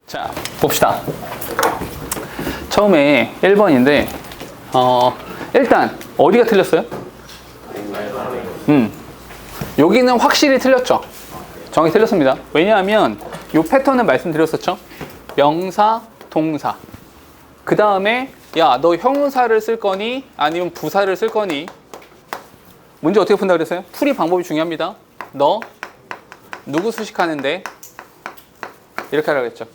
자, 봅시다. 처음에 1번인데 일단 어디가 틀렸어요? 여기는 확실히 틀렸죠. 정확히 틀렸습니다. 왜냐하면 이 패턴은 말씀드렸었죠. 명사, 동사. 그 다음에 야, 너 형용사를 쓸 거니? 아니면 부사를 쓸 거니? 문제 어떻게 푼다 그랬어요? 풀이 방법이 중요합니다. 너 누구 수식하는데? 이렇게 하라고 했죠.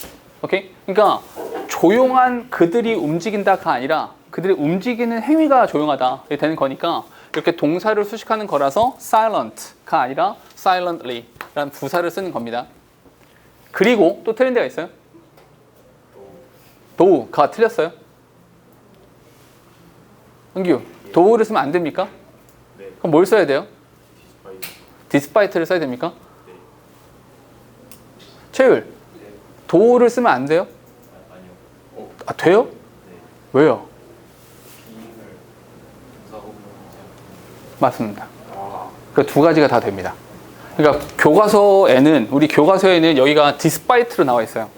오케이? 그러니까 조용한 그들이 움직인다가 아니라 그들이 움직이는 행위가 조용하다 되는 거니까 이렇게 동사를 수식하는 거라서 silent가 아니라 silently 라는 부사를 쓰는 겁니다. 그리고 또 틀린 데가 있어요. 도우가 틀렸어요. 은규, 도우를 쓰면 안 됩니까? 그럼 뭘 써야 돼요? despite를 써야 됩니까? 최율, 도우를 쓰면 안 돼요? 아, 돼요? 왜요? 맞습니다. 그 두 가지가 다 됩니다. 그러니까 교과서에는 우리 교과서에는 여기가 despite로 나와 있어요.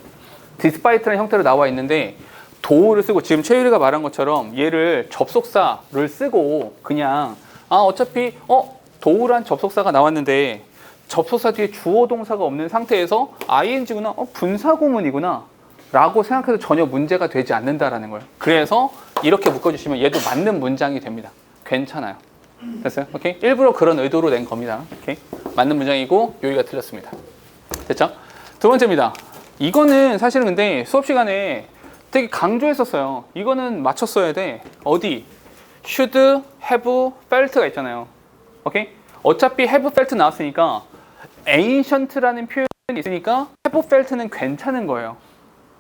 despite라는 형태로 나와 있는데 도우를 쓰고 지금 최유리가 말한 것처럼 얘를 접속사를 쓰고 그냥 어차피 도우란 접속사가 나왔는데 접속사 뒤에 주어 동사가 없는 상태에서 ing구나 분사구문이구나 라고 생각해도 전혀 문제가 되지 않는다라는 거예요. 그래서 이렇게 묶어주시면 얘도 맞는 문장이 됩니다. 괜찮아요. 됐어요? 오케이? 일부러 그런 의도로 낸 겁니다. 오케이? 맞는 문장이고 여기가 틀렸습니다. 됐죠? 두 번째입니다. 이거는 사실은 근데 수업 시간에 되게 강조했었어요. 이거는 맞췄어야 돼. 어디? should, have, felt가 있잖아요. 오케이? 어차피 have, felt 나왔으니까 ancient라는 표현이 있으니까 have, felt는 괜찮은 거예요.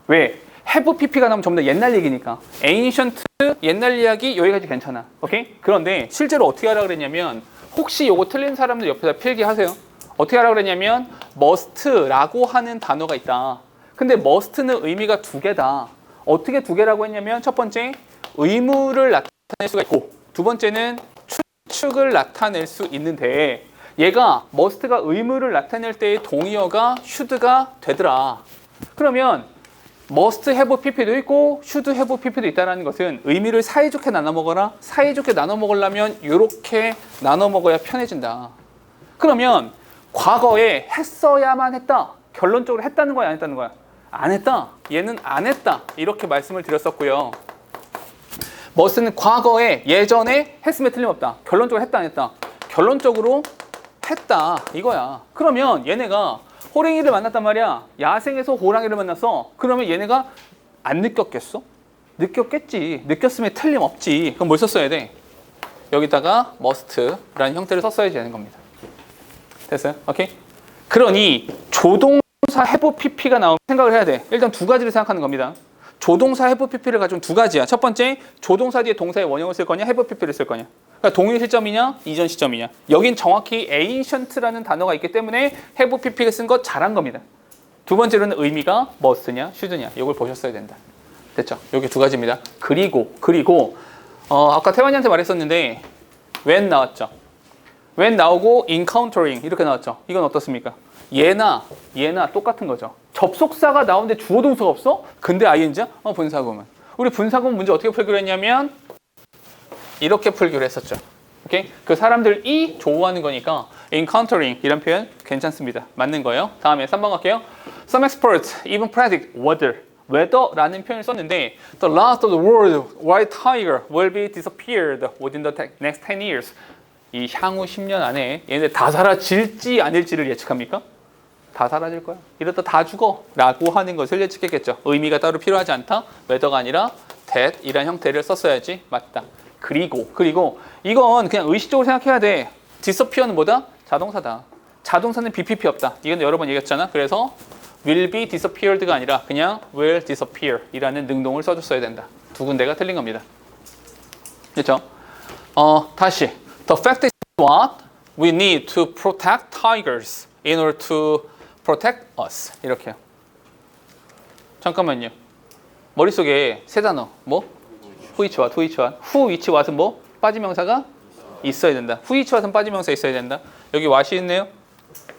왜? have pp가 나오면 전부 다 옛날 얘기니까. ancient, 옛날 이야기 여기까지 괜찮아. 오케이? 그런데 실제로 어떻게 하라고 그랬냐면 혹시 요거 틀린 사람들 옆에다 필기하세요. 어떻게 하라고 그랬냐면 must라고 하는 단어가 있다. 근데 must는 의미가 두 개다. 어떻게 두 개라고 했냐면 첫 번째 의무를 나타낼 수가 있고 두 번째는 추측을 나타낼 수 있는데 얘가 must가 의무를 나타낼 때의 동의어가 should가 되더라. 그러면 must have pp도 있고 should have pp도 있다는 것은 의미를 사이좋게 나눠 먹어라. 사이좋게 나눠 먹으려면 이렇게 나눠 먹어야 편해진다. 그러면 과거에 했어야만 했다. 결론적으로 했다는 거야, 안 했다는 거야? 안 했다. 얘는 안 했다. 이렇게 말씀을 드렸었고요. must는 과거에 예전에 했으면 틀림없다. 결론적으로 했다, 안 했다? 결론적으로 했다. 이거야. 그러면 얘네가 호랭이를 만났단 말이야. 야생에서 호랑이를 만났어. 그러면 얘네가 안 느꼈겠어? 느꼈겠지. 느꼈으면 틀림없지. 그럼 뭘 썼어야 돼? 여기다가 must라는 형태를 썼어야 되는 겁니다. 됐어요? 오케이? 그러니 조동사 have pp가 나오면 생각을 해야 돼. 일단 두 가지를 생각하는 겁니다. 조동사 have pp를 가지고 두 가지야. 첫 번째, 조동사 뒤에 동사의 원형을 쓸 거냐, have pp를 쓸 거냐. 그러니까 동일 시점이냐, 이전 시점이냐. 여긴 정확히 ancient라는 단어가 있기 때문에 have pp를 쓴 거 잘한 겁니다. 두 번째로는 의미가 must냐, should냐. 이걸 보셨어야 된다. 됐죠? 여기 두 가지입니다. 그리고 아까 태환이한테 말했었는데 when 나왔죠. when 나오고 encountering 이렇게 나왔죠. 이건 어떻습니까? 얘나 똑같은 거죠. 접속사가 나오는데 주어 동사가 없어? 근데 ing야? 분사구문. 우리 분사구문 문제 어떻게 풀기로 했냐면 이렇게 풀기로 했었죠. 오케이? 그 사람들이 좋아하는 거니까 encountering 이런 표현 괜찮습니다. 맞는 거예요. 다음에 3번 갈게요. Some experts even predict whether라는 표현을 썼는데 the last of the world white tiger will be disappeared within the next 10 years. 이 향후 10년 안에 얘네들 다 사라질지 아닐지를 예측합니까? 다 사라질 거야. 이러다 다 죽어. 라고 하는 것을 예측했겠죠. 의미가 따로 필요하지 않다. whether가 아니라 that 이란 형태를 썼어야지. 맞다. 그리고 이건 그냥 의식적으로 생각해야 돼. disappear는 뭐다? 자동사다. 자동사는 BPP 없다. 이건 여러 번 얘기했잖아. 그래서 will be disappeared가 아니라 그냥 will disappear 이라는 능동을 써줬어야 된다. 두 군데가 틀린 겁니다. 그렇죠? 다시 The fact is what? We need to protect tigers in order to protect us. 이렇게요. 잠깐만요. 머릿속에 세 단어. 뭐? 후이치와 투이치와. 후이치와는 뭐? 빠지명사가 있어야 된다. 후이치와는 빠지명사 있어야 된다. 여기 what이 있네요.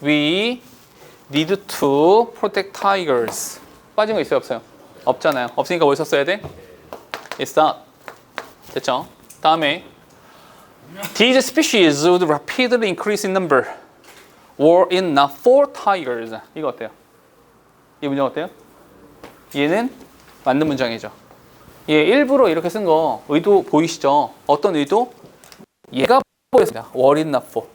We need to protect tigers. 빠진 거 있어요, 없어요? 없잖아요. 없으니까 뭘 썼어야 돼? It's not. 됐죠? 다음에 These species would rapidly increase in number were it not for tigers. 이거 어때요? 이 문장 어때요? 얘는 맞는 문장이죠. 얘 일부러 이렇게 쓴 거 의도 보이시죠? 어떤 의도? 얘가 보였습니다. were it not for.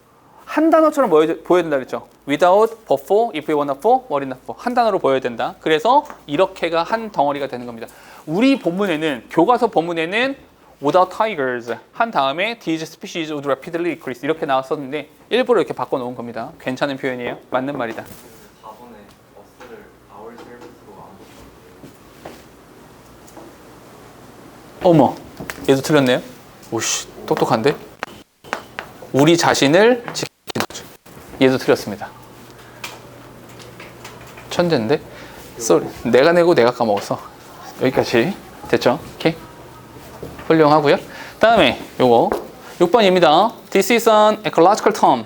한 단어처럼 보여야 된다 그랬죠. Without, but for, if we want for, were it not for. 한 단어로 보여야 된다. 그래서 이렇게가 한 덩어리가 되는 겁니다. 우리 본문에는, 교과서 본문에는 without tigers 한 다음에 these species would rapidly increase 이렇게 나왔었는데 일부러 이렇게 바꿔놓은 겁니다. 괜찮은 표현이에요. 맞는 말이다. 4번에 버스를 our service로 안 어머, 얘도 틀렸네요. 오씨, 똑똑한데? 우리 자신을 지키는 거죠. 얘도 틀렸습니다. 천재인데? 쏘리. 내가 내고 내가 까먹었어. 여기까지 됐죠? 오케이. 훌륭하고요. 다음에 요거 6번입니다. This is an ecological term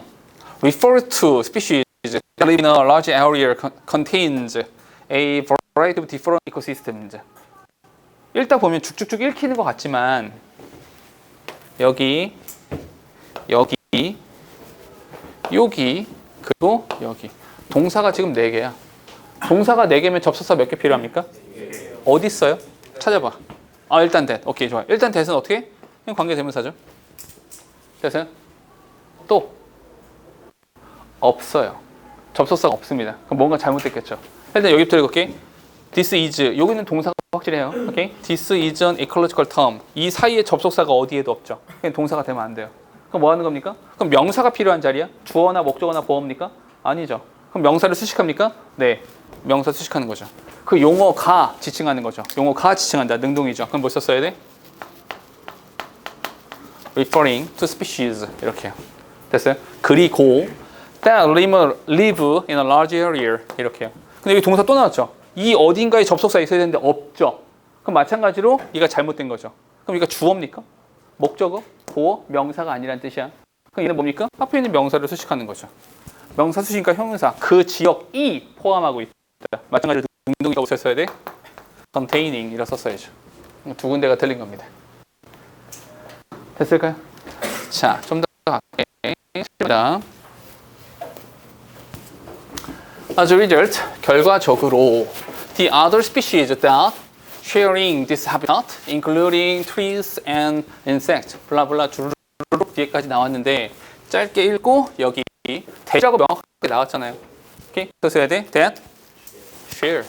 refers to species that live in a large area contains a variety of different ecosystems. 읽다 보면 쭉쭉쭉 읽히는 것 같지만 여기 그리고 여기 동사가 지금 4개야. 동사가 4개면 접속사 몇 개 필요합니까? 어디 있어요? 찾아봐. 아, 일단 that. 오케이, 좋아요. 일단 that은 어떻게? 그냥 관계대명사죠. 됐어요? 또 없어요. 접속사가 없습니다. 그럼 뭔가 잘못됐겠죠. 일단 여기부터 읽을게. This is. 여기는 동사가 확실해요. 오케이? This is an ecological term. 이 사이에 접속사가 어디에도 없죠. 그냥 동사가 되면 안 돼요. 그럼 뭐 하는 겁니까? 그럼 명사가 필요한 자리야? 주어나 목적어나 보어입니까? 아니죠. 그럼 명사를 수식합니까? 네. 명사 수식하는 거죠. 그 용어가 지칭하는 거죠. 용어가 지칭한다. 능동이죠. 그럼 뭐 썼어야 돼? referring to species. 이렇게요. 됐어요? 그리고 that live in a large area. 이렇게요. 근데 여기 동사 또 나왔죠? 이 어딘가에 접속사 있어야 되는데 없죠. 그럼 마찬가지로 얘가 잘못된 거죠. 그럼 이거 주어입니까? 목적어? 보어? 명사가 아니란 뜻이야. 그럼 얘는 뭡니까? 앞에 있는 명사를 수식하는 거죠. 명사 수식이니까 형용사. 그 지역이 포함하고 있다. 마찬가지로 능동이라고 썼어야 돼? containing 이라 썼어야죠. 두 군데가 틀린 겁니다. 됐을까요? 자, 좀 더 갈게. As a result, 결과적으로 the other species that sharing this habitat, including trees and insects, 블라블라 주르륵 뒤에까지 나왔는데 짧게 읽고 여기 대자고 명확하게 나왔잖아요. 오케이? 그래서 해야 돼? that share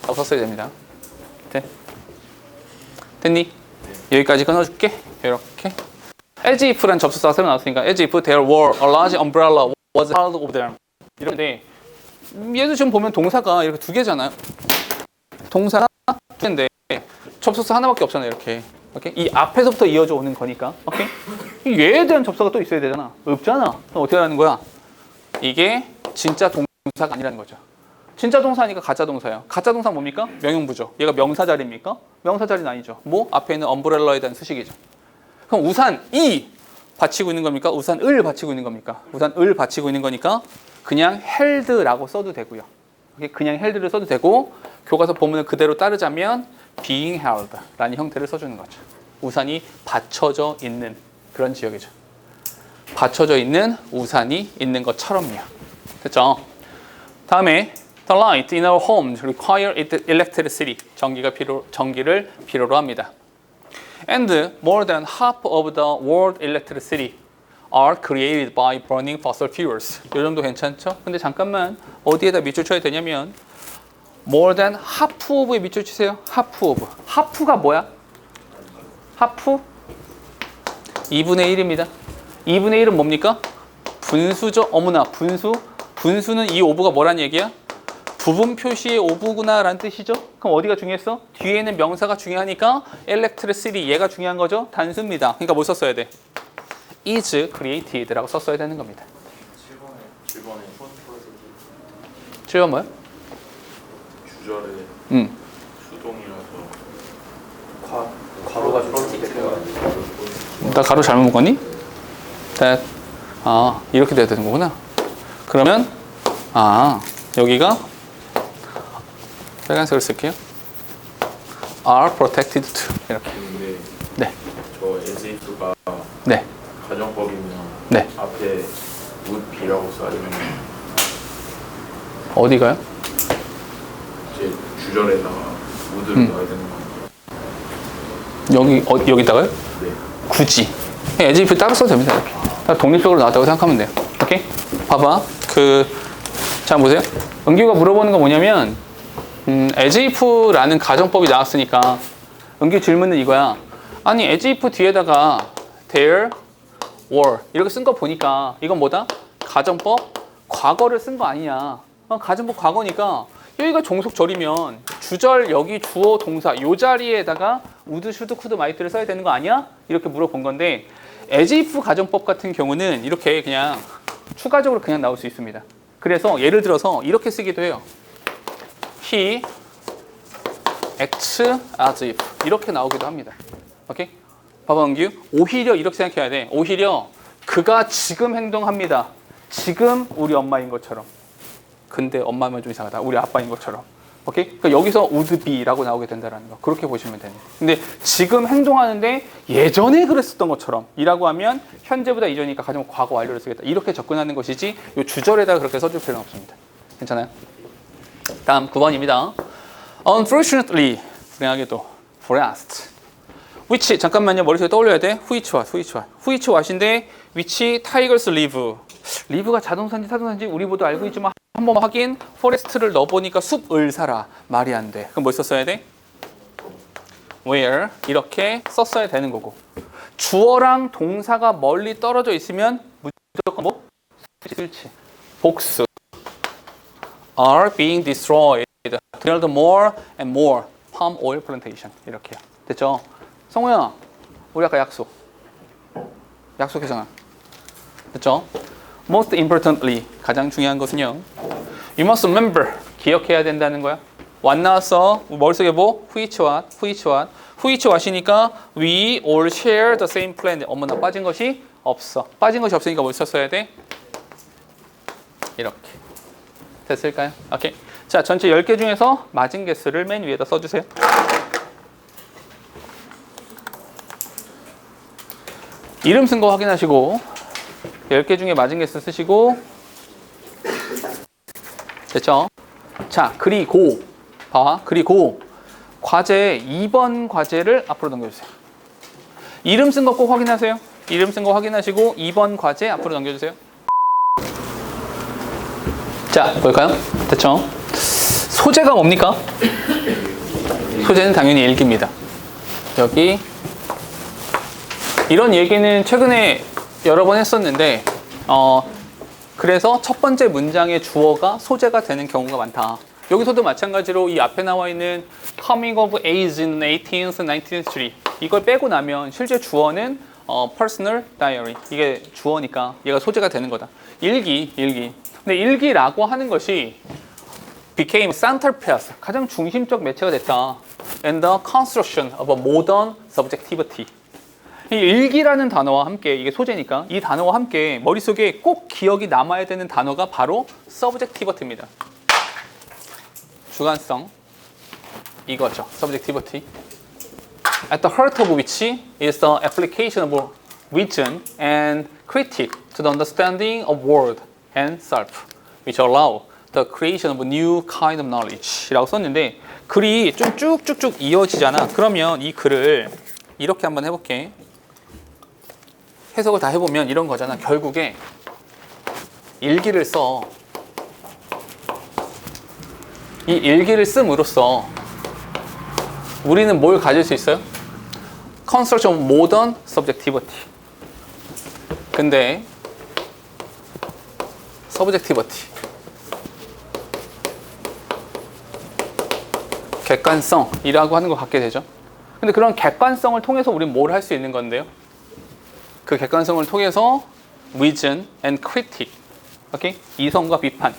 라고 썼어야 됩니다. 됐니? 여기까지 끊어줄게. 이렇게 as if란 접속사가 새로 나왔으니까 as if there were a large umbrella was part of them 이런데 얘도 지금 보면 동사가 이렇게 2개잖아요. 동사가 2개인데 접속사 하나밖에 없잖아요. 이렇게 오케이? 이 앞에서부터 이어져 오는 거니까 오케이? 얘에 대한 접속사가 또 있어야 되잖아. 없잖아. 그럼 어떻게 하는 거야? 이게 진짜 동사가 아니라는 거죠. 진짜 동사니까 가짜 동사예요. 가짜 동사 뭡니까? 명용부죠. 얘가 명사 자리입니까? 명사 자리는 아니죠. 뭐? 앞에 있는 umbrel라에 대한 수식이죠. 그럼 우산이 받치고 있는 겁니까? 우산을 받치고 있는 겁니까? 우산을 받치고 있는 거니까 그냥 held라고 써도 되고요. 그냥 held를 써도 되고 교과서 본문을 그대로 따르자면 being held라는 형태를 써주는 거죠. 우산이 받쳐져 있는 그런 지역이죠. 받쳐져 있는 우산이 있는 것처럼요. 됐죠? 다음에 The light in our homes require electricity. 전기를 필요로 합니다. And more than half of the world electricity are created by burning fossil fuels. 이 정도 괜찮죠? 근데 잠깐만 어디에다 밑줄 쳐야 되냐면 more than half of에 밑줄 치세요. half of. half가 뭐야? half 2분의 1입니다. 2분의 1은 뭡니까? 분수죠. 어머나 분수. 분수는 이 오브가 뭐란 얘기야? 부분 표시의 오브구나 라는 뜻이죠. 그럼 어디가 중요했어? 뒤에는 명사가 중요하니까 electricity 얘가 중요한 거죠. 단수입니다. 그러니까 뭐 썼어야 돼? is created 라고 썼어야 되는 겁니다. 7번에 7번 뭐야? 주절에 수동이라서 괄호가 좀 나 가로 잘못 묶었니? that. 이렇게 돼야 되는 거구나. 그러면 여기가 빨간색을 쓸게요. are protected to 이렇게. 근데 네. 저 SAF가 네. 가정법이면 네. 앞에 would be라고 써야 되면 어디가요? 이제 주절에다가 would를 넣어야 되는 건가요? 여기다가요? 네. 굳이 as if 따로 써도 됩니다. 이렇게. 다 독립적으로 나왔다고 생각하면 돼요. 오케이? 봐봐. 자 보세요. 은규가 물어보는 건 뭐냐면 as if라는 가정법이 나왔으니까 은규 질문은 이거야. 아니 as if 뒤에다가 there, were 이렇게 쓴 거 보니까 이건 뭐다? 가정법 과거를 쓴 거 아니냐. 가정법 과거니까 여기가 종속절이면 주절 여기 주어 동사 요 자리에다가 would, should, could, might를 써야 되는 거 아니야? 이렇게 물어본 건데 as if 가정법 같은 경우는 이렇게 그냥 추가적으로 그냥 나올 수 있습니다. 그래서 예를 들어서 이렇게 쓰기도 해요. He acts as if 이렇게 나오기도 합니다. 오케이? 봐봐 은규. 오히려 이렇게 생각해야 돼. 오히려 그가 지금 행동합니다. 지금 우리 엄마인 것처럼. 근데 엄마면 좀 이상하다. 우리 아빠인 것처럼. 오케이? 그러니까 여기서 would be라고 나오게 된다는 거. 그렇게 보시면 됩니다. 근데 지금 행동하는데 예전에 그랬었던 것처럼 이라고 하면 현재보다 이전이니까 가정법 과거 완료를 쓰겠다. 이렇게 접근하는 것이지 이 주절에다가 그렇게 써줄 필요는 없습니다. 괜찮아요? 다음 9번입니다. Unfortunately, 불행하게도 forest. which, 잠깐만요. 머릿속에 떠올려야 돼. which what인데 which tigers live가 자동사인지 타동사인지 우리 모두 알고 있지만 한번 확인. forest를 넣어보니까 숲을 살아. 말이 안 돼. 그럼 뭐 썼어야 돼? where 이렇게 썼어야 되는 거고 주어랑 동사가 멀리 떨어져 있으면 무조건 뭐? 쓸지. 복수. are being destroyed. build more and more palm oil plantation. 이렇게요. 됐죠? 성호야, 우리 아까 약속했잖아. 됐죠? Most importantly, 가장 중요한 것은요. You must remember, 기억해야 된다는 거야. what 나왔어? 머릿속에 뭐? which what이니까 we all share the same plan. 어머나 빠진 것이 없어. 빠진 것이 없으니까 뭘 썼어야 돼? 이렇게. 됐을까요? 오케이. 자, 전체 10개 중에서 맞은 개수를 맨 위에다 써주세요. 이름 쓴 거 확인하시고 10개 중에 맞은 개수 쓰시고 됐죠? 자, 그리고 과제 2번 과제를 앞으로 넘겨주세요. 이름 쓴 거 꼭 확인하세요. 이름 쓴 거 확인하시고 2번 과제 앞으로 넘겨주세요. 자, 볼까요? 됐죠? 소재가 뭡니까? 소재는 당연히 일기입니다. 여기 이런 얘기는 최근에 여러 번 했었는데 그래서 첫 번째 문장의 주어가 소재가 되는 경우가 많다. 여기서도 마찬가지로 이 앞에 나와 있는 coming of age in 18th, 19th century 이걸 빼고 나면 실제 주어는 personal diary 이게 주어니까 얘가 소재가 되는 거다. 일기. 근데 일기라고 하는 것이 became center piece 가장 중심적 매체가 됐다. And the construction of a modern subjectivity. 이 일기라는 단어와 함께 이게 소재니까 이 단어와 함께 머릿속에 꼭 기억이 남아야 되는 단어가 바로 subjectivity입니다. 주관성 이거죠. subjectivity. At the heart of which is the application of reason and critique to the understanding of world and self, which allow the creation of a new kind of knowledge 이라고 썼는데 글이 좀 쭉쭉쭉 이어지잖아. 그러면 이 글을 이렇게 한번 해볼게. 해석을 다 해보면 이런 거잖아. 결국에 일기를 써. 이 일기를 씀으로써 우리는 뭘 가질 수 있어요? Construction of modern subjectivity. 근데 subjectivity 객관성이라고 하는 걸 갖게 되죠. 근데 그런 객관성을 통해서 우리는 뭘 할 수 있는 건데요? 그 객관성을 통해서 reason and critique, 오케이? 이성과 비판.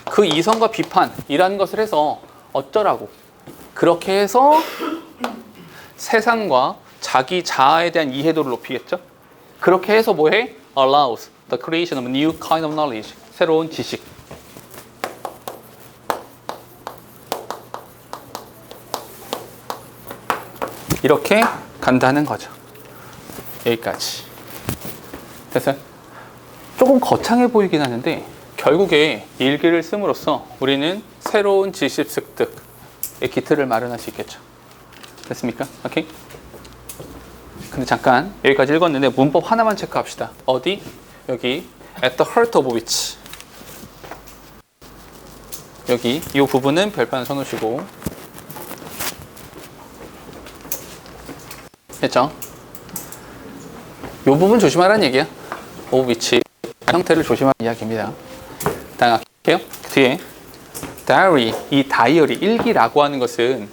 그 이성과 비판이라는 것을 해서 어쩌라고? 그렇게 해서 세상과 자기 자아에 대한 이해도를 높이겠죠? 그렇게 해서 뭐해? allows the creation of new kind of knowledge. 새로운 지식. 이렇게 간다는 거죠. 여기까지. 됐어요? 조금 거창해 보이긴 하는데 결국에 일기를 씀으로써 우리는 새로운 지식 습득의 기틀을 마련할 수 있겠죠. 됐습니까? 오케이? 근데 잠깐 여기까지 읽었는데 문법 하나만 체크합시다. 어디? 여기 at the heart of which. 여기 이 부분은 별표는 써놓으시고 됐죠? 이 부분 조심하라는 얘기야. of which 형태를 조심하는 이야기입니다. 다음 할게요. 뒤에 diary, 이 다이어리, 일기라고 하는 것은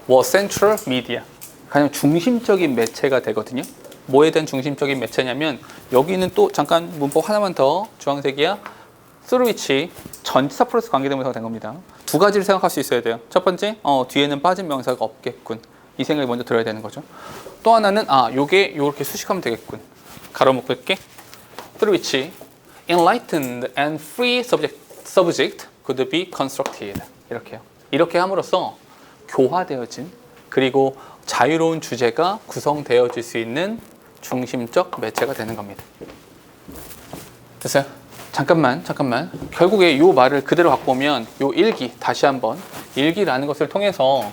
was central media, 가장 중심적인 매체가 되거든요. 뭐에 대한 중심적인 매체냐면 여기는 또 잠깐 문법 하나만 더 주황색이야. through which 전치사 플러스 관계대명사가 된 겁니다. 두 가지를 생각할 수 있어야 돼요. 첫 번째, 뒤에는 빠진 명사가 없겠군. 이 생각이 먼저 들어야 되는 거죠. 또 하나는 요게 요렇게 수식하면 되겠군. 가로 묶을게. through which enlightened and free subject could be constructed. 이렇게요. 이렇게 함으로써 교화되어진 그리고 자유로운 주제가 구성되어질 수 있는 중심적 매체가 되는 겁니다. 됐어요? 잠깐만. 결국에 이 말을 그대로 갖고 오면 이 일기, 다시 한번 일기라는 것을 통해서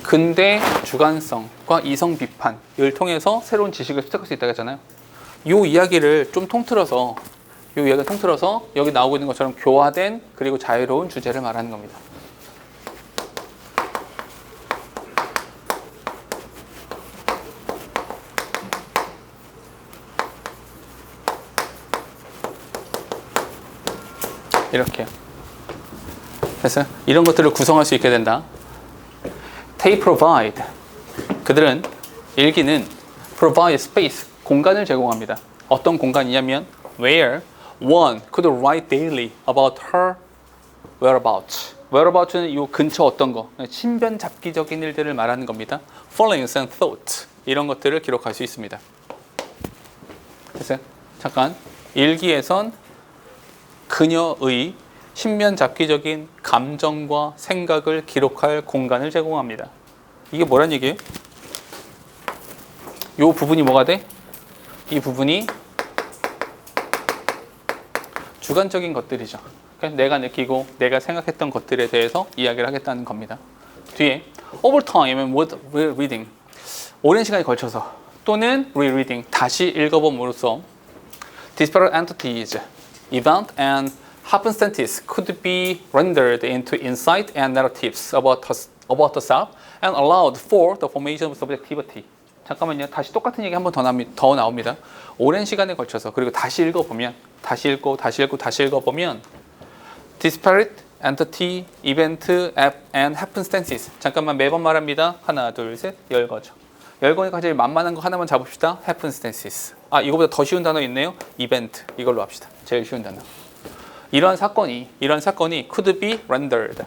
근대 주관성과 이성 비판을 통해서 새로운 지식을 습득할 수 있다고 했잖아요. 이 이야기를 좀 통틀어서 여기 나오고 있는 것처럼 교화된 그리고 자유로운 주제를 말하는 겁니다. 이렇게요. 그래서 이런 것들을 구성할 수 있게 된다. They provide. 그들은 일기는 provide space, 공간을 제공합니다. 어떤 공간이냐면 where one could write daily about her whereabouts. whereabouts는 이 근처 어떤 거, 신변 잡기적인 일들을 말하는 겁니다. feelings and thoughts, 이런 것들을 기록할 수 있습니다. 됐어요? 잠깐 일기에선 그녀의 신변 잡기적인 감정과 생각을 기록할 공간을 제공합니다. 이게 뭐란 얘기예요? 이 부분이 뭐가 돼? 이 부분이 주관적인 것들이죠. 그러니까 내가 느끼고 내가 생각했던 것들에 대해서 이야기를 하겠다는 겁니다. 뒤에 over time and with reading, 오랜 시간에 걸쳐서 또는 rereading, 다시 읽어봄으로써 disparate entities, event and happenstances could be rendered into insight and narratives about the self and allowed for the formation of subjectivity. 잠깐만요. 다시 똑같은 얘기 한 번 더 나옵니다. 오랜 시간에 걸쳐서 그리고 다시 읽어보면 다시 읽어보면 disparate entity, event and happenstances. 잠깐만 매번 말합니다. 하나, 둘, 셋. 열거죠. 열거니까 제일 만만한 거 하나만 잡읍시다. happenstances. 이거보다 더 쉬운 단어 있네요. event. 이걸로 합시다. 제일 쉬운 단어. 이런 사건이 could be rendered,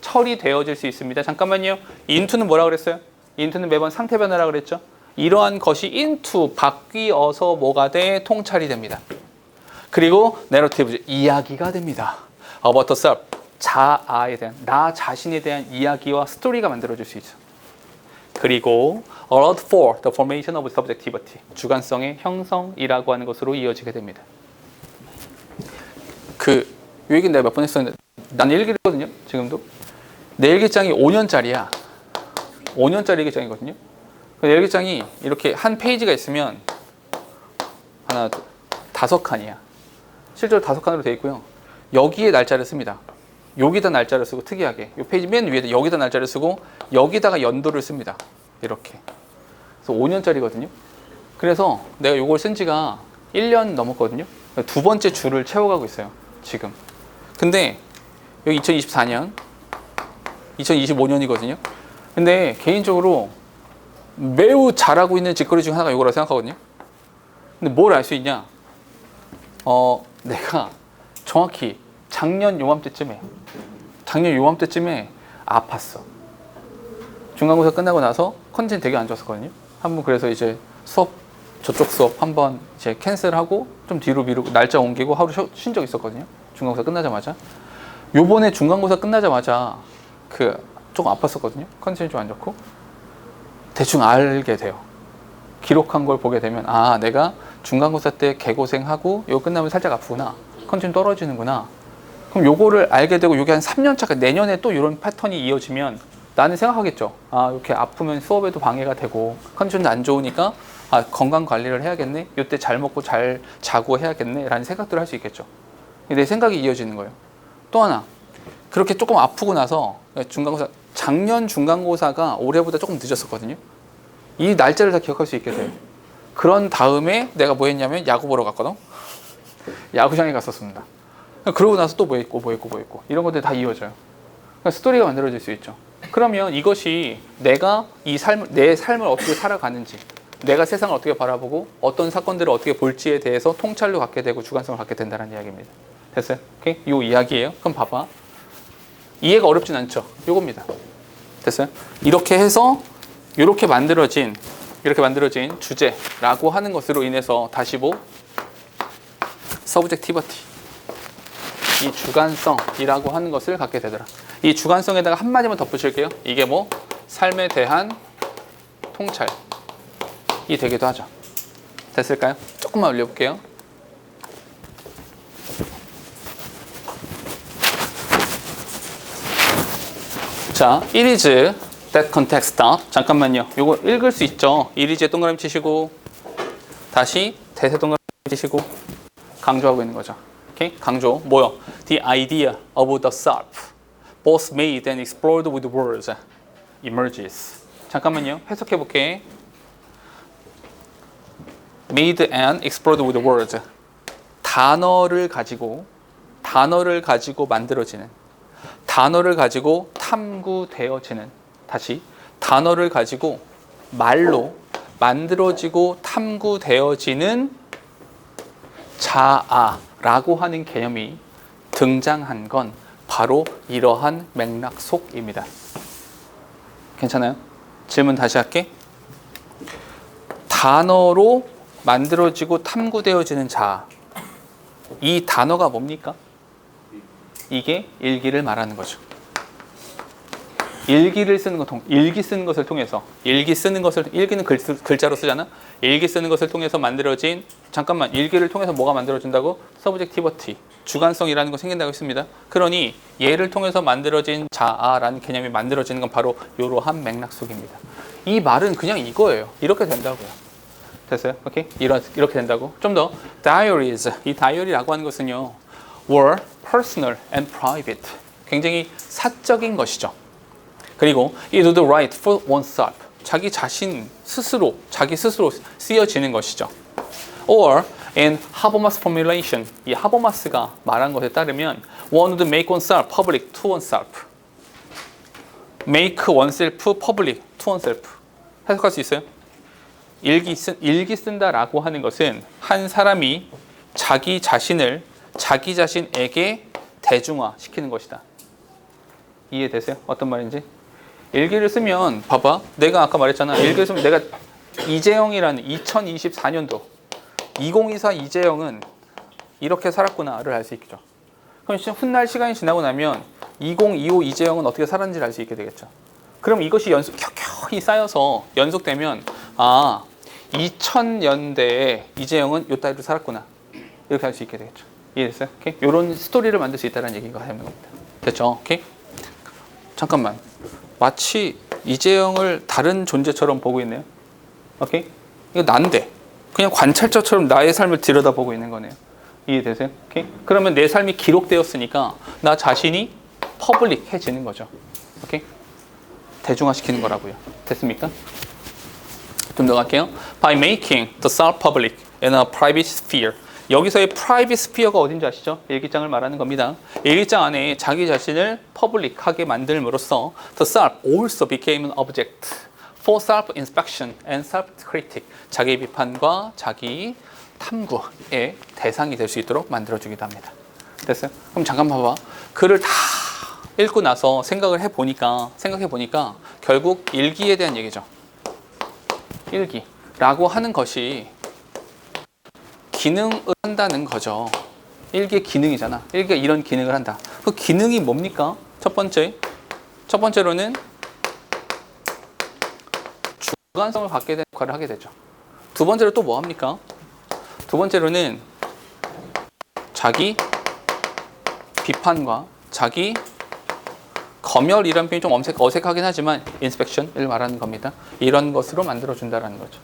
처리되어질 수 있습니다. 잠깐만요. into는 뭐라 그랬어요? into는 매번 상태 변화라 그랬죠. 이러한 것이 into 바뀌어서 뭐가 돼? 통찰이 됩니다. 그리고 narrative, 이야기가 됩니다. about the self, 자아에 대한, 나 자신에 대한 이야기와 스토리가 만들어질 수 있어. 그리고 allowed for the formation of subjectivity, 주관성의 형성이라고 하는 것으로 이어지게 됩니다. 이 얘기는 내가 몇 번 했었는데 난 일기거든요. 지금도 내 일기장이 5년짜리야. 5년짜리 일기장이거든요. 내 일기장이 이렇게 한 페이지가 있으면 하나, 둘, 5칸이야. 실제로 5칸으로 되어 있고요. 여기에 날짜를 씁니다. 여기다 날짜를 쓰고 특이하게 이 페이지 맨 위에 여기다 날짜를 쓰고 여기다가 연도를 씁니다. 이렇게. 그래서 5년짜리거든요. 그래서 내가 이걸 쓴 지가 1년 넘었거든요. 두 번째 줄을 채워가고 있어요. 지금. 근데 여기 2024년, 2025년이거든요. 근데 개인적으로 매우 잘하고 있는 짓거리 중 하나가 이거라고 생각하거든요. 근데 뭘 알 수 있냐? 내가 정확히 작년 요맘때쯤에 아팠어. 중간고사 끝나고 나서 컨디션이 되게 안 좋았었거든요. 한번 그래서 이제 수업 저쪽 수업 한번 이제 캔슬하고 좀 뒤로 미루고 날짜 옮기고 하루 쉰 적 있었거든요. 중간고사 끝나자마자. 요번에 중간고사 끝나자마자 조금 아팠었거든요. 컨디션이 좀 안 좋고. 대충 알게 돼요. 기록한 걸 보게 되면 아, 내가 중간고사 때 개고생하고 이거 끝나면 살짝 아프구나. 컨디션 떨어지는구나. 그럼 요거를 알게 되고 요게 한 3년 차까 내년에 또 이런 패턴이 이어지면 나는 생각하겠죠. 아, 이렇게 아프면 수업에도 방해가 되고 컨디션도 안 좋으니까 아, 건강 관리를 해야겠네. 이때 잘 먹고 잘 자고 해야겠네. 라는 생각들을 할 수 있겠죠. 내 생각이 이어지는 거예요. 또 하나. 그렇게 조금 아프고 나서 작년 중간고사가 올해보다 조금 늦었었거든요. 이 날짜를 다 기억할 수 있게 돼요. 그런 다음에 내가 뭐 했냐면 야구 보러 갔거든. 야구장에 갔었습니다. 그러고 나서 또 뭐 했고 이런 것들이 다 이어져요. 그러니까 스토리가 만들어질 수 있죠. 그러면 이것이 내가 내 삶을 어떻게 살아가는지, 내가 세상을 어떻게 바라보고 어떤 사건들을 어떻게 볼지에 대해서 통찰로 갖게 되고 주관성을 갖게 된다는 이야기입니다. 됐어요? 오케이? 요 이야기예요. 그럼 봐봐. 이해가 어렵진 않죠. 요겁니다. 됐어요? 이렇게 해서 이렇게 만들어진 주제라고 하는 것으로 인해서 다시 subjectivity, 이 주관성이라고 하는 것을 갖게 되더라. 이 주관성에다가 한마디만 덧붙일게요. 이게 삶에 대한 통찰이 되기도 하죠. 됐을까요? 조금만 올려볼게요. 자, it is that context. 잠깐만요. 요거 읽을 수 있죠. it is에 동그라미 치시고 다시 대세 동그라미 치시고 강조하고 있는 거죠. 오케이? 강조. 뭐요? The idea of the self, both made and explored with words, emerges. 잠깐만요. 해석해 볼게. Made and explored with words. 단어를 가지고 만들어지는, 단어를 가지고 탐구되어지는, 다시 단어를 가지고 말로 만들어지고 탐구되어지는 자아라고 하는 개념이 등장한 건 바로 이러한 맥락 속입니다. 괜찮아요? 질문 다시 할게. 단어로 만들어지고 탐구되어지는 자아. 이 단어가 뭡니까? 이게 일기를 말하는 거죠. 일기 쓰는 것을 통해서, 일기는 글자로 쓰잖아. 일기 쓰는 것을 통해서 만들어진, 잠깐만, 일기를 통해서 뭐가 만들어진다고? subjectivity, 주관성이라는 거 생긴다고 했습니다. 그러니 얘를 통해서 만들어진 자아라는 개념이 만들어지는 건 바로 이러한 맥락 속입니다. 이 말은 그냥 이거예요. 이렇게 된다고요. 됐어요? 오케이? 이렇게 된다고. 좀 더, diaries, 이 다이어리라고 하는 것은요, were personal and private, 굉장히 사적인 것이죠. 그리고 it would write for oneself, 자기 스스로 쓰여지는 것이죠. Or in Habermas formulation, 이 하버마스가 말한 것에 따르면 one would make oneself public to oneself, make oneself public to oneself. 해석할 수 있어요? 일기 쓴다라고 하는 것은 한 사람이 자기 자신에게 대중화시키는 것이다. 이해되세요? 어떤 말인지? 일기를 쓰면 봐봐. 내가 아까 말했잖아. 일기를 쓰면 내가 이재영이라는 2024년도 2024 이재영은 이렇게 살았구나를 알 수 있겠죠. 그럼 훗날 시간이 지나고 나면 2025 이재영은 어떻게 살았는지를 알 수 있게 되겠죠. 그럼 이것이 켜켜이 쌓여서 연속되면 2000년대에 이재영은 요 따위로 살았구나. 이렇게 할 수 있게 되겠죠. 이해됐어요? 오케이? 이런 스토리를 만들 수 있다는 얘기가 되는 겁니다. 됐죠? 오케이? 잠깐만. 마치 이재영을 다른 존재처럼 보고 있네요. 오케이? 이거 난데. 그냥 관찰자처럼 나의 삶을 들여다보고 있는 거네요. 이해되세요? 오케이? 그러면 내 삶이 기록되었으니까 나 자신이 퍼블릭해지는 거죠. 오케이? 대중화시키는 거라고요. 됐습니까? 좀 더 갈게요. By making the self public in a private sphere. 여기서의 private sphere가 어딘지 아시죠? 일기장을 말하는 겁니다. 일기장 안에 자기 자신을 퍼블릭하게 만들므로써 the self also became an object for self-inspection and self-critic. 자기 비판과 자기 탐구의 대상이 될 수 있도록 만들어주기도 합니다. 됐어요? 그럼 잠깐 봐봐. 글을 다 읽고 나서 생각해 보니까 결국 일기에 대한 얘기죠. 일기라고 하는 것이 기능을 한다는 거죠. 일개 기능이잖아. 일개가 이런 기능을 한다. 그 기능이 뭡니까? 첫 번째로는 주관성을 갖게 되는 역할을 하게 되죠. 두 번째로 또 뭐 합니까? 두 번째로는 자기 비판과 자기 검열이라는 표현이 좀 어색하긴 하지만 인스펙션을 말하는 겁니다. 이런 것으로 만들어준다라는 거죠.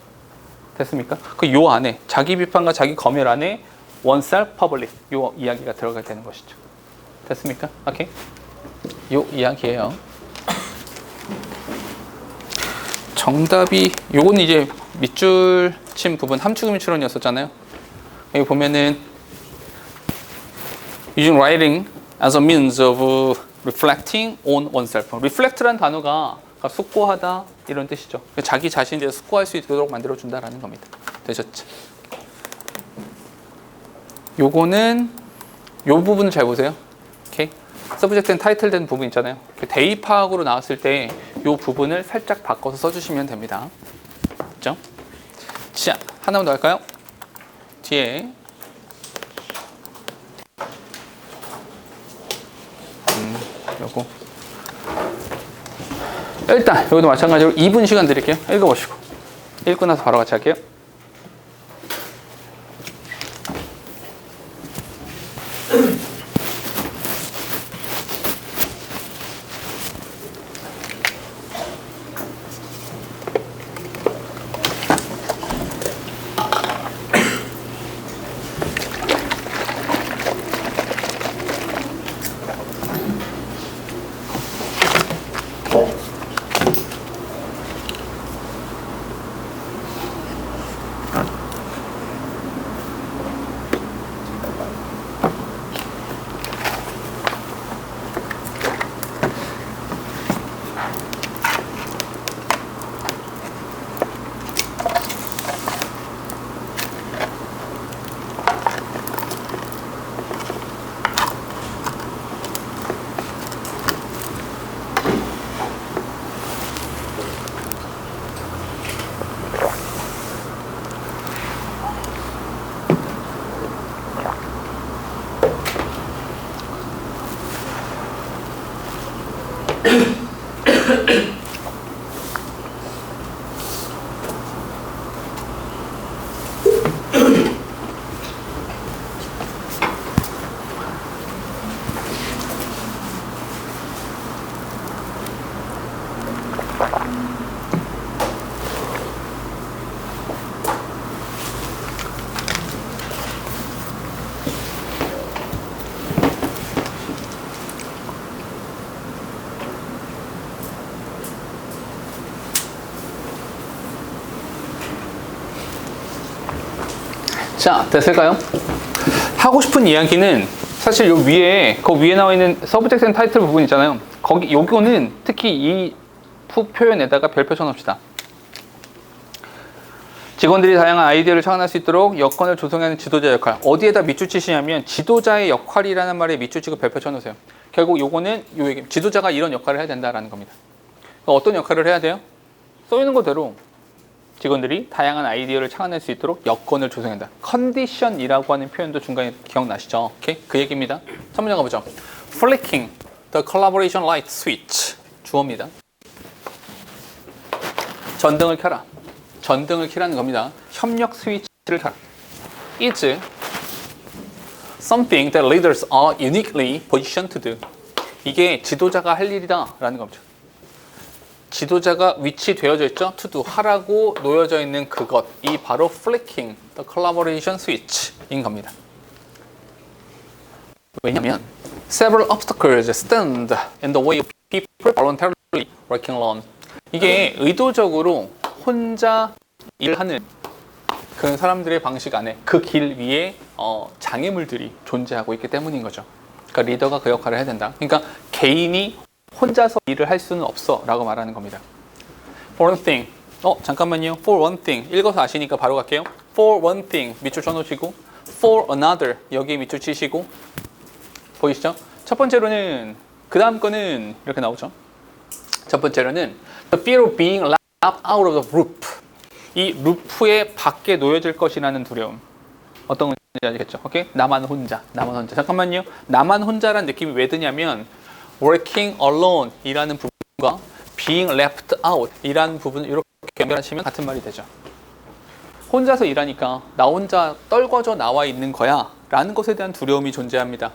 됐습니까? 그 요 안에 자기 비판과 자기 검열 안에 oneself public 요 이야기가 들어가게 되는 것이죠. 됐습니까? 오케이. 요 이야기예요. 정답이 요건 이제 밑줄 친 부분 함축음 추론이었었잖아요. 여기 보면은 using writing as a means of reflecting on oneself. reflect란 단어가 숙고하다 이런 뜻이죠. 자기 자신에 대해서 숙고할 수 있도록 만들어준다라는 겁니다. 되셨죠? 요거는 요 부분을 잘 보세요. 오케이. 서브젝트 앤 타이틀 된 부분 있잖아요. 대입학으로 나왔을 때 요 부분을 살짝 바꿔서 써주시면 됩니다. 그죠? 자, 하나만 더 할까요? 뒤에 요거 일단 여기도 마찬가지로 2분 시간 드릴게요. 읽어보시고 읽고 나서 바로 같이 할게요. 자, 됐을까요? 하고 싶은 이야기는 사실 요 위에 그 위에 나와 있는 서브젝트 앤 타이틀 부분 있잖아요. 거기 요거는 특히 이 표현에다가 별표 쳐놓읍시다. 직원들이 다양한 아이디어를 창안할 수 있도록 여건을 조성하는 지도자 역할. 어디에다 밑줄 치시냐면 지도자의 역할이라는 말에 밑줄 치고 별표 쳐놓으세요. 결국 요거는 요 얘기, 지도자가 이런 역할을 해야 된다라는 겁니다. 그러니까 어떤 역할을 해야 돼요? 써 있는 그대로 직원들이 다양한 아이디어를 창안할 수 있도록 여건을 조성한다. 컨디션이라고 하는 표현도 중간에 기억나시죠? 오케이? 그 얘기입니다. 3문장 가보죠. Flicking the collaboration light switch. 주어입니다. 전등을 켜라. 전등을 켜라는 겁니다. 협력 스위치를 켜라. is something that leaders are uniquely positioned to do. 이게 지도자가 할 일이다 라는 겁니다. 지도자가 위치되어져 있죠. to do, 하라고 놓여져 있는 그것. 이 바로 flicking the collaboration switch인 겁니다. 왜냐하면 several obstacles stand in the way of people voluntarily working alone. 이게 의도적으로 혼자 일하는 그 사람들의 방식 안에 그 길 위에 장애물들이 존재하고 있기 때문인 거죠. 그러니까 리더가 그 역할을 해야 된다. 그러니까 개인이 혼자서 일을 할 수는 없어 라고 말하는 겁니다. For one thing. 잠깐만요. For one thing. 읽어서 아시니까 바로 갈게요. For one thing. 밑줄 쳐놓으시고 For another. 여기에 밑줄 치시고 보이시죠? 첫 번째로는 그 다음 거는 이렇게 나오죠. 첫 번째로는 The fear of being left out of the roof. 이 루프의 밖에 놓여질 것이라는 두려움. 어떤 건지 아시겠죠? 오케이? 나만 혼자. 잠깐만요. 나만 혼자란 느낌이 왜 드냐면 working alone 이라는 부분과 being left out 이라는 부분을 이렇게 연결하시면 같은 말이 되죠. 혼자서 일하니까 나 혼자 떨궈져 나와 있는 거야 라는 것에 대한 두려움이 존재합니다.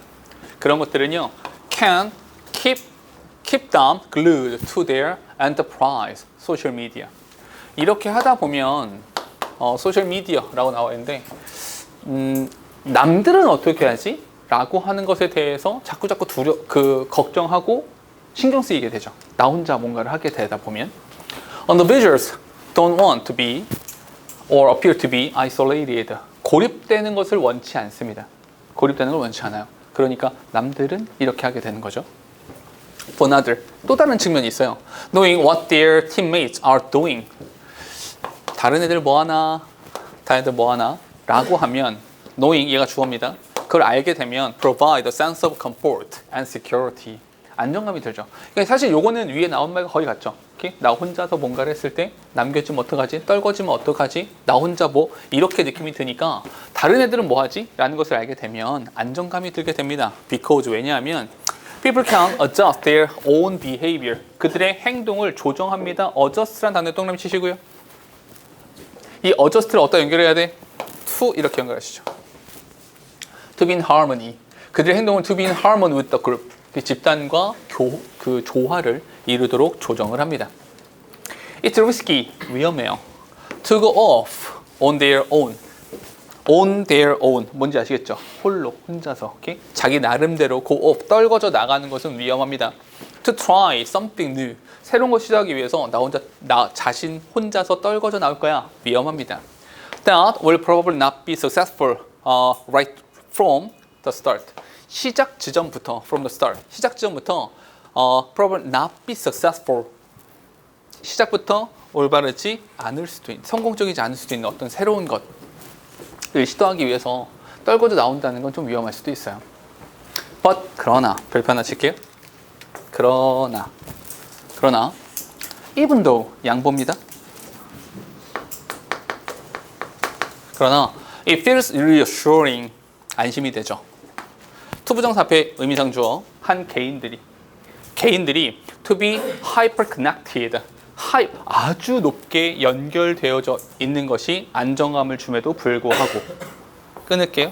그런 것들은요, can keep them glued to their enterprise, social media. 이렇게 하다 보면 소셜 미디어라고 나와 있는데 남들은 어떻게 하지? 라고 하는 것에 대해서 자꾸 걱정하고 신경 쓰이게 되죠. 나 혼자 뭔가를 하게 되다 보면 individuals don't want to be or appear to be isolated. 고립되는 것을 원치 않습니다. 고립되는 걸 원치 않아요. 그러니까 남들은 이렇게 하게 되는 거죠. For another, 또 다른 측면이 있어요. Knowing what their teammates are doing. 다른 애들 뭐 하나 라고 하면 knowing, 얘가 주어입니다. 그걸 알게 되면 provide a sense of comfort and security. 안정감이 들죠. 그러니까 사실 요거는 위에 나온 말과 거의 같죠. 오케이? 나 혼자서 뭔가를 했을 때 남겨지면 어떡하지? 떨궈지면 어떡하지? 나 혼자 뭐 이렇게 느낌이 드니까 다른 애들은 뭐 하지? 라는 것을 알게 되면 안정감이 들게 됩니다. Because 왜냐하면 people can adjust their own behavior. 그들의 행동을 조정합니다. adjust란 단어에 동그라미 치시고요. 이 adjust를 어디다 연결해야 돼? to 이렇게 연결하시죠. To be in harmony. 그들의 행동을 to be in harmony with the group. 그 집단과 그 조화를 이루도록 조정을 합니다. It's risky. 위험해요. To go off on their own. On their own. 뭔지 아시겠죠? 혼자서. 오케이? 자기 나름대로 go off. 떨궈져 나가는 것은 위험합니다. To try something new. 새로운 걸 시도하기 위해서 나 자신 혼자서 떨궈져 나올 거야. 위험합니다. That will probably not be successful right from the start. 시작 지점부터 from the start. 시작 지점부터 probably not be successful. 시작부터 올바르지 않을 수도 있는, 성공적이지 않을 수도 있는 어떤 새로운 것을 시도하기 위해서 떨궈져 나온다는 건 좀 위험할 수도 있어요. But 그러나 별표 하나 칠게요. 그러나 even though 양보입니다. 그러나 it feels reassuring. 안심이 되죠. 투부정사 앞에 의미상 주어 한 개인들이 to be hyper connected, 아주 높게 연결되어져 있는 것이 안정감을 줌에도 불구하고. 끊을게요.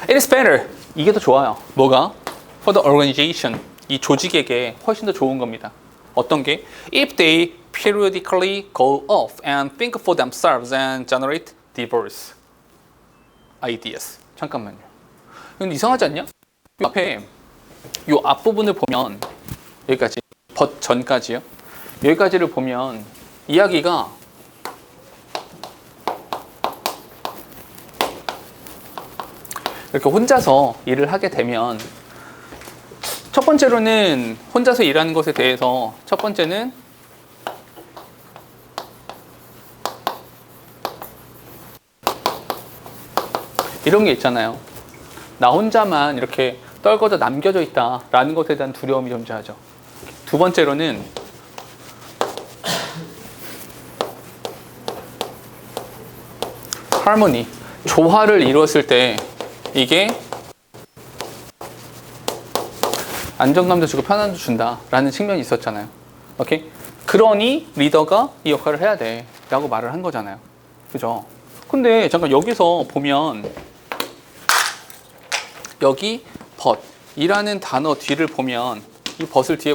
It is better. 이게 더 좋아요. 뭐가? For the organization. 이 조직에게 훨씬 더 좋은 겁니다. 어떤 게? If they periodically go off and think for themselves and generate diverse ideas. 잠깐만요. 근데 이상하지 않냐? 요 앞부분을 보면 여기까지, but 전까지요. 여기까지를 보면 이야기가 이렇게 혼자서 일을 하게 되면 첫 번째로는 혼자서 일하는 것에 대해서 첫 번째는 이런 게 있잖아요. 나 혼자만 이렇게 떨궈져 남겨져 있다라는 것에 대한 두려움이 존재하죠. 두 번째로는 harmony, 조화를 이루었을 때 이게 안정감도 주고 편안도 준다라는 측면이 있었잖아요. 오케이? 그러니 리더가 이 역할을 해야 돼라고 말을 한 거잖아요. 그죠? 근데 잠깐 여기서 보면 여기 but이라는 단어 뒤를 보면 이 but 뒤에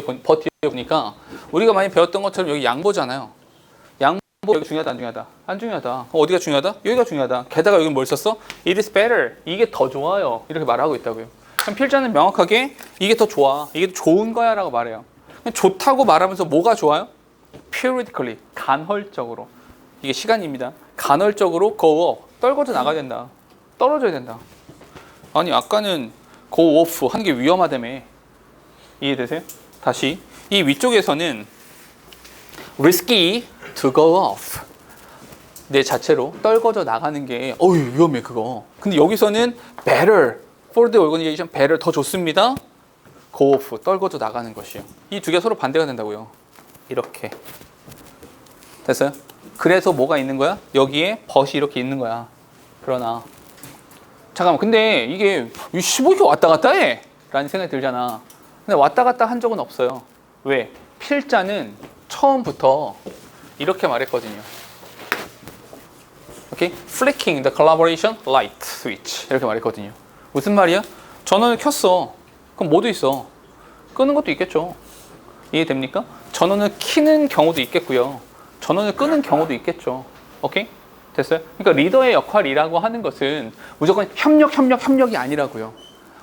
보니까 우리가 많이 배웠던 것처럼 여기 양보잖아요. 양보 여기 중요하다 안 중요하다? 안 중요하다. 어디가 중요하다? 여기가 중요하다. 게다가 여기 뭘 썼어? It is better. 이게 더 좋아요. 이렇게 말하고 있다고요. 그럼 필자는 명확하게 이게 더 좋아. 이게 더 좋은 거야 라고 말해요. 좋다고 말하면서 뭐가 좋아요? Periodically. 간헐적으로. 이게 시간입니다. 간헐적으로 go off. 떨궈져 나가야 된다. 떨어져야 된다. 아니 아까는 go off 하는 게 위험하다며. 이해되세요? 다시 이 위쪽에서는 risky to go off 내 자체로 떨궈져 나가는 게 위험해 그거. 근데 여기서는 better for the organization, better 더 좋습니다. go off 떨궈져 나가는 것이요. 이 두 개 서로 반대가 된다고요. 이렇게 됐어요? 그래서 뭐가 있는 거야? 여기에 but이 이렇게 있는 거야. 그러나 잠깐만, 근데 이게 15개 왔다 갔다 해 라는 생각이 들잖아. 근데 왔다 갔다 한 적은 없어요. 왜? 필자는 처음부터 이렇게 말했거든요. 오케이? Flicking the collaboration light switch 이렇게 말했거든요. 무슨 말이야? 전원을 켰어. 그럼 뭐도 있어? 끄는 것도 있겠죠. 이해됩니까? 전원을 켜는 경우도 있겠고요. 전원을 끄는 경우도 있겠죠. 오케이? 됐어요? 그러니까 리더의 역할이라고 하는 것은 무조건 협력이 아니라고요.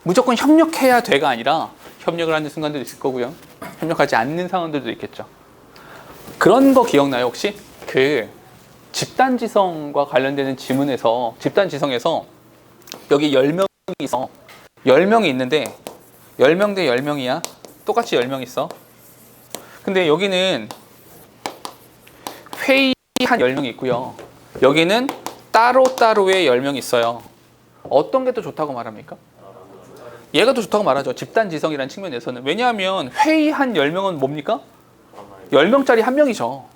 무조건 협력해야 돼가 아니라 협력을 하는 순간들도 있을 거고요. 협력하지 않는 상황들도 있겠죠. 그런 거 기억나요, 혹시? 그 집단지성과 관련되는 지문에서, 집단지성에서 여기 10명이 있어. 10명이 있는데 10명 대 10명이야. 똑같이 10명 있어. 근데 여기는 회의한 10명이 있고요. 여기는 따로따로의 10명이 있어요. 어떤 게 더 좋다고 말합니까? 얘가 더 좋다고 말하죠. 집단지성이라는 측면에서는. 왜냐하면 회의한 10명은 뭡니까? 10명짜리 한 명이죠.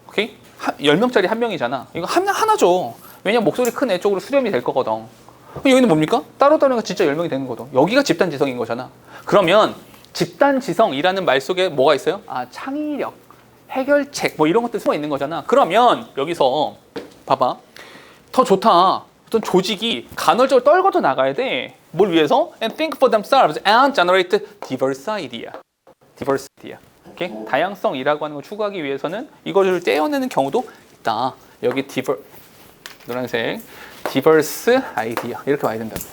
오케이? 10명짜리 한 명이잖아. 이거 하나죠. 왜냐면 목소리 큰 애 쪽으로 수렴이 될 거거든. 여기는 뭡니까? 따로따로가 진짜 10명이 되는 거거든. 여기가 집단지성인 거잖아. 그러면 집단지성이라는 말 속에 뭐가 있어요? 아, 창의력, 해결책 뭐 이런 것들 숨어 있는 거잖아. 그러면 여기서 봐봐. 더 좋다. 어떤 조직이 간헐적으로 떨궈져 나가야 돼. 뭘 위해서? And think for themselves and generate diverse idea. diverse idea. 오케이? 다양성이라고 하는 걸 추구하기 위해서는 이거를 떼어내는 경우도 있다. 여기 노란색 diverse idea 이렇게 와야 된다고요.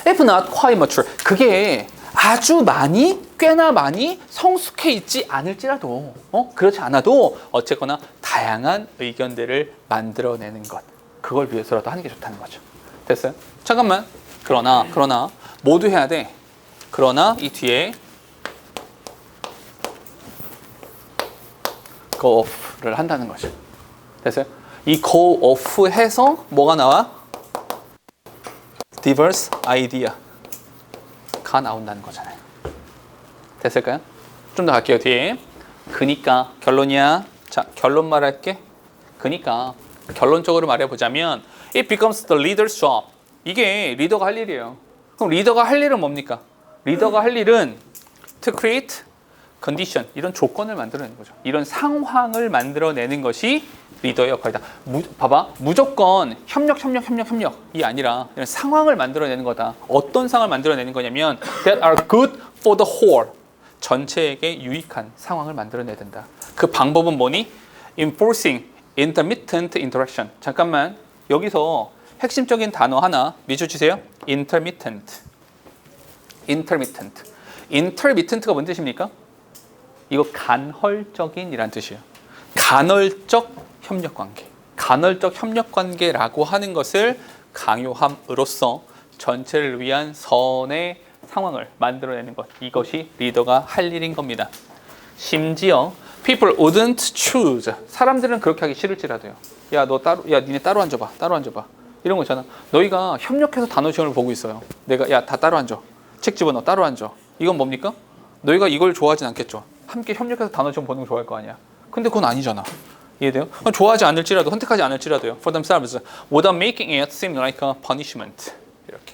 If not quite mature. 그게 아주 많이, 꽤나 많이 성숙해 있지 않을지라도, 그렇지 않아도 어쨌거나 다양한 의견들을 만들어내는 것. 그걸 위해서라도 하는 게 좋다는 거죠. 됐어요? 잠깐만. 그러나 모두 해야 돼. 그러나 이 뒤에 go off를 한다는 거죠. 됐어요? 이 go off 해서 뭐가 나와? diverse idea가 나온다는 거잖아요. 됐을까요? 좀 더 갈게요. 뒤에. 그니까 결론이야. 자, 결론 말할게. 그니까 결론적으로 말해보자면 it becomes the leader's job. 이게 리더가 할 일이에요. 그럼 리더가 할 일은 뭡니까? 리더가 할 일은 to create condition, 이런 조건을 만들어내는 거죠. 이런 상황을 만들어내는 것이 리더의 역할이다. 봐봐, 무조건 협력이 아니라 이런 상황을 만들어내는 거다. 어떤 상황을 만들어내는 거냐면 that are good for the whole, 전체에게 유익한 상황을 만들어내야 된다. 그 방법은 뭐니? enforcing intermittent interaction. 잠깐만, 여기서 핵심적인 단어 하나 미쳐주세요. intermittent가 뭔 뜻입니까? 이거 간헐적인이란 뜻이에요. 간헐적 협력관계. 간헐적 협력관계라고 하는 것을 강요함으로써 전체를 위한 선의 상황을 만들어내는 것. 이것이 리더가 할 일인 겁니다. 심지어 people wouldn't choose. 사람들은 그렇게 하기 싫을지라도요. 야, 니네 따로 앉아봐. 이런 거 있잖아. 너희가 협력해서 단어 시험을 보고 있어요. 내가 다 따로 앉아. 책 집어넣어. 따로 앉아. 이건 뭡니까? 너희가 이걸 좋아하진 않겠죠. 함께 협력해서 단어 시험 보는 거 좋아할 거 아니야. 근데 그건 아니잖아. 이해돼요? 좋아하지 않을지라도, 선택하지 않을지라도요. For themselves, without making it seem like a punishment. 이렇게.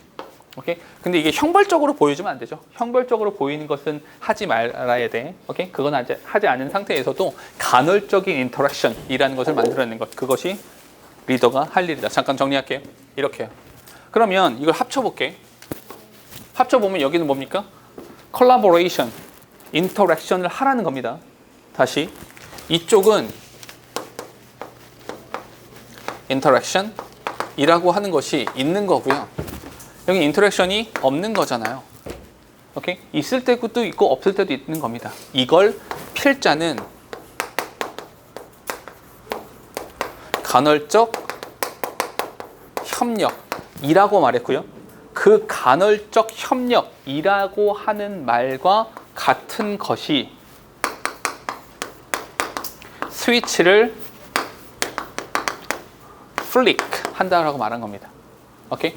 오케이? 근데 이게 형벌적으로 보여주면 안 되죠. 형벌적으로 보이는 것은 하지 말아야 돼. 오케이? 그건 하지 않은 상태에서도 간헐적인 인터랙션이라는 것을 만들어내는 것. 그것이 리더가 할 일이다. 잠깐 정리할게요. 이렇게요. 그러면 이걸 합쳐볼게. 합쳐보면 여기는 뭡니까? 콜라보레이션, 인터랙션을 하라는 겁니다. 다시 이쪽은 인터랙션이라고 하는 것이 있는 거고요. 여기 인터랙션이 없는 거잖아요. 오케이? 있을 때도 있고 없을 때도 있는 겁니다. 이걸 필자는 간헐적 협력이라고 말했고요. 그 간헐적 협력이라고 하는 말과 같은 것이 스위치를 플릭 한다라고 말한 겁니다. 오케이?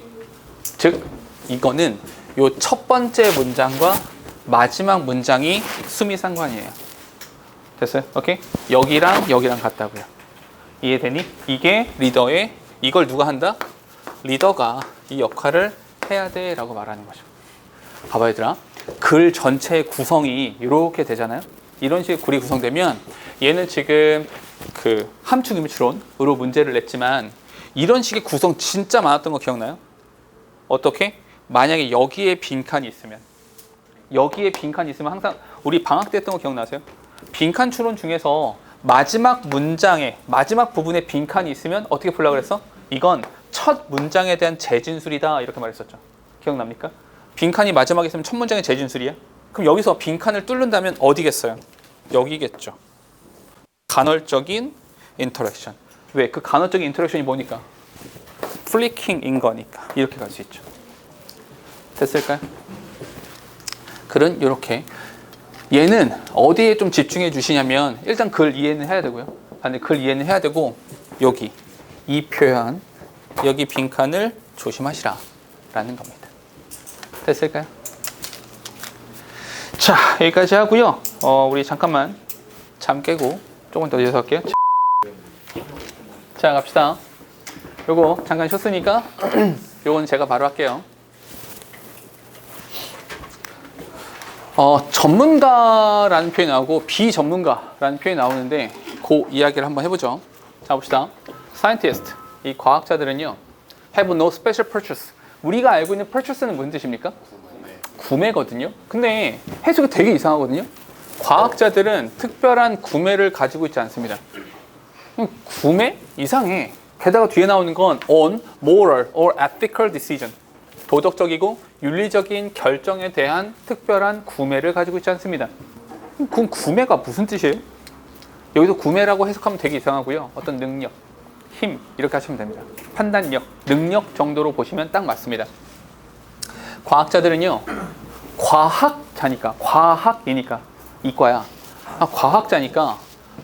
즉 이거는 요 첫 번째 문장과 마지막 문장이 수미상관이에요. 됐어요? 오케이? 여기랑 같다고요. 이해되니? 이게 리더의 이걸 누가 한다? 리더가 이 역할을 해야 돼 라고 말하는 거죠. 봐봐 얘들아, 글 전체의 구성이 이렇게 되잖아요. 이런 식의 글이 구성되면 얘는 지금 그 함축 임추론으로 문제를 냈지만 이런 식의 구성 진짜 많았던 거 기억나요? 어떻게? 만약에 여기에 빈칸이 있으면 항상 우리 방학 때 했던 거 기억나세요? 빈칸 추론 중에서 마지막 문장에 마지막 부분에 빈칸이 있으면 어떻게 풀려고 그랬어? 이건 첫 문장에 대한 재진술이다 이렇게 말했었죠. 기억납니까? 빈칸이 마지막에 있으면 첫 문장의 재진술이야? 그럼 여기서 빈칸을 뚫는다면 어디겠어요? 여기겠죠. 간헐적인 인터랙션. 왜? 그 간헐적인 인터랙션이 뭐니까? 플리킹인 거니까 이렇게 갈 수 있죠. 됐을까요? 글은 이렇게. 얘는 어디에 좀 집중해 주시냐면 일단 글 이해는 해야 되고요. 근데 글 이해는 해야 되고 여기 이 표현 여기 빈칸을 조심하시라 라는 겁니다. 됐을까요? 자, 여기까지 하고요. 우리 잠깐만 잠 깨고 조금 더 이어서 할게요. 자, 갑시다. 요거 잠깐 쉬었으니까 요건 제가 바로 할게요. 전문가라는 표현이 나오고 비전문가라는 표현이 나오는데 그 이야기를 한번 해보죠. 자, 봅시다. Scientist, 이 과학자들은요 have no special purpose. 우리가 알고 있는 purchase는 무슨 뜻입니까? 구매거든요. 근데 해석이 되게 이상하거든요. 과학자들은 특별한 구매를 가지고 있지 않습니다. 구매? 이상해. 게다가 뒤에 나오는 건 on moral or ethical decision. 도덕적이고 윤리적인 결정에 대한 특별한 구매를 가지고 있지 않습니다. 그럼 구매가 무슨 뜻이에요? 여기서 구매라고 해석하면 되게 이상하고요. 어떤 능력, 힘 이렇게 하시면 됩니다. 판단력, 능력 정도로 보시면 딱 맞습니다. 과학자들은요. 과학이니까 이과야. 과학자니까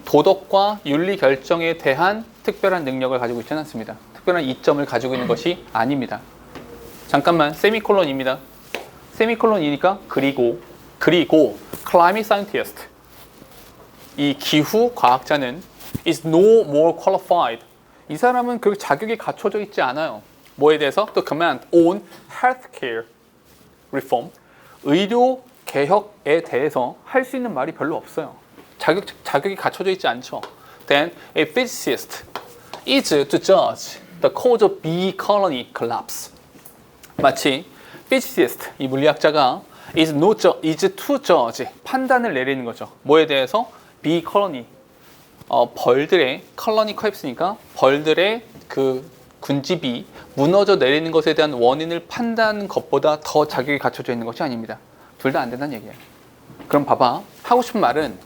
도덕과 윤리 결정에 대한 특별한 능력을 가지고 있지는 않습니다. 특별한 이점을 가지고 있는 것이 아닙니다. 잠깐만, 세미콜론입니다. 세미콜론이니까 그리고 climate scientist, 이 기후 과학자는 is no more qualified. 이 사람은 그 자격이 갖춰져 있지 않아요. 뭐에 대해서? To comment on healthcare reform, 의료 개혁에 대해서 할 수 있는 말이 별로 없어요. 자격이 갖춰져 있지 않죠. Then a physicist is to judge the cause of bee colony collapse. 마치 physicist, 이 물리학자가 is to judge, 판단을 내리는 거죠. 뭐에 대해서? bee colony, 벌들의 colony collapse니까 벌들의 그 군집이 무너져 내리는 것에 대한 원인을 판단하는 것보다 더 자격이 갖춰져 있는 것이 아닙니다. 둘 다 안 된다는 얘기예요. 그럼 봐봐, 하고 싶은 말은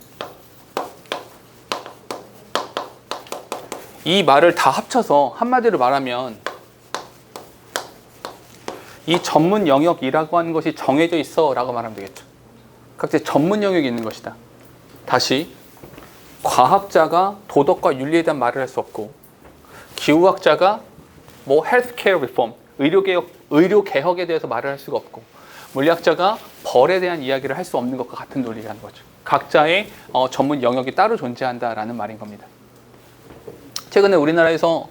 이 말을 다 합쳐서 한마디로 말하면 이 전문 영역이라고 하는 것이 정해져 있어 라고 말하면 되겠죠. 각자의 전문 영역이 있는 것이다. 다시, 과학자가 도덕과 윤리에 대한 말을 할 수 없고, 기후학자가 뭐 healthcare reform, 의료 개혁에 대해서 말을 할 수가 없고, 물리학자가 벌에 대한 이야기를 할 수 없는 것과 같은 논리라는 거죠. 각자의 전문 영역이 따로 존재한다라는 말인 겁니다. 최근에 우리나라에서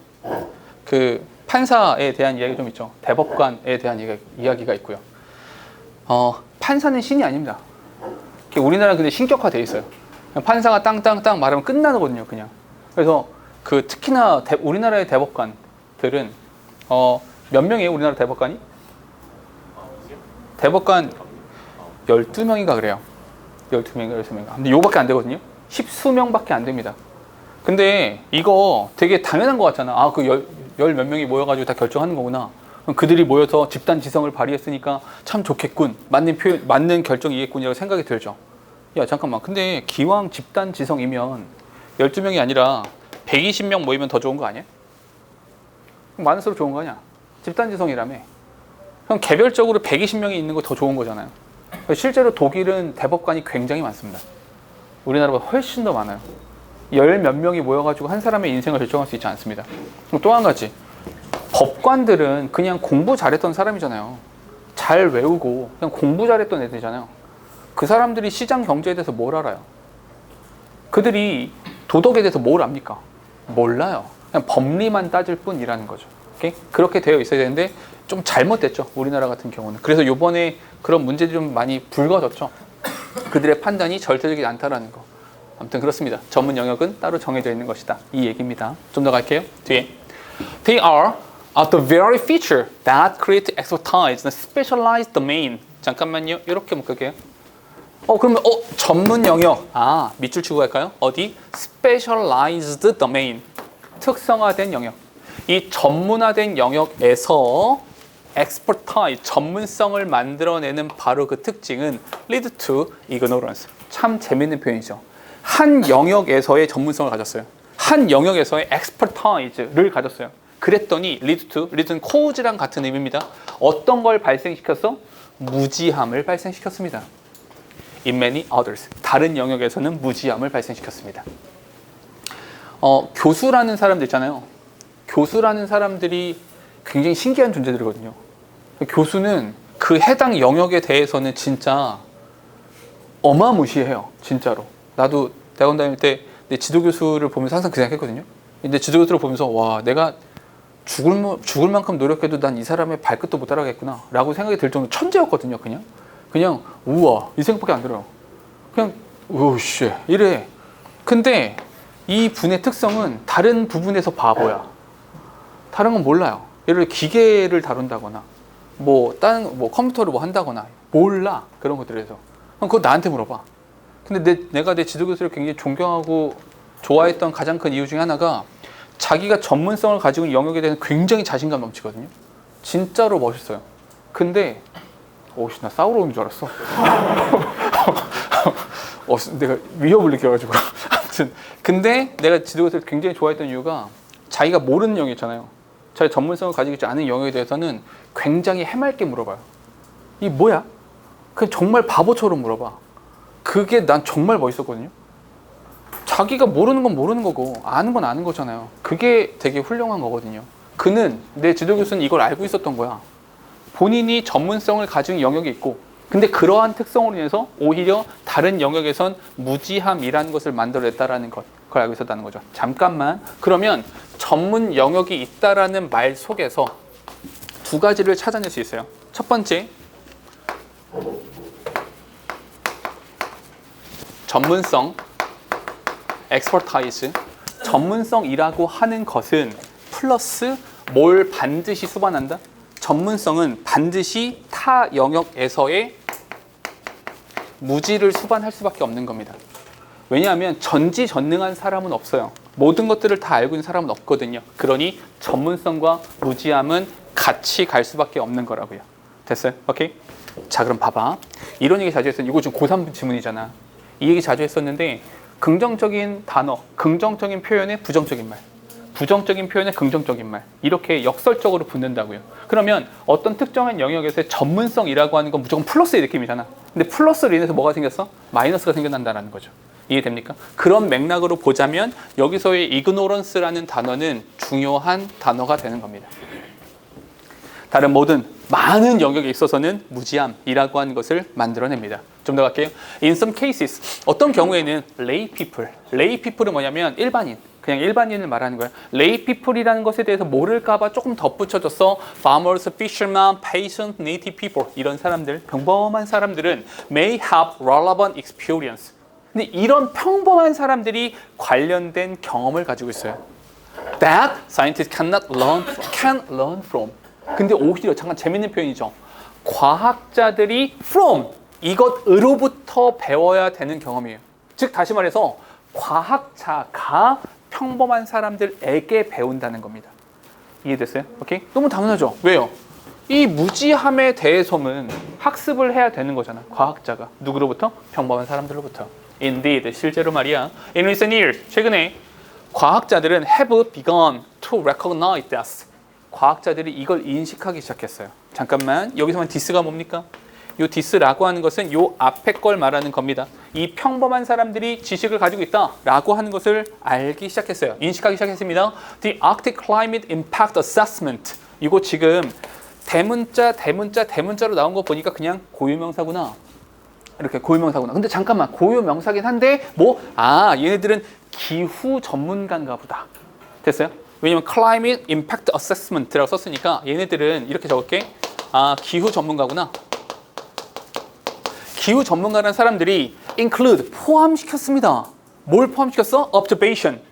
그 판사에 대한 이야기 좀 있죠. 대법관에 대한 이야기가 있고요. 판사는 신이 아닙니다. 우리나라는 근데 신격화돼 있어요. 판사가 땅땅땅 말하면 끝나거든요, 그냥. 그래서 그 특히나 우리나라의 대법관들은 몇 명이에요, 우리나라 대법관이? 대법관 12명인가 그래요. 12명인가 13명인가. 근데 요밖에 안 되거든요. 10수명밖에 안 됩니다. 근데 이거 되게 당연한 것 같잖아. 아, 그 열 몇 명이 모여가지고 다 결정하는 거구나. 그들이 모여서 집단 지성을 발휘했으니까 참 좋겠군. 맞는 결정이겠군이라고 생각이 들죠. 야, 잠깐만. 근데 기왕 집단 지성이면 12명이 아니라 120명 모이면 더 좋은 거 아니야? 많을수록 좋은 거 아니야? 집단 지성이라며. 그럼 개별적으로 120명이 있는 거 더 좋은 거잖아요. 실제로 독일은 대법관이 굉장히 많습니다. 우리나라보다 훨씬 더 많아요. 열 몇 명이 모여가지고 한 사람의 인생을 결정할 수 있지 않습니다. 또 한 가지, 법관들은 그냥 공부 잘했던 사람이잖아요. 잘 외우고 그냥 공부 잘했던 애들이잖아요. 그 사람들이 시장 경제에 대해서 뭘 알아요? 그들이 도덕에 대해서 뭘 압니까? 몰라요. 그냥 법리만 따질 뿐이라는 거죠. 오케이? 그렇게 되어 있어야 되는데 좀 잘못됐죠. 우리나라 같은 경우는. 그래서 요번에 그런 문제들이 좀 많이 불거졌죠. 그들의 판단이 절대적이지 않다라는 거. 아무튼 그렇습니다. 전문 영역은 따로 정해져 있는 것이다. 이 얘기입니다. 좀 더 갈게요. 뒤에. They are the very feature that create expertise in a specialized domain. 잠깐만요. 이렇게 묶을게요. 그러면 전문 영역. 밑줄 치고 갈까요? 어디? Specialized domain. 특성화된 영역. 이 전문화된 영역에서 expertise, 전문성을 만들어내는 바로 그 특징은 lead to ignorance. 참 재밌는 표현이죠. 한 영역에서의 전문성을 가졌어요. 한 영역에서의 expertise를 가졌어요. 그랬더니 lead는 cause랑 같은 의미입니다. 어떤 걸 발생시켰어? 무지함을 발생시켰습니다. In many others. 다른 영역에서는 무지함을 발생시켰습니다. 교수라는 사람들 있잖아요. 교수라는 사람들이 굉장히 신기한 존재들이거든요. 교수는 그 해당 영역에 대해서는 진짜 어마무시해요. 진짜로. 나도 대학원 다닐 때 내 지도교수를 보면서 항상 그 생각했거든요. 근데 지도교수를 보면서 와, 내가 죽을 만큼 노력해도 난 이 사람의 발끝도 못 따라가겠구나 라고 생각이 들 정도로 천재였거든요. 그냥 우와 이 생각밖에 안 들어요. 그냥 오씨 이래. 근데 이 분의 특성은 다른 부분에서 바보야. 다른 건 몰라요. 예를 들어 기계를 다룬다거나 다른 컴퓨터를 한다거나 몰라. 그런 것들에서. 그럼 그거 나한테 물어봐. 근데 내가 내 지도교수를 굉장히 존경하고 좋아했던 가장 큰 이유 중에 하나가 자기가 전문성을 가지고 있는 영역에 대해서 굉장히 자신감 넘치거든요. 진짜로 멋있어요. 근데 나 싸우러 오는 줄 알았어. 내가 위협을 느껴가지고. 아무튼 근데 내가 지도교수를 굉장히 좋아했던 이유가 자기가 모르는 영역 있잖아요. 자기 전문성을 가지고 있지 않은 영역에 대해서는 굉장히 해맑게 물어봐요. 이 뭐야? 그냥 정말 바보처럼 물어봐. 그게 난 정말 멋있었거든요. 자기가 모르는 건 모르는 거고 아는 건 아는 거잖아요. 그게 되게 훌륭한 거거든요. 내 지도교수는 이걸 알고 있었던 거야. 본인이 전문성을 가진 영역이 있고 근데 그러한 특성으로 인해서 오히려 다른 영역에선 무지함이라는 것을 만들어냈다라는 것, 그걸 알고 있었다는 거죠. 잠깐만. 그러면 전문 영역이 있다라는 말 속에서 두 가지를 찾아낼 수 있어요. 첫 번째, 전문성, expertise. 전문성이라고 하는 것은 플러스 뭘 반드시 수반한다? 전문성은 반드시 타 영역에서의 무지를 수반할 수밖에 없는 겁니다. 왜냐하면 전지전능한 사람은 없어요. 모든 것들을 다 알고 있는 사람은 없거든요. 그러니 전문성과 무지함은 같이 갈 수밖에 없는 거라고요. 됐어요? 오케이? 자, 그럼 봐봐. 이런 얘기 자주 했어요. 이거 지금 고3 지문이잖아. 이 얘기 자주 했었는데 긍정적인 단어, 긍정적인 표현에 부정적인 말, 부정적인 표현에 긍정적인 말, 이렇게 역설적으로 붙는다고요. 그러면 어떤 특정한 영역에서의 전문성이라고 하는 건 무조건 플러스의 느낌이잖아. 근데 플러스로 인해서 뭐가 생겼어? 마이너스가 생겨난다는 거죠. 이해됩니까? 그런 맥락으로 보자면 여기서의 ignorance라는 단어는 중요한 단어가 되는 겁니다. 다른 모든 많은 영역에 있어서는 무지함이라고 하는 것을 만들어냅니다. 좀 더 갈게요. In some cases, 어떤 경우에는 lay people은 뭐냐면 일반인, 그냥 일반인을 말하는 거예요. lay people이라는 것에 대해서 모를까봐 조금 덧붙여줘서 farmers, fishermen, patients, native people 이런 사람들, 평범한 사람들은 may have relevant experience. 근데 이런 평범한 사람들이 관련된 경험을 가지고 있어요. That scientists can learn from. 근데 오히려 잠깐 재밌는 표현이죠. 과학자들이 from 이것으로부터 배워야 되는 경험이에요. 즉 다시 말해서 과학자가 평범한 사람들에게 배운다는 겁니다. 이해됐어요? 오케이? 너무 당연하죠. 왜요? 이 무지함에 대해서는 학습을 해야 되는 거잖아. 과학자가 누구로부터? 평범한 사람들로부터. Indeed, 실제로 말이야. In recent years, 최근에 과학자들은 have begun to recognize this. 과학자들이 이걸 인식하기 시작했어요. 잠깐만, 여기서만 디스가 뭡니까? 이 디스라고 하는 것은 이 앞에 걸 말하는 겁니다. 이 평범한 사람들이 지식을 가지고 있다라고 하는 것을 알기 시작했어요. 인식하기 시작했습니다. The Arctic Climate Impact Assessment. 이거 지금 대문자로 나온 거 보니까 그냥 고유명사구나. 이렇게 고유명사구나. 근데 잠깐만, 고유명사긴 한데 얘네들은 기후 전문가인가 보다. 됐어요? 왜냐면 Climate Impact Assessment라고 썼으니까 얘네들은 이렇게 적을게. 아, 기후 전문가구나. 기후 전문가라는 사람들이 include, 포함시켰습니다. 뭘 포함시켰어? observation,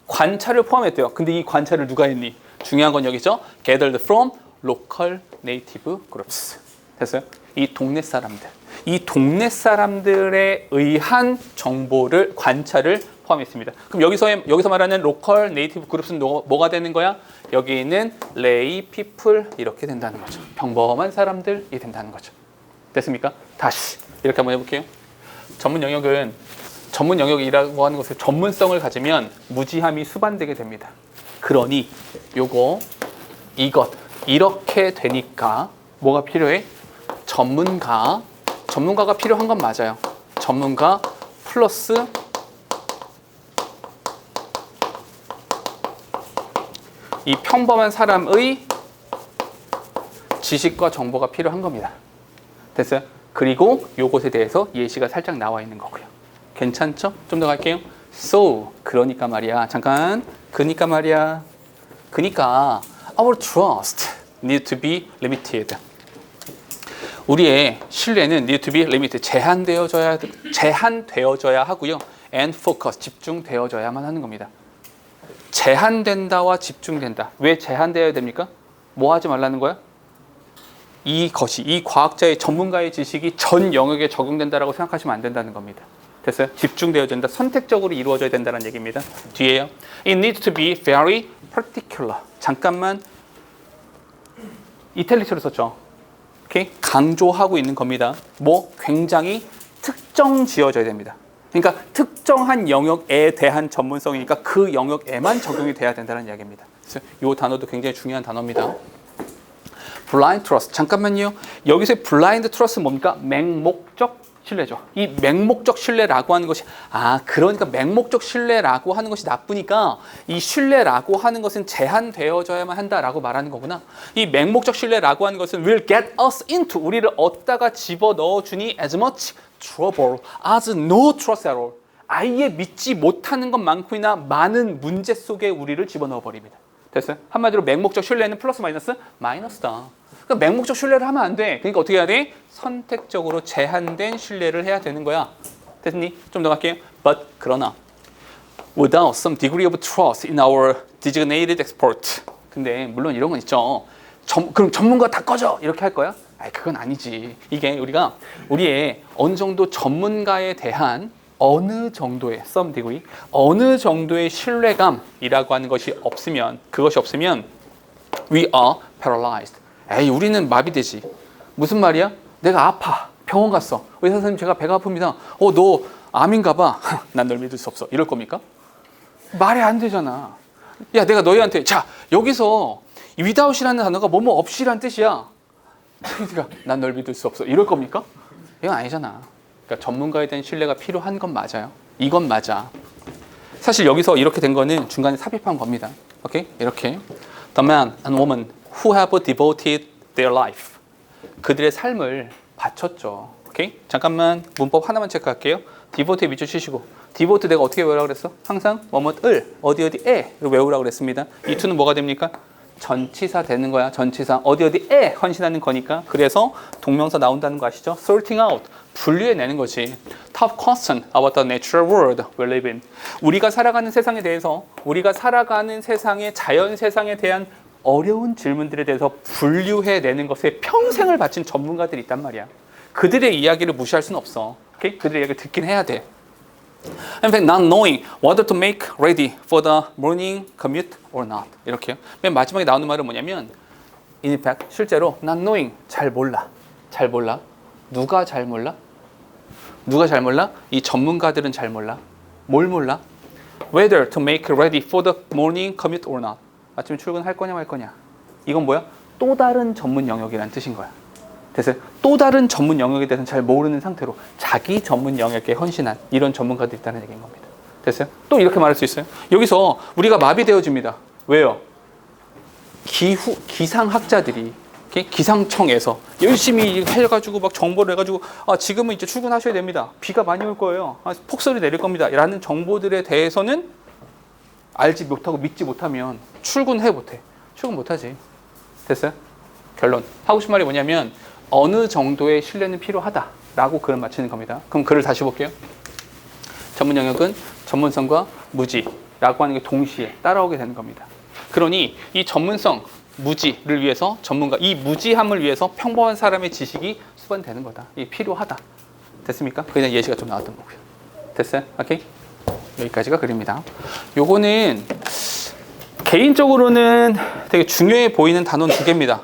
관찰을 포함했대요. 근데 이 관찰을 누가 했니? 중요한 건 여기죠. gathered from local native groups. 됐어요? 이 동네 사람들. 이 동네 사람들에 의한 정보를, 관찰을 포함했습니다. 그럼 여기서 말하는 local native groups는 뭐가 되는 거야? 여기 있는 lay people 이렇게 된다는 거죠. 평범한 사람들이 된다는 거죠. 됐습니까? 다시 이렇게 한번 해볼게요. 전문 영역이라고 하는 것에 전문성을 가지면 무지함이 수반되게 됩니다. 그러니 요거, 이것 이렇게 되니까 뭐가 필요해? 전문가가 필요한 건 맞아요. 전문가 플러스 이 평범한 사람의 지식과 정보가 필요한 겁니다. 됐어요? 그리고 요것에 대해서 예시가 살짝 나와 있는 거고요. 괜찮죠? 좀 더 갈게요. So, 그러니까 말이야. 잠깐. 그러니까 말이야. 그러니까 our trust need to be limited. 우리의 신뢰는 need to be limited. 제한되어져야 하고요. And focus, 집중되어져야만 하는 겁니다. 제한된다와 집중된다. 왜 제한되어야 됩니까? 뭐 하지 말라는 거야? 이 과학자의 전문가의 지식이 전 영역에 적용된다라고 생각하시면 안 된다는 겁니다. 됐어요? 집중되어야 된다. 선택적으로 이루어져야 된다는 얘기입니다. 뒤에요. It needs to be very particular. 잠깐만 이탈리크로 썼죠. 오케이? 강조하고 있는 겁니다. 뭐 굉장히 특정 지어져야 됩니다. 그러니까 특정한 영역에 대한 전문성이니까 그 영역에만 적용이 돼야 된다는 이야기입니다. 그래서 이 단어도 굉장히 중요한 단어입니다. blind trust. 잠깐만요. 여기서 blind trust는 뭡니까? 맹목적 신뢰죠. 이 맹목적 신뢰라고 하는 것이 그러니까 맹목적 신뢰라고 하는 것이 나쁘니까 이 신뢰라고 하는 것은 제한되어져야만 한다라고 말하는 거구나. 이 맹목적 신뢰라고 하는 것은 will get us into, 우리를 얻다가 집어넣어 주니 as much trouble as no trust at all. 아예 믿지 못하는 것만큼이나 많은 문제 속에 우리를 집어넣어 버립니다. 됐어요? 한마디로 맹목적 신뢰는 플러스 마이너스? 마이너스다. 그러니까 맹목적 신뢰를 하면 안 돼. 그러니까 어떻게 해야 돼? 선택적으로 제한된 신뢰를 해야 되는 거야. 됐니? 좀 더 갈게요. But 그러나 without some degree of trust in our designated expert. 근데 물론 이런 건 있죠. 그럼 전문가 다 꺼져 이렇게 할 거야? 그건 아니지. 이게 우리의 어느 정도 전문가에 대한 어느 정도의 some degree, 어느 정도의 신뢰감이라고 하는 그것이 없으면 we are paralyzed. 우리는 마비되지. 무슨 말이야? 내가 아파. 병원 갔어. 의사 선생님 제가 배가 아픕니다. 너 암인가 봐. 난 널 믿을 수 없어. 이럴 겁니까? 말이 안 되잖아. 야, 내가 너희한테 여기서 without이라는 단어가 뭐뭐 없이란 뜻이야. 난 널 믿을 수 없어. 이럴 겁니까? 이건 아니잖아. 그러니까 전문가에 대한 신뢰가 필요한 건 맞아요. 이건 맞아. 사실 여기서 이렇게 된 거는 중간에 삽입한 겁니다. 오케이? 이렇게 The man and woman who have devoted their life. 그들의 삶을 바쳤죠. 오케이? 잠깐만 문법 하나만 체크할게요. devote에 밑줄 치시고 devote 내가 어떻게 외우라고 그랬어? 항상 뭐뭐을 어디에 외우라고 그랬습니다. 이 투는 뭐가 됩니까? 전치사 되는 거야. 전치사 어디에 헌신하는 거니까. 그래서 동명사 나온다는 거 아시죠? sorting out, 분류해내는 거지. Top question about the natural world we live in. 우리가 살아가는 세상에 대해서, 우리가 살아가는 세상의 자연 세상에 대한 어려운 질문들에 대해서 분류해내는 것에 평생을 바친 전문가들이 있단 말이야. 그들의 이야기를 무시할 수는 없어. 오케이? 그들의 이야기를 듣긴 해야 돼. In fact, not knowing whether to make ready for the morning commute or not. 이렇게요. 맨 마지막에 나오는 말은 뭐냐면 in fact, 실제로 not knowing, 잘 몰라. 잘 몰라. 누가 잘 몰라? 누가 잘 몰라? 이 전문가들은 잘 몰라. 뭘 몰라? Whether to make ready for the morning commute or not. 아침에 출근할 거냐 말 거냐. 이건 뭐야? 또 다른 전문 영역이라는 뜻인 거야. 됐어요? 또 다른 전문 영역에 대해서는 잘 모르는 상태로 자기 전문 영역에 헌신한 이런 전문가들이 있다는 얘기인 겁니다. 됐어요? 또 이렇게 말할 수 있어요. 여기서 우리가 마비되어집니다. 왜요? 기상학자들이 기상청에서 열심히 해가지고 막 정보를 해가지고 지금은 이제 출근하셔야 됩니다. 비가 많이 올 거예요. 폭설이 내릴 겁니다. 라는 정보들에 대해서는 알지 못하고 믿지 못하면 출근해 못해? 출근 못하지. 됐어요? 결론. 하고 싶은 말이 뭐냐면 어느 정도의 신뢰는 필요하다라고 글을 마치는 겁니다. 그럼 글을 다시 볼게요. 전문 영역은 전문성과 무지라고 하는 게 동시에 따라오게 되는 겁니다. 그러니 이 전문성, 무지를 위해서 전문가, 이 무지함을 위해서 평범한 사람의 지식이 수반되는 거다. 이게 필요하다. 됐습니까? 그냥 예시가 좀 나왔던 거고요. 됐어요? 오케이? 여기까지가 글입니다. 요거는 개인적으로는 되게 중요해 보이는 단어는 두 개입니다.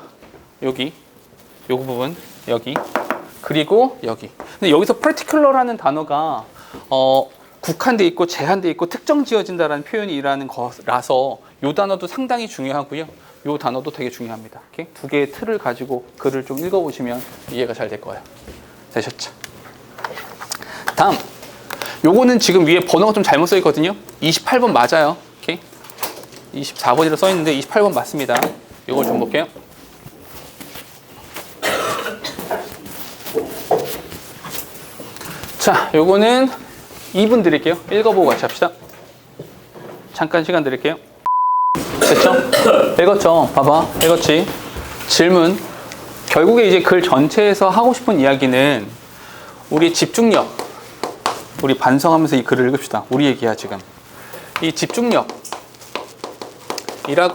여기, 요거 부분, 여기, 그리고 여기. 근데 여기서 particular라는 단어가 국한돼 있고 제한돼 있고 특정 지어진다라는 표현이라는 거라서 요 단어도 상당히 중요하고요. 요 단어도 되게 중요합니다. 오케이? 두 개의 틀을 가지고 글을 좀 읽어보시면 이해가 잘 될 거예요. 되셨죠? 다음, 요거는 지금 위에 번호가 좀 잘못 써 있거든요. 28번 맞아요. 오케이? 24번이라 써 있는데 28번 맞습니다. 요걸 좀 볼게요. 자, 요거는 2분 드릴게요. 읽어보고 같이 합시다. 잠깐 시간 드릴게요. 됐죠? 읽었죠? 봐봐. 읽었지? 질문. 결국에 이제 글 전체에서 하고 싶은 이야기는 우리 집중력. 우리 반성하면서 이 글을 읽읍시다. 우리 얘기야, 지금. 이 집중력이라고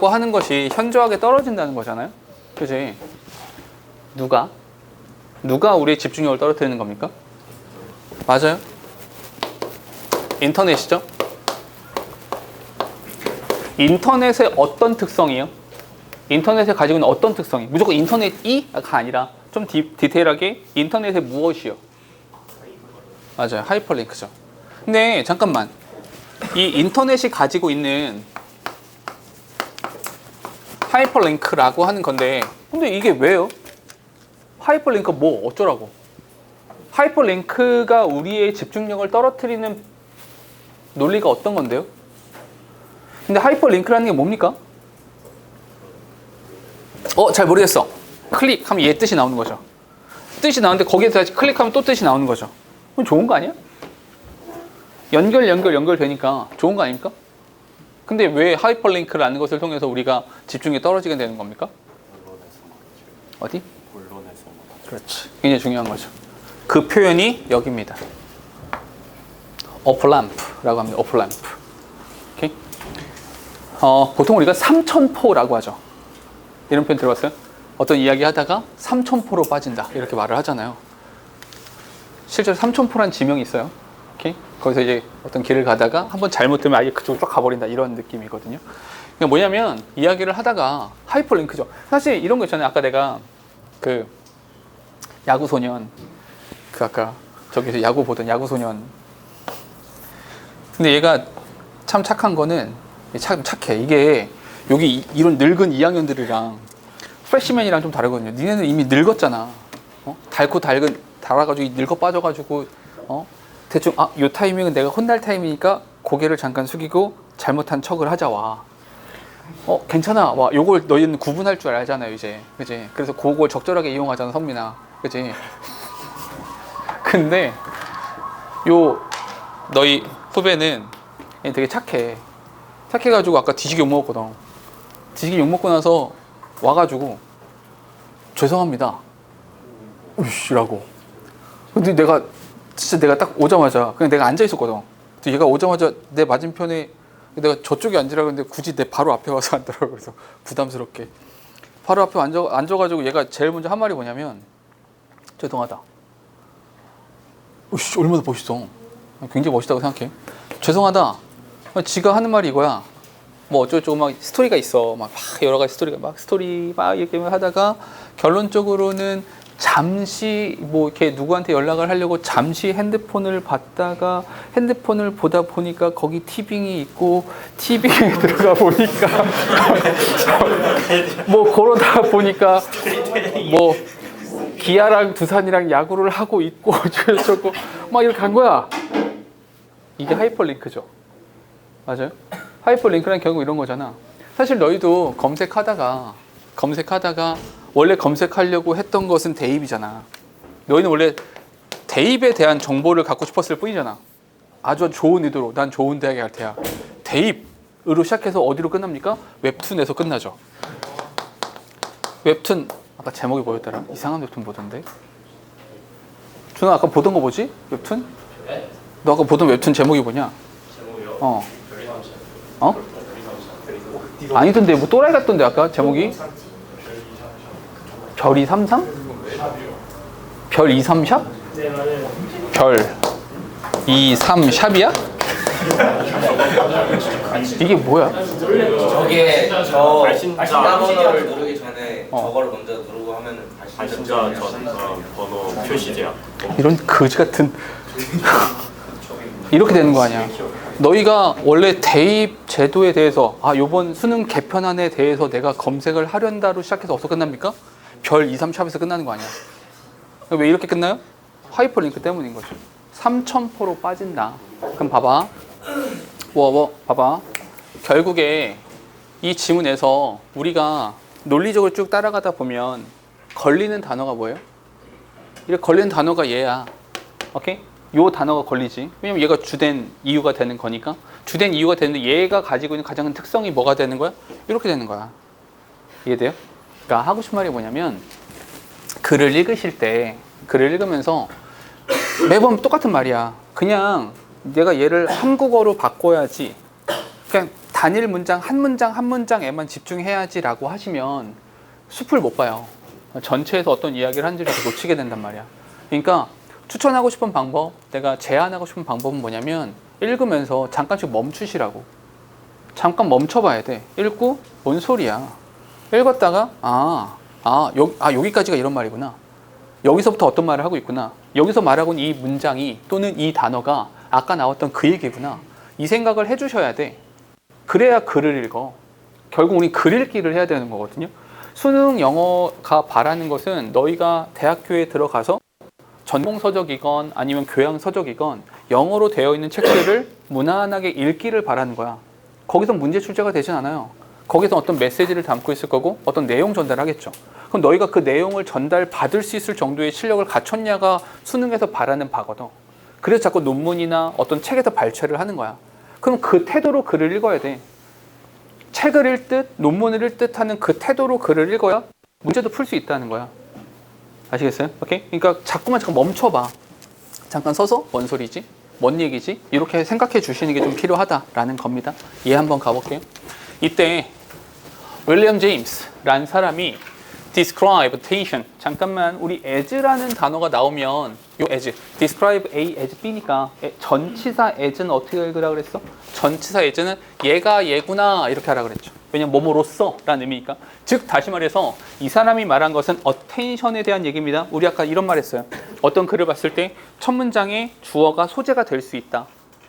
하는 것이 현저하게 떨어진다는 거잖아요. 그지? 누가 우리의 집중력을 떨어뜨리는 겁니까? 맞아요? 인터넷이죠? 인터넷의 어떤 특성이요? 인터넷에 가지고 있는 어떤 특성이? 무조건 인터넷이가 아니라 좀 디테일하게 인터넷의 무엇이요? 맞아요. 하이퍼링크죠. 근데 잠깐만. 이 인터넷이 가지고 있는 하이퍼링크라고 하는 건데 근데 이게 왜요? 하이퍼링크 뭐 어쩌라고? 하이퍼링크가 우리의 집중력을 떨어뜨리는 논리가 어떤 건데요? 근데 하이퍼링크라는 게 뭡니까? 잘 모르겠어. 클릭하면 얘 뜻이 나오는 거죠. 뜻이 나오는데 거기에 다시 클릭하면 또 뜻이 나오는 거죠. 그럼 좋은 거 아니야? 연결되니까 좋은 거 아닙니까? 근데 왜 하이퍼링크라는 것을 통해서 우리가 집중이 떨어지게 되는 겁니까? 어디? 본론에서 그렇지. 굉장히 중요한 거죠. 그 표현이 여기입니다. 어플램프라고 합니다. 어플램프. 오케이? 보통 우리가 삼천포라고 하죠. 이런 표현 들어봤어요? 어떤 이야기 하다가 삼천포로 빠진다 이렇게 말을 하잖아요. 실제로 삼천포란 지명이 있어요. 오케이? 거기서 이제 어떤 길을 가다가 한번 잘못 들면 아예 그쪽으로 쫙 가버린다 이런 느낌이거든요. 그러니까 뭐냐면 이야기를 하다가 하이퍼링크죠. 사실 이런 거 있잖아요. 아까 내가 그 야구소년 아까 저기서 야구 보던 야구소년. 근데 얘가 참 착한 거는 참 착해. 이게 여기 이런 늙은 2학년들이랑 프레시맨이랑 좀 다르거든요. 니네는 이미 늙었잖아. 닳고 달아가지고 늙어 빠져가지고 대충 요 타이밍은 내가 혼날 타이밍이니까 고개를 잠깐 숙이고 잘못한 척을 하자 와. 괜찮아. 와, 요걸 너희는 구분할 줄 알잖아요, 이제. 그지? 그래서 그걸 적절하게 이용하잖아, 성민아. 그지? 근데 요 너희 후배는 되게 착해. 착해가지고 아까 뒤지게 욕먹었거든. 뒤지게 욕먹고 나서 와가지고 죄송합니다. 으이씨라고. 근데 내가 딱 오자마자 그냥 내가 앉아 있었거든. 얘가 오자마자 내 맞은편에 내가 저쪽에 앉으라고 했는데 굳이 내 바로 앞에 와서 앉더라고. 그래서 부담스럽게 바로 앞에 앉아가지고 얘가 제일 먼저 한 말이 뭐냐면 죄송하다. 으이씨, 얼마나 멋있어. 굉장히 멋있다고 생각해. 죄송하다. 지가 하는 말이 이거야. 뭐 어쩌고저쩌고 막 스토리가 있어. 막 여러 가지 스토리가 막 이렇게 하다가 결론적으로는 잠시 뭐 이렇게 누구한테 연락을 하려고 잠시 핸드폰을 봤다가 핸드폰을 보다 보니까 거기 티빙이 있고 티빙에 들어가 보니까 뭐 그러다 보니까 뭐 기아랑 두산이랑 야구를 하고 있고 어쩌고 막 이렇게 간 거야. 이게 하이퍼링크죠. 맞아요? 하이퍼링크는 결국 이런 거잖아. 사실 너희도 검색하다가 원래 검색하려고 했던 것은 대입이잖아. 너희는 원래 대입에 대한 정보를 갖고 싶었을 뿐이잖아. 아주 좋은 의도로 난 좋은 대학에 갈 테야. 대입 으로 시작해서 어디로 끝납니까? 웹툰에서 끝나죠. 웹툰 아까 제목이 뭐였더라? 이상한 웹툰 보던데. 준아 아까 보던 거 뭐지? 웹툰? 너 아까 보던 웹툰 제목이 뭐냐? 제목이요? 어. 어? 아니던데 뭐 또라이 같던데 아까 제목이? 별 2, 3, 3? 별 2, 3 샵? 네 맞아요. 별 2, 3 샵이야? 이게 뭐야? 저게 저 발신자 번호를 누르기 전에 어. 저거를 먼저 누르고 하면은 발신자 전화 번호 표시 제약. 이런 거지 같은 이렇게 되는 거 아니야. 너희가 원래 대입 제도에 대해서 요번 수능 개편안에 대해서 내가 검색을 하련다로 시작해서 어디서 끝납니까? 별 2, 3 샵에서 끝나는 거 아니야. 왜 이렇게 끝나요? 하이퍼링크 때문인 거죠. 3000%로 빠진다. 그럼 봐봐. 봐봐. 결국에 이 지문에서 우리가 논리적으로 쭉 따라가다 보면 걸리는 단어가 뭐예요? 이렇게 걸리는 단어가 얘야. 오케이? 요 단어가 걸리지. 왜냐면 얘가 주된 이유가 되는 거니까. 주된 이유가 되는데 얘가 가지고 있는 가장 큰 특성이 뭐가 되는 거야? 이렇게 되는 거야. 이해돼요? 그러니까 하고 싶은 말이 뭐냐면 글을 읽으실 때 글을 읽으면서 매번 똑같은 말이야. 그냥 내가 얘를 한국어로 바꿔야지. 그냥 단일 문장 한 문장에만 집중해야지라고 하시면 숲을 못 봐요. 전체에서 어떤 이야기를 하는지를 놓치게 된단 말이야. 그러니까 추천하고 싶은 방법, 내가 제안하고 싶은 방법은 뭐냐면 읽으면서 잠깐씩 멈추시라고. 잠깐 멈춰봐야 돼. 읽고 뭔 소리야. 읽었다가 여기까지가 이런 말이구나. 여기서부터 어떤 말을 하고 있구나. 여기서 말하고 있는 이 문장이 또는 이 단어가 아까 나왔던 그 얘기구나. 이 생각을 해주셔야 돼. 그래야 글을 읽어. 결국 우리 글 읽기를 해야 되는 거거든요. 수능 영어가 바라는 것은 너희가 대학교에 들어가서 전공서적이건 아니면 교양서적이건 영어로 되어 있는 책들을 무난하게 읽기를 바라는 거야. 거기서 문제 출제가 되진 않아요. 거기서 어떤 메시지를 담고 있을 거고 어떤 내용 전달하겠죠. 그럼 너희가 그 내용을 전달받을 수 있을 정도의 실력을 갖췄냐가 수능에서 바라는 바거든. 그래서 자꾸 논문이나 어떤 책에서 발췌를 하는 거야. 그럼 그 태도로 글을 읽어야 돼. 책을 읽듯 논문을 읽듯 하는 그 태도로 글을 읽어야 문제도 풀 수 있다는 거야. 아시겠어요? 오케이? 그러니까 자꾸만 잠깐 멈춰봐. 잠깐 서서 뭔 소리지? 뭔 얘기지? 이렇게 생각해 주시는 게 좀 필요하다라는 겁니다. 이해 한번 가볼게요. 이때 윌리엄 제임스라는 사람이 describe, attention. 잠깐만 우리 as라는 단어가 나오면 요 as, describe A as B니까 전치사 as는 어떻게 읽으라 그랬어? 전치사 as는 얘가 얘구나 이렇게 하라 그랬죠. 왜냐면 뭐뭐로써 라는 의미니까. 즉 다시 말해서 이 사람이 말한 것은 attention에 대한 얘기입니다. 우리 아까 이런 말 했어요. 어떤 글을 봤을 때 첫 문장에 주어가 소재가 될 수 있다.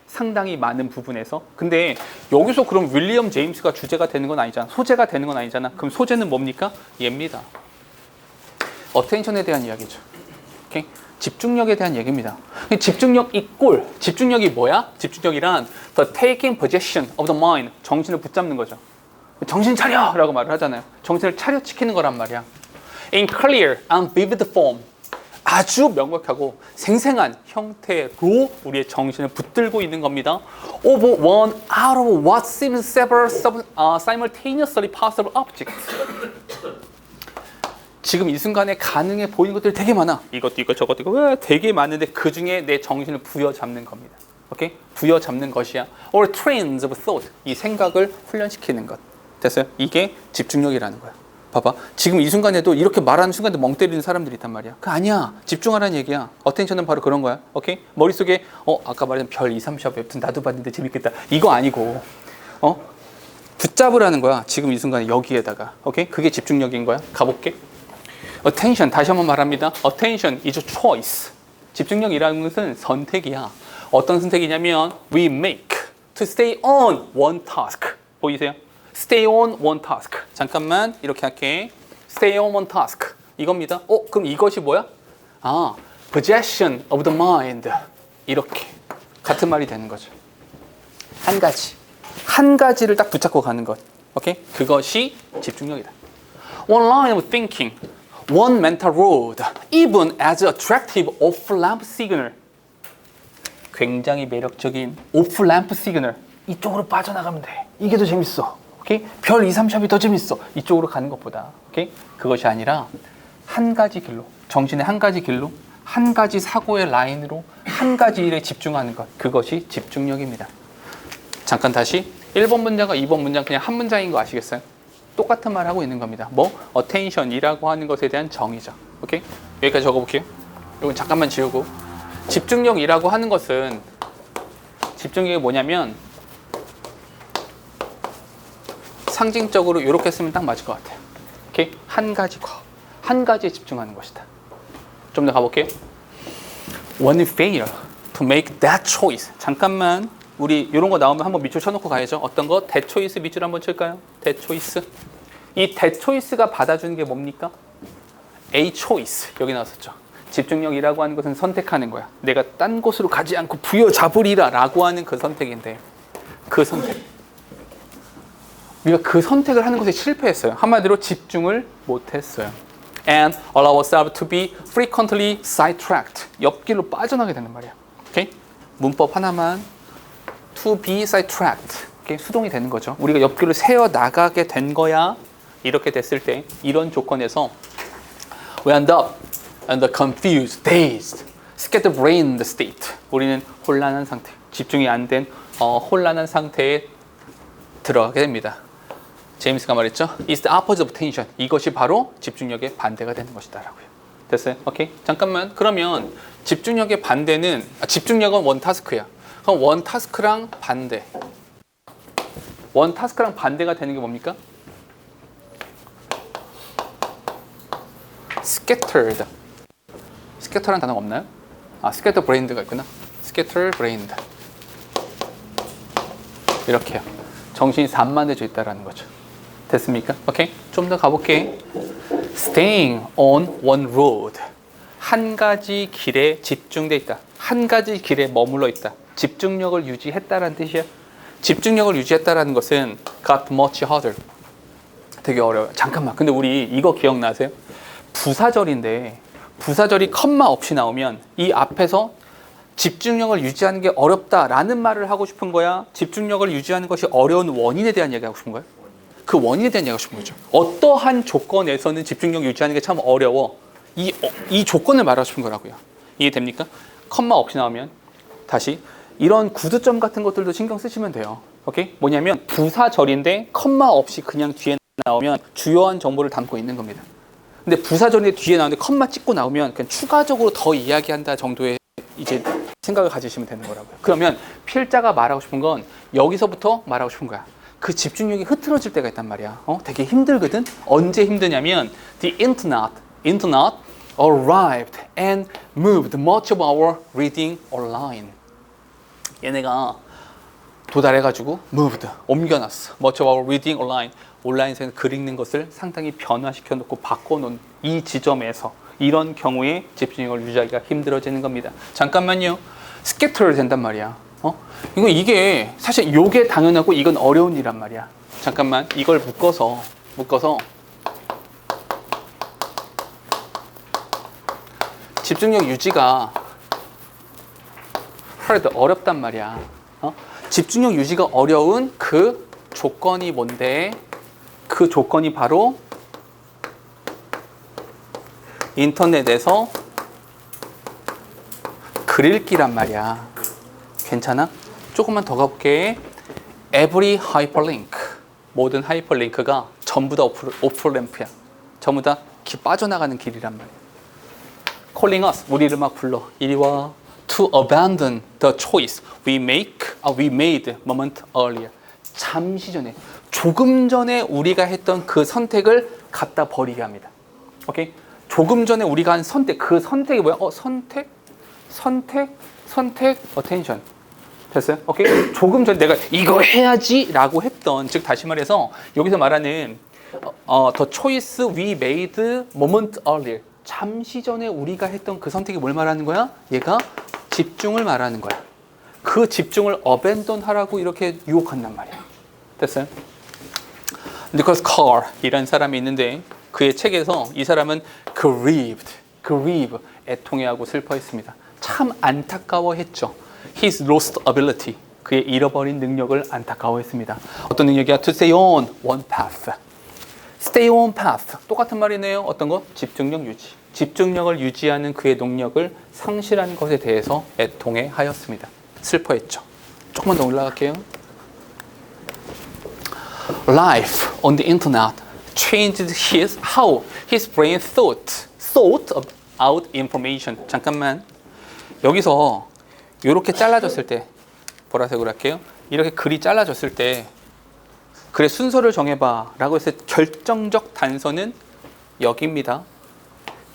상당히 많은 부분에서. 근데 여기서 그럼 윌리엄 제임스가 주제가 되는 건 아니잖아. 소재가 되는 건 아니잖아. 그럼 소재는 뭡니까? 얘입니다. attention에 대한 이야기죠. 오케이? 집중력에 대한 얘기입니다. 집중력 이꼴. 집중력이 뭐야? 집중력이란 the taking possession of the mind. 정신을 붙잡는 거죠. 정신 차려! 라고 말을 하잖아요. 정신을 차려치키는 거란 말이야. In clear and vivid form. 아주 명확하고 생생한 형태로 우리의 정신을 붙들고 있는 겁니다. Of one out of what seems several simultaneously possible objects. 지금 이 순간에 가능해 보이는 것들이 되게 많아. 이것도 있고 저것도 있고 되게 많은데 그 중에 내 정신을 부여잡는 겁니다. 오케이? 부여잡는 것이야. Or trains of thought. 이 생각을 훈련시키는 것. 됐어요? 이게 집중력이라는 거야. 봐봐. 지금 이 순간에도 이렇게 말하는 순간에 멍 때리는 사람들이 있단 말이야. 그 아니야. 집중하라는 얘기야. 어텐션은 바로 그런 거야. 오케이? 머릿속에 아까 말한 별 2, 3샵 웹툰 나도 봤는데 재밌겠다. 이거 아니고 붙잡으라는 거야. 지금 이 순간에 여기에다가. 오케이? 그게 집중력인 거야. 가볼게. attention 다시 한번 말합니다. attention is a choice. 집중력이라는 것은 선택이야. 어떤 선택이냐면 we make to stay on one task. 보이세요? stay on one task. 잠깐만 이렇게 할게. stay on one task. 이겁니다. 그럼 이것이 뭐야? possession of the mind. 이렇게 같은 말이 되는 거죠. 한 가지를 딱 붙잡고 가는 것. 오케이? 그것이 집중력이다. One line of thinking, one mental road, even as attractive off-lamp signal. 굉장히 매력적인 off-lamp signal. 이쪽으로 빠져나가면 돼. 이게 더 재밌어. 오케이? 별 2, 3샵이 더 재밌어. 이쪽으로 가는 것보다. 오케이? 그것이 아니라 한 가지 길로, 정신의 한 가지 길로, 한 가지 사고의 라인으로 한 가지 일에 집중하는 것. 그것이 집중력입니다. 잠깐 다시 1번 문장과 2번 문장 그냥 한 문장인 거 아시겠어요? 똑같은 말 하고 있는 겁니다. 뭐? attention이라고 하는 것에 대한 정의죠. 오케이? 여기까지 적어볼게요. 이건 잠깐만 지우고. 집중력이라고 하는 것은 집중력이 뭐냐면 상징적으로 이렇게 쓰면 딱 맞을 것 같아요. 오케이? 한 가지 거, 한 가지에 집중하는 것이다. 좀 더 가볼게요. When you fail to make that choice. 잠깐만 우리 이런 거 나오면 한번 밑줄 쳐놓고 가야죠. 어떤 거? that choice 밑줄 한번 칠까요? that choice. 이 that choice가 받아주는 게 뭡니까? A choice. 여기 나왔었죠. 집중력이라고 하는 것은 선택하는 거야. 내가 딴 곳으로 가지 않고 부여잡으리라 라고 하는 그 선택인데 그 선택. 우리가 그 선택을 하는 것에 실패했어요. 한마디로 집중을 못했어요. And allow ourselves to be frequently sidetracked. 옆길로 빠져나게 되는 말이야. 오케이? 문법 하나만 to be sidetracked. 오케이? 수동이 되는 거죠. 우리가 옆길로 새어 나가게 된 거야. 이렇게 됐을 때 이런 조건에서 we end up in the confused, dazed, scatterbrained state. 우리는 혼란한 상태, 집중이 안 된 혼란한 상태에 들어가게 됩니다. 제임스가 말했죠. It's the opposite of attention. 이것이 바로 집중력의 반대가 되는 것이다라고요. 됐어요? 오케이. 잠깐만. 그러면 집중력의 반대는 집중력은 원 타스크야. 그럼 원 타스크랑 반대. 원 타스크랑 반대가 되는 게 뭡니까? scattered. scatter라는 단어가 없나요? scatterbrained가 있구나. scatterbrained. 이렇게요. 정신이 산만해져 있다라는 거죠. 됐습니까? 오케이. 좀 더 가볼게. Staying on one road. 한 가지 길에 집중돼 있다. 한 가지 길에 머물러 있다. 집중력을 유지했다라는 뜻이야. 집중력을 유지했다라는 것은 got much harder. 되게 어려워요. 잠깐만. 근데 우리 이거 기억나세요? 부사절인데 부사절이 컴마 없이 나오면 이 앞에서 집중력을 유지하는 게 어렵다라는 말을 하고 싶은 거야? 집중력을 유지하는 것이 어려운 원인에 대한 이야기 하고 싶은 거야? 그 원인에 대한 이야기 하고 싶은 거죠. 어떠한 조건에서는 집중력 유지하는 게 참 어려워. 이 조건을 말하고 싶은 거라고요. 이해됩니까? 컴마 없이 나오면 다시 이런 구두점 같은 것들도 신경 쓰시면 돼요. 오케이? 뭐냐면 부사절인데 컴마 없이 그냥 뒤에 나오면 주요한 정보를 담고 있는 겁니다. 근데 부사절인데 뒤에 나오는데 컴마 찍고 나오면 그냥 추가적으로 더 이야기한다 정도의 이제 생각을 가지시면 되는 거라고요. 그러면 필자가 말하고 싶은 건 여기서부터 말하고 싶은 거야. 그 집중력이 흐트러질 때가 있단 말이야. 되게 힘들거든. 언제 힘드냐면 the internet arrived and moved much of our reading online. 얘네가 도달해가지고 moved, 옮겨놨어. much of our reading online. 온라인에서 글 읽는 것을 상당히 변화시켜 놓고 바꿔놓은 이 지점에서 이런 경우에 집중력을 유지하기가 힘들어지는 겁니다. 잠깐만요. 스캐터를 된단 말이야. 이게 사실 요게 당연하고 이건 어려운 일이란 말이야. 잠깐만 이걸 묶어서 집중력 유지가 hard, 어렵단 말이야. 집중력 유지가 어려운 그 조건이 뭔데? 그 조건이 바로 인터넷에서 글 읽기란 말이야. 괜찮아? 조금만 더 가볼게. Every hyperlink, 모든 하이퍼링크가 전부 다 오프램프야. 전부 다 빠져나가는 길이란 말이야. Calling us, 우리를 막 불러. 이리 와. To abandon the choice we made moment earlier. 잠시 전에, 조금 전에 우리가 했던 그 선택을 갖다 버리게 합니다. 오케이? 조금 전에 우리가 한 선택, 그 선택이 뭐야? 선택, attention. 됐어요? 오케이? 조금 전에 내가 이거 해야지 라고 했던, 즉 다시 말해서 여기서 말하는 the choice we made moment earlier. 잠시 전에 우리가 했던 그 선택이 뭘 말하는 거야? 얘가 집중을 말하는 거야. 그 집중을 abandon 하라고 이렇게 유혹한단 말이야. 됐어요? 니콜스 칼이라는 사람이 있는데 그의 책에서 이 사람은 grieve, 애통해하고 슬퍼했습니다. 참 안타까워했죠. His lost ability, 그의 잃어버린 능력을 안타까워했습니다. 어떤 능력이야? To stay on one path. Stay on path. 똑같은 말이네요. 어떤 거? 집중력 유지. 집중력을 유지하는 그의 능력을 상실한 것에 대해서 애통해 하였습니다. 슬퍼했죠. 조금만 더 올라갈게요. Life on the internet changed how his brain thought about information. 잠깐만. 여기서 이렇게 잘라졌을 때, 보라색으로 할게요. 이렇게 글이 잘라졌을 때 글의 순서를 정해봐 라고 했을 때 결정적 단서는 여기입니다.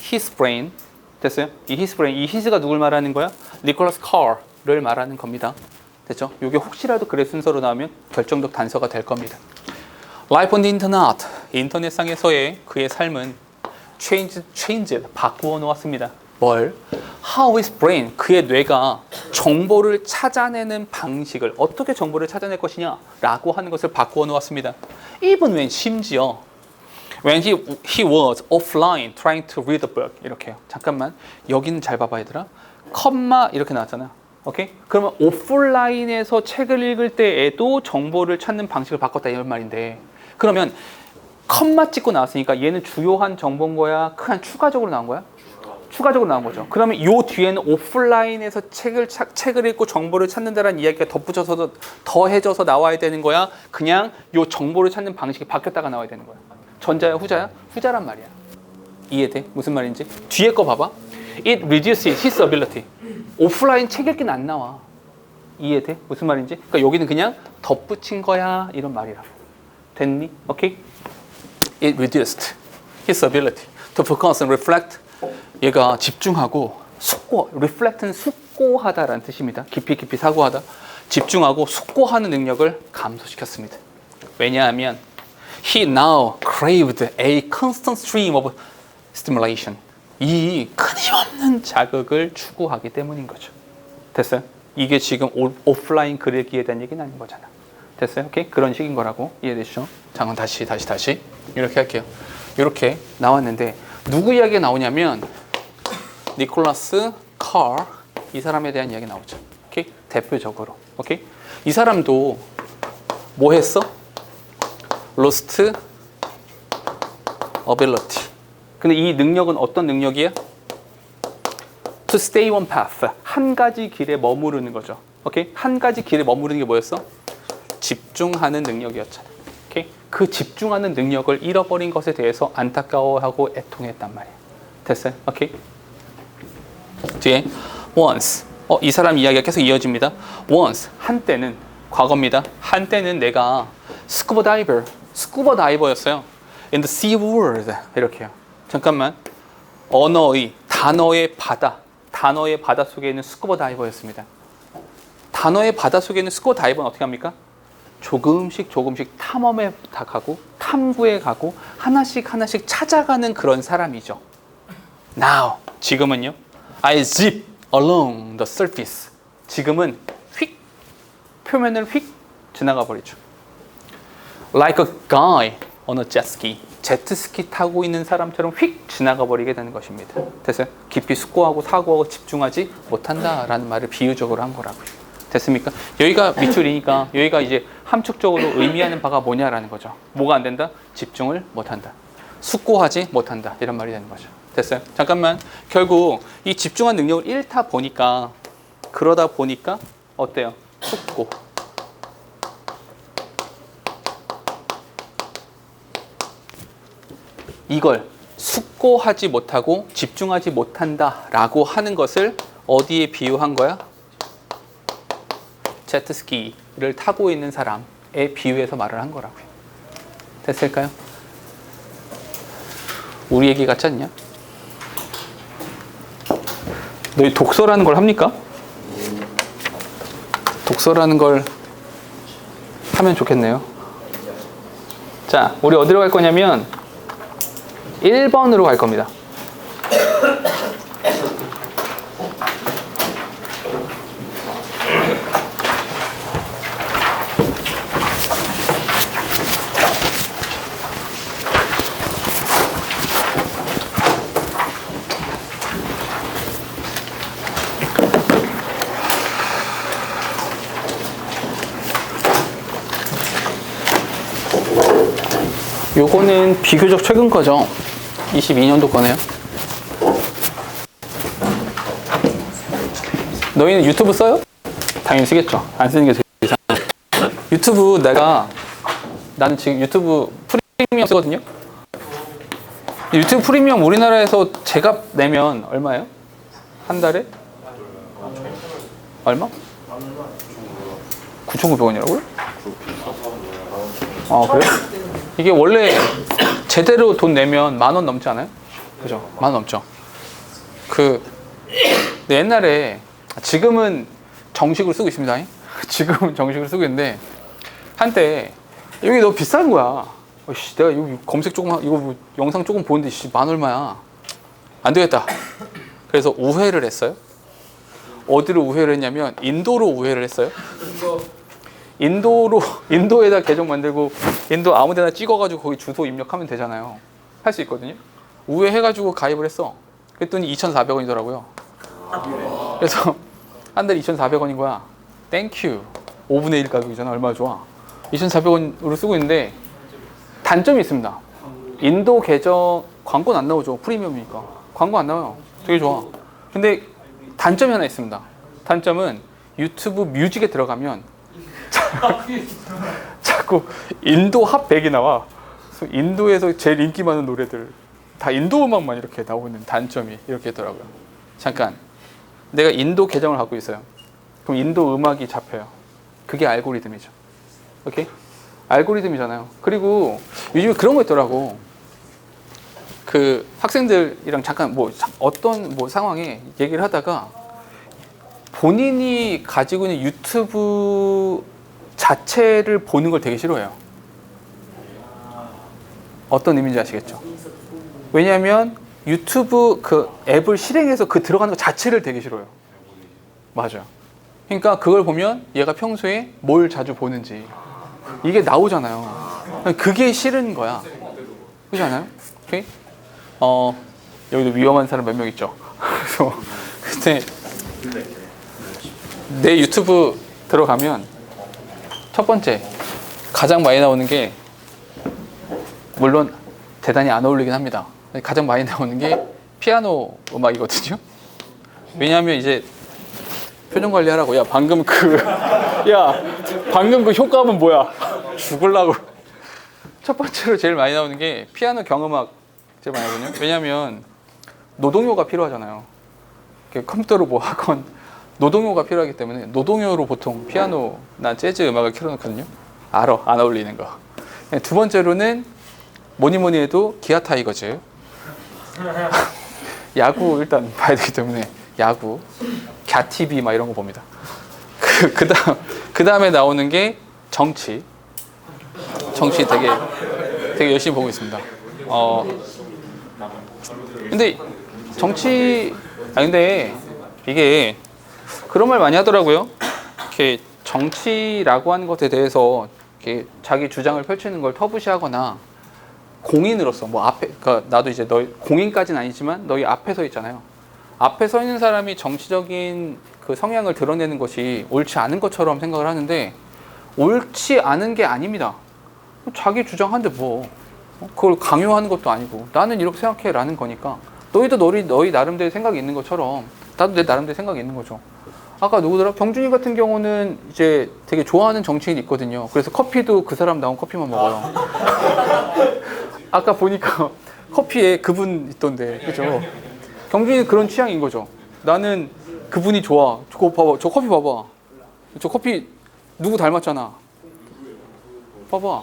His brain. 됐어요? 이 his brain, 이 his가 누굴 말하는 거야? 니콜라스 카를 말하는 겁니다. 됐죠? 이게 혹시라도 글의 순서로 나오면 결정적 단서가 될 겁니다. Life on the internet. 인터넷상에서의 그의 삶은 changed, 바꾸어 놓았습니다. 뭘? How his brain, 그의 뇌가 정보를 찾아내는 방식을 어떻게 정보를 찾아낼 것이냐 라고 하는 것을 바꾸어 놓았습니다. Even when, 심지어 when he was offline trying to read a book. 이렇게요. 잠깐만, 여기는 잘 봐봐 얘들아. 컴마 이렇게 나왔잖아. 오케이? 그러면 오프라인에서 책을 읽을 때에도 정보를 찾는 방식을 바꿨다 이런 말인데, 그러면 컴마 찍고 나왔으니까 얘는 주요한 정보인 거야? 그냥 추가적으로 나온 거야? 추가적으로 나온 거죠. 그러면 이 뒤에는 오프라인에서 책을 읽고 정보를 찾는다는 이야기가 덧붙여서 더해져서 나와야 되는 거야? 그냥 이 정보를 찾는 방식이 바뀌었다가 나와야 되는 거야? 전자야, 후자야? 후자란 말이야. 이해돼? 무슨 말인지? 뒤에 거 봐봐. It reduces his ability. 오프라인 책 읽기는 안 나와. 이해돼? 무슨 말인지? 그러니까 여기는 그냥 덧붙인 거야 이런 말이라고. 됐니? 오케이? It reduced his ability to focus and reflect. 얘가 집중하고 숙고, reflect는 숙고하다라는 뜻입니다. 깊이 사고하다. 집중하고 숙고하는 능력을 감소시켰습니다. 왜냐하면 he now craved a constant stream of stimulation. 이 끊임없는 자극을 추구하기 때문인 거죠. 됐어요? 이게 지금 오프라인 글 읽기에 대한 얘기는 아닌 거잖아. 됐어요? 오케이? 그런 식인 거라고 이해되시죠? 자, 그럼 다시 이렇게 할게요. 이렇게 나왔는데 누구 이야기가 나오냐면 니콜라스 칼, 이 사람에 대한 이야기 나오죠. 오케이? 대표적으로. 오케이? 이 사람도 뭐 했어? lost ability. 근데 이 능력은 어떤 능력이야? to stay on path. 한 가지 길에 머무르는 거죠. 오케이? 한 가지 길에 머무르는 게 뭐였어? 집중하는 능력이었잖아. 오케이? 그 집중하는 능력을 잃어버린 것에 대해서 안타까워하고 애통했단 말이야. 됐어요? 오케이? 뒤에 once. 이 사람 이야기가 계속 이어집니다. once. 한때는, 과거입니다. 한때는 내가 스쿠버 다이버였어요. in the sea world. 이렇게요. 잠깐만. 단어의 바다 속에 있는 스쿠버 다이버였습니다. 단어의 바다 속에 있는 스쿠버 다이버는 어떻게 합니까? 조금씩 탐험에 가고 탐구에 가고 하나씩 찾아가는 그런 사람이죠. Now, 지금은요. I zip along the surface. 지금은 표면을 휙 지나가 버리죠. Like a guy on a jet ski. 제트스키 타고 있는 사람처럼 휙 지나가 버리게 되는 것입니다. 됐어요? 깊이 숙고하고 사고하고 집중하지 못한다라는 말을 비유적으로 한 거라고요. 됐습니까? 여기가 밑줄이니까 여기가 이제 함축적으로 의미하는 바가 뭐냐라는 거죠. 뭐가 안 된다? 집중을 못한다. 숙고하지 못한다. 이런 말이 되는 거죠. 됐어요? 잠깐만. 결국 이 집중한 능력을 잃다 보니까, 그러다 보니까 어때요? 숙고. 이걸 숙고하지 못하고 집중하지 못한다라고 하는 것을 어디에 비유한 거야? 제트스키를 타고 있는 사람에 비유해서 말을 한 거라고요. 됐을까요? 우리 얘기 같지 않냐? 너희 독서라는 걸 합니까? 독서라는 걸 하면 좋겠네요. 자, 우리 어디로 갈 거냐면 1번으로 갈 겁니다. 요거는 비교적 최근 거죠. 22년도 거네요. 너희는 유튜브 써요? 당연히 쓰겠죠. 안 쓰는 게 되게 이상해. 유튜브 나는 지금 유튜브 프리미엄 쓰거든요. 유튜브 프리미엄 우리나라에서 제값 내면 얼마예요? 한 달에? 얼마? 9,900원이라고요? 아, 그래요? 이게 원래 제대로 돈 내면 10,000원 넘지 않아요? 그죠? 10,000원 넘죠. 근데 옛날에, 지금은 정식으로 쓰고 있습니다. 지금은 정식으로 쓰고 있는데, 한때, 여기 너무 비싼 거야. 내가 이거 검색 조금, 이거 뭐 영상 조금 보는데, 만 얼마야. 안 되겠다. 그래서 우회를 했어요. 어디로 우회를 했냐면, 인도로 우회를 했어요. 인도에다 계정 만들고 인도 아무데나 찍어가지고 거기 주소 입력하면 되잖아요. 할 수 있거든요. 우회해가지고 가입을 했어. 그랬더니 2,400원이더라고요. 그래서 한 달에 2,400원인 거야. 땡큐. 5분의 1 가격이잖아. 얼마나 좋아. 2,400원으로 쓰고 있는데 단점이 있습니다. 인도 계정 광고는 안 나오죠. 프리미엄이니까 광고 안 나와요. 되게 좋아. 근데 단점이 하나 있습니다. 단점은 유튜브 뮤직에 들어가면 자꾸 인도 핫 100이 나와. 그래서 인도에서 제일 인기 많은 노래들 다 인도 음악만 이렇게 나오는 단점이 이렇게 있더라고요. 잠깐, 내가 인도 계정을 갖고 있어요. 그럼 인도 음악이 잡혀요. 그게 알고리즘이죠. 오케이? 알고리즘이잖아요. 그리고 요즘에 그런 거 있더라고. 그 학생들이랑 잠깐 어떤 상황에 얘기를 하다가 본인이 가지고 있는 유튜브 자체를 보는 걸 되게 싫어해요. 어떤 의미인지 아시겠죠? 왜냐하면 유튜브 그 앱을 실행해서 그 들어가는 것 자체를 되게 싫어해요. 맞아요. 그러니까 그걸 보면 얘가 평소에 뭘 자주 보는지 이게 나오잖아요. 그게 싫은 거야. 그렇지 않아요? 오케이? 여기도 위험한 사람 몇 명 있죠. 그래서 그때 내 유튜브 들어가면 첫 번째 가장 많이 나오는 게, 물론 대단히 안 어울리긴 합니다. 가장 많이 나오는 게 피아노 음악이거든요. 왜냐하면 이제 표정 관리하라고. 방금 그 효과음은 뭐야? 죽을라고. 첫 번째로 제일 많이 나오는 게 피아노 경음악 제일 많이 하거든요. 왜냐하면 노동요가 필요하잖아요. 컴퓨터로 뭐 하건 노동요가 필요하기 때문에 노동요로 보통 피아노나 재즈 음악을 켜놓거든요. 안 어울리는 거. 두 번째로는 뭐니 해도 기아 타이거즈. 야구 일단 봐야 되기 때문에 야구, 갸TV 막 이런 거 봅니다. 그 다음에 나오는 게 정치 되게 열심히 보고 있습니다. 근데 근데 이게 그런 말 많이 하더라고요. 이렇게 정치라고 하는 것에 대해서 이렇게 자기 주장을 펼치는 걸 터부시하거나 공인으로서 그러니까 나도 이제 너희 공인까지는 아니지만 너희 앞에 서 있잖아요. 앞에 서 있는 사람이 정치적인 그 성향을 드러내는 것이 옳지 않은 것처럼 생각을 하는데 옳지 않은 게 아닙니다. 자기 주장하는데 그걸 강요하는 것도 아니고 나는 이렇게 생각해라는 거니까 너희도 너희 나름대로 생각이 있는 것처럼 나도 내 나름대로 생각이 있는 거죠. 아까 누구더라? 경준이 같은 경우는 이제 되게 좋아하는 정치인이 있거든요. 그래서 커피도 그 사람 나온 커피만 먹어요. 아까 보니까 커피에 그분 있던데, 그죠? 경준이는 그런 취향인 거죠. 나는 그분이 좋아. 저거 봐봐. 저 커피 봐봐. 저 커피 누구 닮았잖아. 봐봐.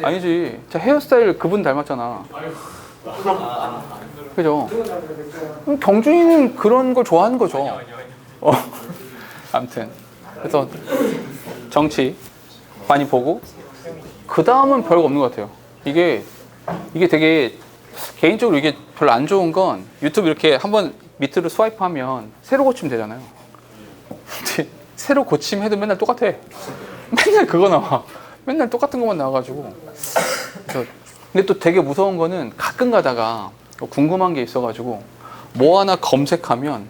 아니지. 저 헤어스타일 그분 닮았잖아. 그죠? 경준이는 그런 걸 좋아하는 거죠. 아무튼 그래서 정치 많이 보고 그 다음은 별거 없는 것 같아요. 이게 되게 개인적으로 이게 별로 안 좋은 건 유튜브 이렇게 한번 밑으로 스와이프하면 새로 고치면 되잖아요. 근데 새로 고침해도 맨날 똑같아. 맨날 그거 나와. 맨날 똑같은 것만 나와가지고. 근데 또 되게 무서운 거는 가끔 가다가 궁금한 게 있어가지고 뭐 하나 검색하면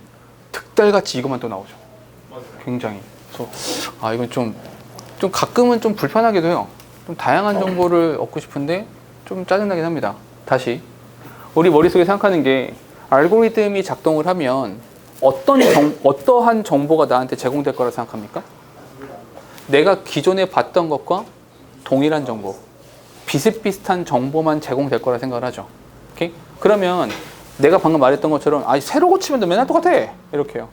득달같이 이것만 또 나오죠. 굉장히. 그래서 이건 좀 가끔은 좀 불편하기도 해요. 좀 다양한 정보를 얻고 싶은데 좀 짜증나긴 합니다. 다시 우리 머릿속에 생각하는 게 알고리즘이 작동을 하면 어떠한 정보가 나한테 제공될 거라 생각합니까? 내가 기존에 봤던 것과 동일한 정보, 비슷비슷한 정보만 제공될 거라 생각을 하죠. 오케이? 그러면 내가 방금 말했던 것처럼 새로 고치면 맨날 똑같아 이렇게요.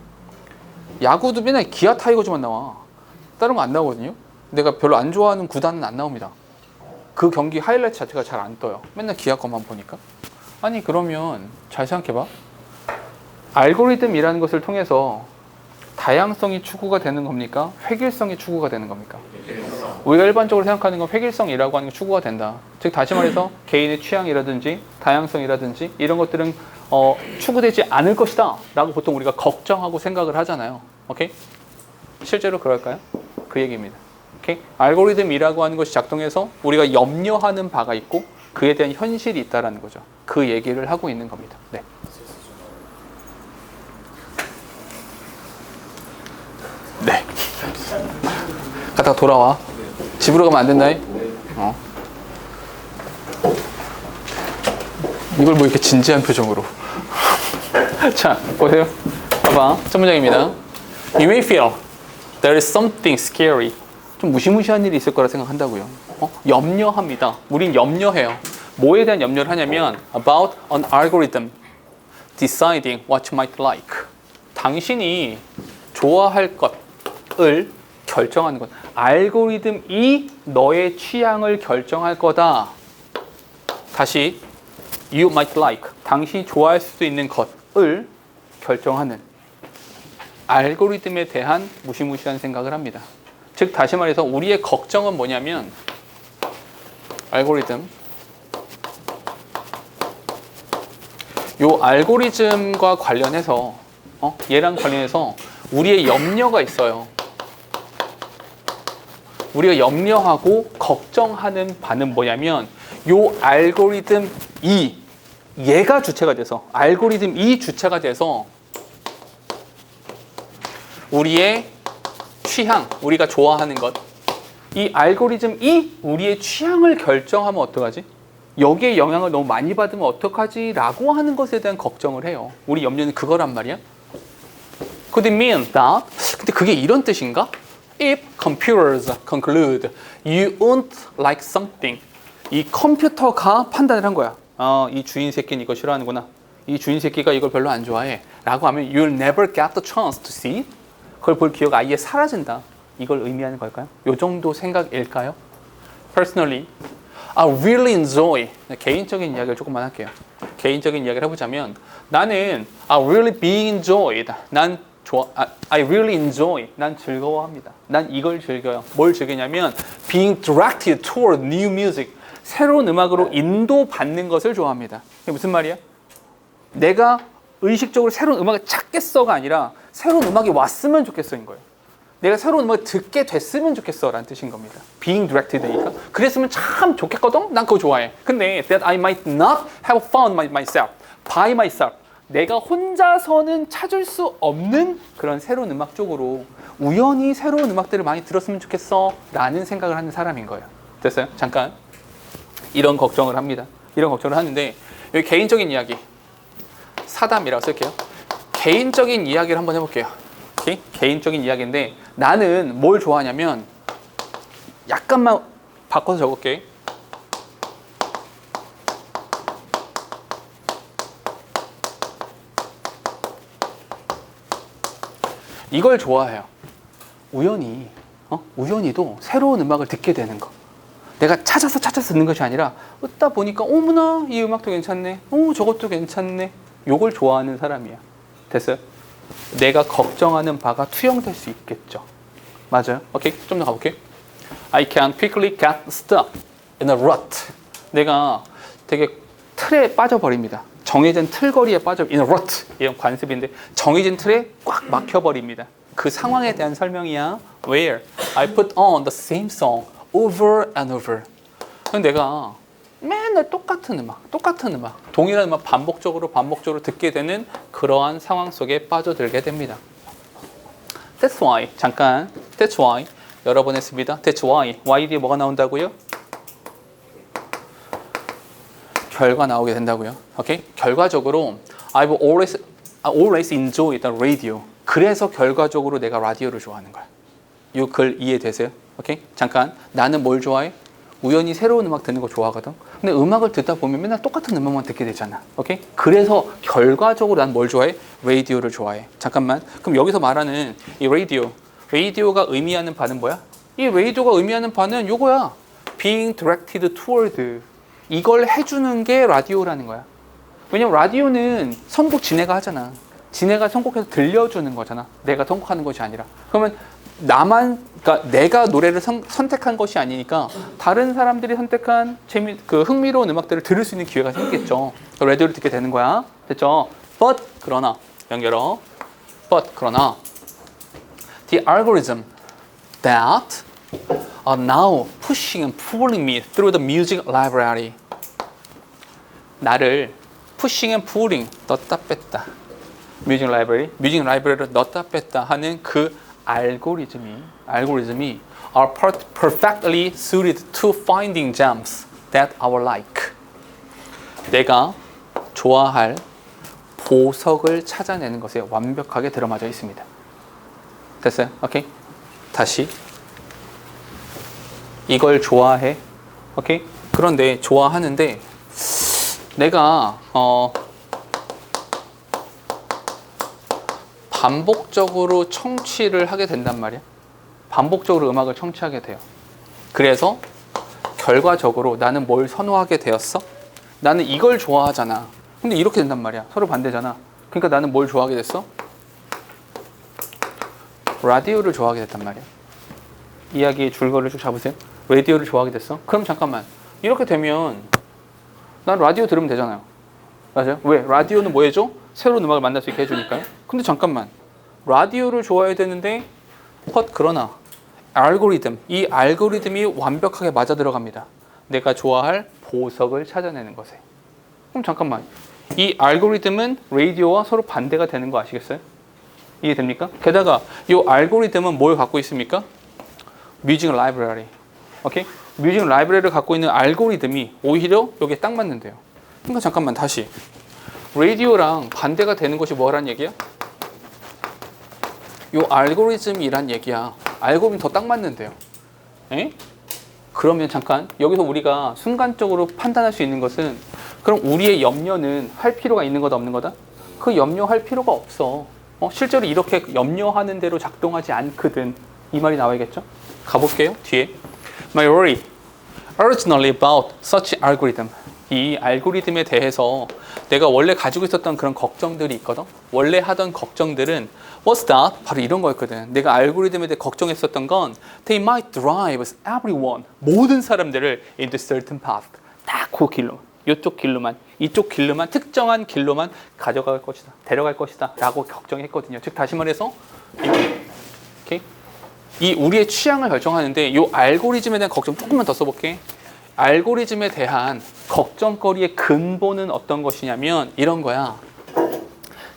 야구도 맨날 기아 타이거즈만 나와. 다른 거 안 나오거든요. 내가 별로 안 좋아하는 구단은 안 나옵니다. 그 경기 하이라이트 자체가 잘 안 떠요. 맨날 기아 것만 보니까. 아니 그러면 잘 생각해봐. 알고리즘이라는 것을 통해서 다양성이 추구가 되는 겁니까? 획일성이 추구가 되는 겁니까? 우리가 일반적으로 생각하는 건 획일성이라고 하는 게 추구가 된다. 즉 다시 말해서 개인의 취향이라든지 다양성이라든지 이런 것들은 추구되지 않을 것이다 라고 보통 우리가 걱정하고 생각을 하잖아요. 오케이? 실제로 그럴까요? 그 얘기입니다. 오케이? 알고리즘이라고 하는 것이 작동해서 우리가 염려하는 바가 있고 그에 대한 현실이 있다는 거죠. 그 얘기를 하고 있는 겁니다. 네. 네. 갔다가 돌아와. 집으로 가면 안 된다. 이걸 뭐 이렇게 진지한 표정으로. 자, 보세요. 봐봐. 첫 문장입니다. You may feel there is something scary. 좀 무시무시한 일이 있을 거라 생각한다고요. 염려합니다. 우린 염려해요. 뭐에 대한 염려를 하냐면 about an algorithm deciding what you might like. 당신이 좋아할 것을 결정하는 것. 알고리즘이 너의 취향을 결정할 거다. 다시 you might like. 당신이 좋아할 수도 있는 것을 결정하는 알고리즘에 대한 무시무시한 생각을 합니다. 즉 다시 말해서 우리의 걱정은 뭐냐면 알고리즘 요 알고리즘과 관련해서 얘랑 관련해서 우리의 염려가 있어요. 우리가 염려하고 걱정하는 바는 뭐냐면 요 알고리즘 얘가 주체가 돼서 알고리즘 주체가 돼서 우리의 취향, 우리가 좋아하는 것, 이 알고리즘이 우리의 취향을 결정하면 어떡하지? 여기에 영향을 너무 많이 받으면 어떡하지? 라고 하는 것에 대한 걱정을 해요. 우리 염려는 그거란 말이야. Could it mean that? 근데 그게 이런 뜻인가? If computers conclude you won't like something, 이 컴퓨터가 판단을 한 거야. 이 주인 새끼는 이거 싫어하는구나. 이 주인 새끼가 이걸 별로 안 좋아해. 라고 하면 you'll never get the chance to see it. 그걸 볼 기회가 아예 사라진다. 이걸 의미하는 걸까요? 요 정도 생각일까요? Personally, I really enjoy. 개인적인 이야기를 조금만 할게요. 개인적인 이야기를 해보자면 나는 I really being enjoyed. I really enjoy. 난 즐거워합니다. 난 이걸 즐겨요. 뭘 즐기냐면 being directed toward new music. 새로운 음악으로 인도받는 것을 좋아합니다. 이게 무슨 말이야? 내가 의식적으로 새로운 음악을 찾겠어가 아니라 새로운 음악이 왔으면 좋겠어인 거예요. 내가 새로운 음악을 듣게 됐으면 좋겠어 라는 뜻인 겁니다. Being directed니까. 그랬으면 참 좋겠거든? 난 그거 좋아해. 근데 that I might not have found myself, by myself. 내가 혼자서는 찾을 수 없는 그런 새로운 음악 쪽으로 우연히 새로운 음악들을 많이 들었으면 좋겠어 라는 생각을 하는 사람인 거예요. 됐어요? 잠깐. 이런 걱정을 합니다. 이런 걱정을 하는데 여기 개인적인 이야기. 사담이라고 쓸게요. 개인적인 이야기를 한번 해볼게요. 오케이? 개인적인 이야기인데 나는 뭘 좋아하냐면 약간만 바꿔서 적을게. 이걸 좋아해요. 우연히도 새로운 음악을 듣게 되는 거. 내가 찾아서 듣는 것이 아니라 듣다 보니까 어머나 이 음악도 괜찮네. 저것도 괜찮네. 요걸 좋아하는 사람이야. 됐어요? 내가 걱정하는 바가 투영될 수 있겠죠. 맞아요. 오케이. 좀 더 가볼게요. I can quickly get stuck in a rut. 내가 되게 틀에 빠져버립니다. 정해진 틀거리에 빠져 in a rut. 이런 관습인데 정해진 틀에 꽉 막혀버립니다. 그 상황에 대한 설명이야. Where I put on the same song over and over. 내가 맨날 똑같은 음악, 동일한 음악 반복적으로 듣게 되는 그러한 상황 속에 빠져들게 됩니다. That's why, 잠깐, that's why 여러 번 했습니다. That's why, why 뒤에 뭐가 나온다고요? 결과 나오게 된다고요. 오케이? 결과적으로 I've always enjoyed the radio. 그래서 결과적으로 내가 라디오를 좋아하는 거야. 이 글 이해되세요? 오케이? 잠깐. 나는 뭘 좋아해? 우연히 새로운 음악 듣는 거 좋아하거든. 근데 음악을 듣다 보면 맨날 똑같은 음악만 듣게 되잖아. 오케이? 그래서 결과적으로 난 뭘 좋아해? 라디오를 좋아해. 잠깐만. 그럼 여기서 말하는 이 라디오가 의미하는 바는 뭐야? 이 라디오가 의미하는 바는 요거야. Being directed toward. 이걸 해주는 게 라디오라는 거야. 왜냐면 라디오는 선곡 지네가 하잖아. 지네가 선곡해서 들려주는 거잖아. 내가 선곡하는 것이 아니라. 그러면 그러니까 내가 노래를 선택한 것이 아니니까 다른 사람들이 선택한 흥미로운 음악들을 들을 수 있는 기회가 생기겠죠. 라디오를 듣게 되는 거야. 됐죠? But 그러나 연결어. But 그러나 the algorithm that are now pushing and pulling me through the music library. 나를 pushing and pulling 넣었다 뺐다. 뮤직 라이브러리를 넣었다 뺐다 하는 그 알고리즘이 are perfectly suited to finding gems that I like. 내가 좋아할 보석을 찾아내는 것에 완벽하게 들어맞아 있습니다. 됐어요? 오케이? 다시 이걸 좋아해. 오케이? 그런데 좋아하는데 내가 반복적으로 청취를 하게 된단 말이야. 반복적으로 음악을 청취하게 돼요. 그래서 결과적으로 나는 뭘 선호하게 되었어? 나는 이걸 좋아하잖아. 근데 이렇게 된단 말이야. 서로 반대잖아. 그러니까 나는 뭘 좋아하게 됐어? 라디오를 좋아하게 됐단 말이야. 이야기의 줄거리를 쭉 잡으세요. 라디오를 좋아하게 됐어? 그럼 잠깐만. 이렇게 되면 난 라디오 들으면 되잖아요. 맞아요? 왜? 라디오는 뭐 해줘? 새로운 음악을 만날 수 있게 해주니까요. 근데 잠깐만. 라디오를 좋아해야 되는데 그러나 이 알고리즘이 완벽하게 맞아 들어갑니다. 내가 좋아할 보석을 찾아내는 것에. 그럼 잠깐만. 이 알고리즘은 라디오와 서로 반대가 되는 거 아시겠어요? 이해됩니까? 게다가 이 알고리즘은 뭘 갖고 있습니까? 뮤직 라이브러리. 오케이? 뮤직 라이브러리를 갖고 있는 알고리즘이 오히려 여기에 딱 맞는데요. 그러니까 잠깐만 다시. 라디오랑 반대가 되는 것이 뭐란 얘기야? 이 알고리즘이란 얘기야. 알고리즘 더 딱 맞는데요. 에? 그러면 잠깐 여기서 우리가 순간적으로 판단할 수 있는 것은 그럼 우리의 염려는 할 필요가 있는 거다 없는 거다? 그 염려할 필요가 없어. 실제로 이렇게 염려하는 대로 작동하지 않거든. 이 말이 나와야겠죠? 가볼게요. 뒤에. My worry originally about such algorithm. 이 알고리즘에 대해서 내가 원래 가지고 있었던 그런 걱정들이 있거든. 원래 하던 걱정들은 what's that? 바로 이런 거였거든. 내가 알고리즘에 대해 걱정했었던 건 they might drive everyone. 모든 사람들을 into certain path. 딱 그 길로. 이쪽 길로만, 이쪽 길로만, 특정한 길로만 가져갈 것이다. 데려갈 것이다. 라고 걱정했거든요. 즉 다시 말해서 오케이? 이 우리의 취향을 결정하는데 이 알고리즘에 대한 걱정 조금만 더 써볼게. 알고리즘에 대한 걱정거리의 근본은 어떤 것이냐면 이런 거야.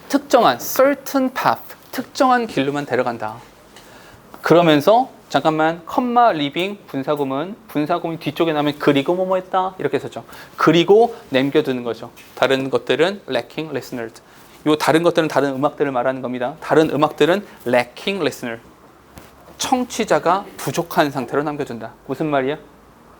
특정한 certain path, 특정한 길로만 데려간다. 그러면서 잠깐만 컴마 리빙 분사구문 뒤쪽에 나면 그리고 뭐뭐 했다 이렇게 썼죠. 그리고 남겨두는 거죠. 다른 것들은 lacking listener. 요 다른 것들은 다른 음악들을 말하는 겁니다. 다른 음악들은 lacking listener. 청취자가 부족한 상태로 남겨둔다. 무슨 말이야?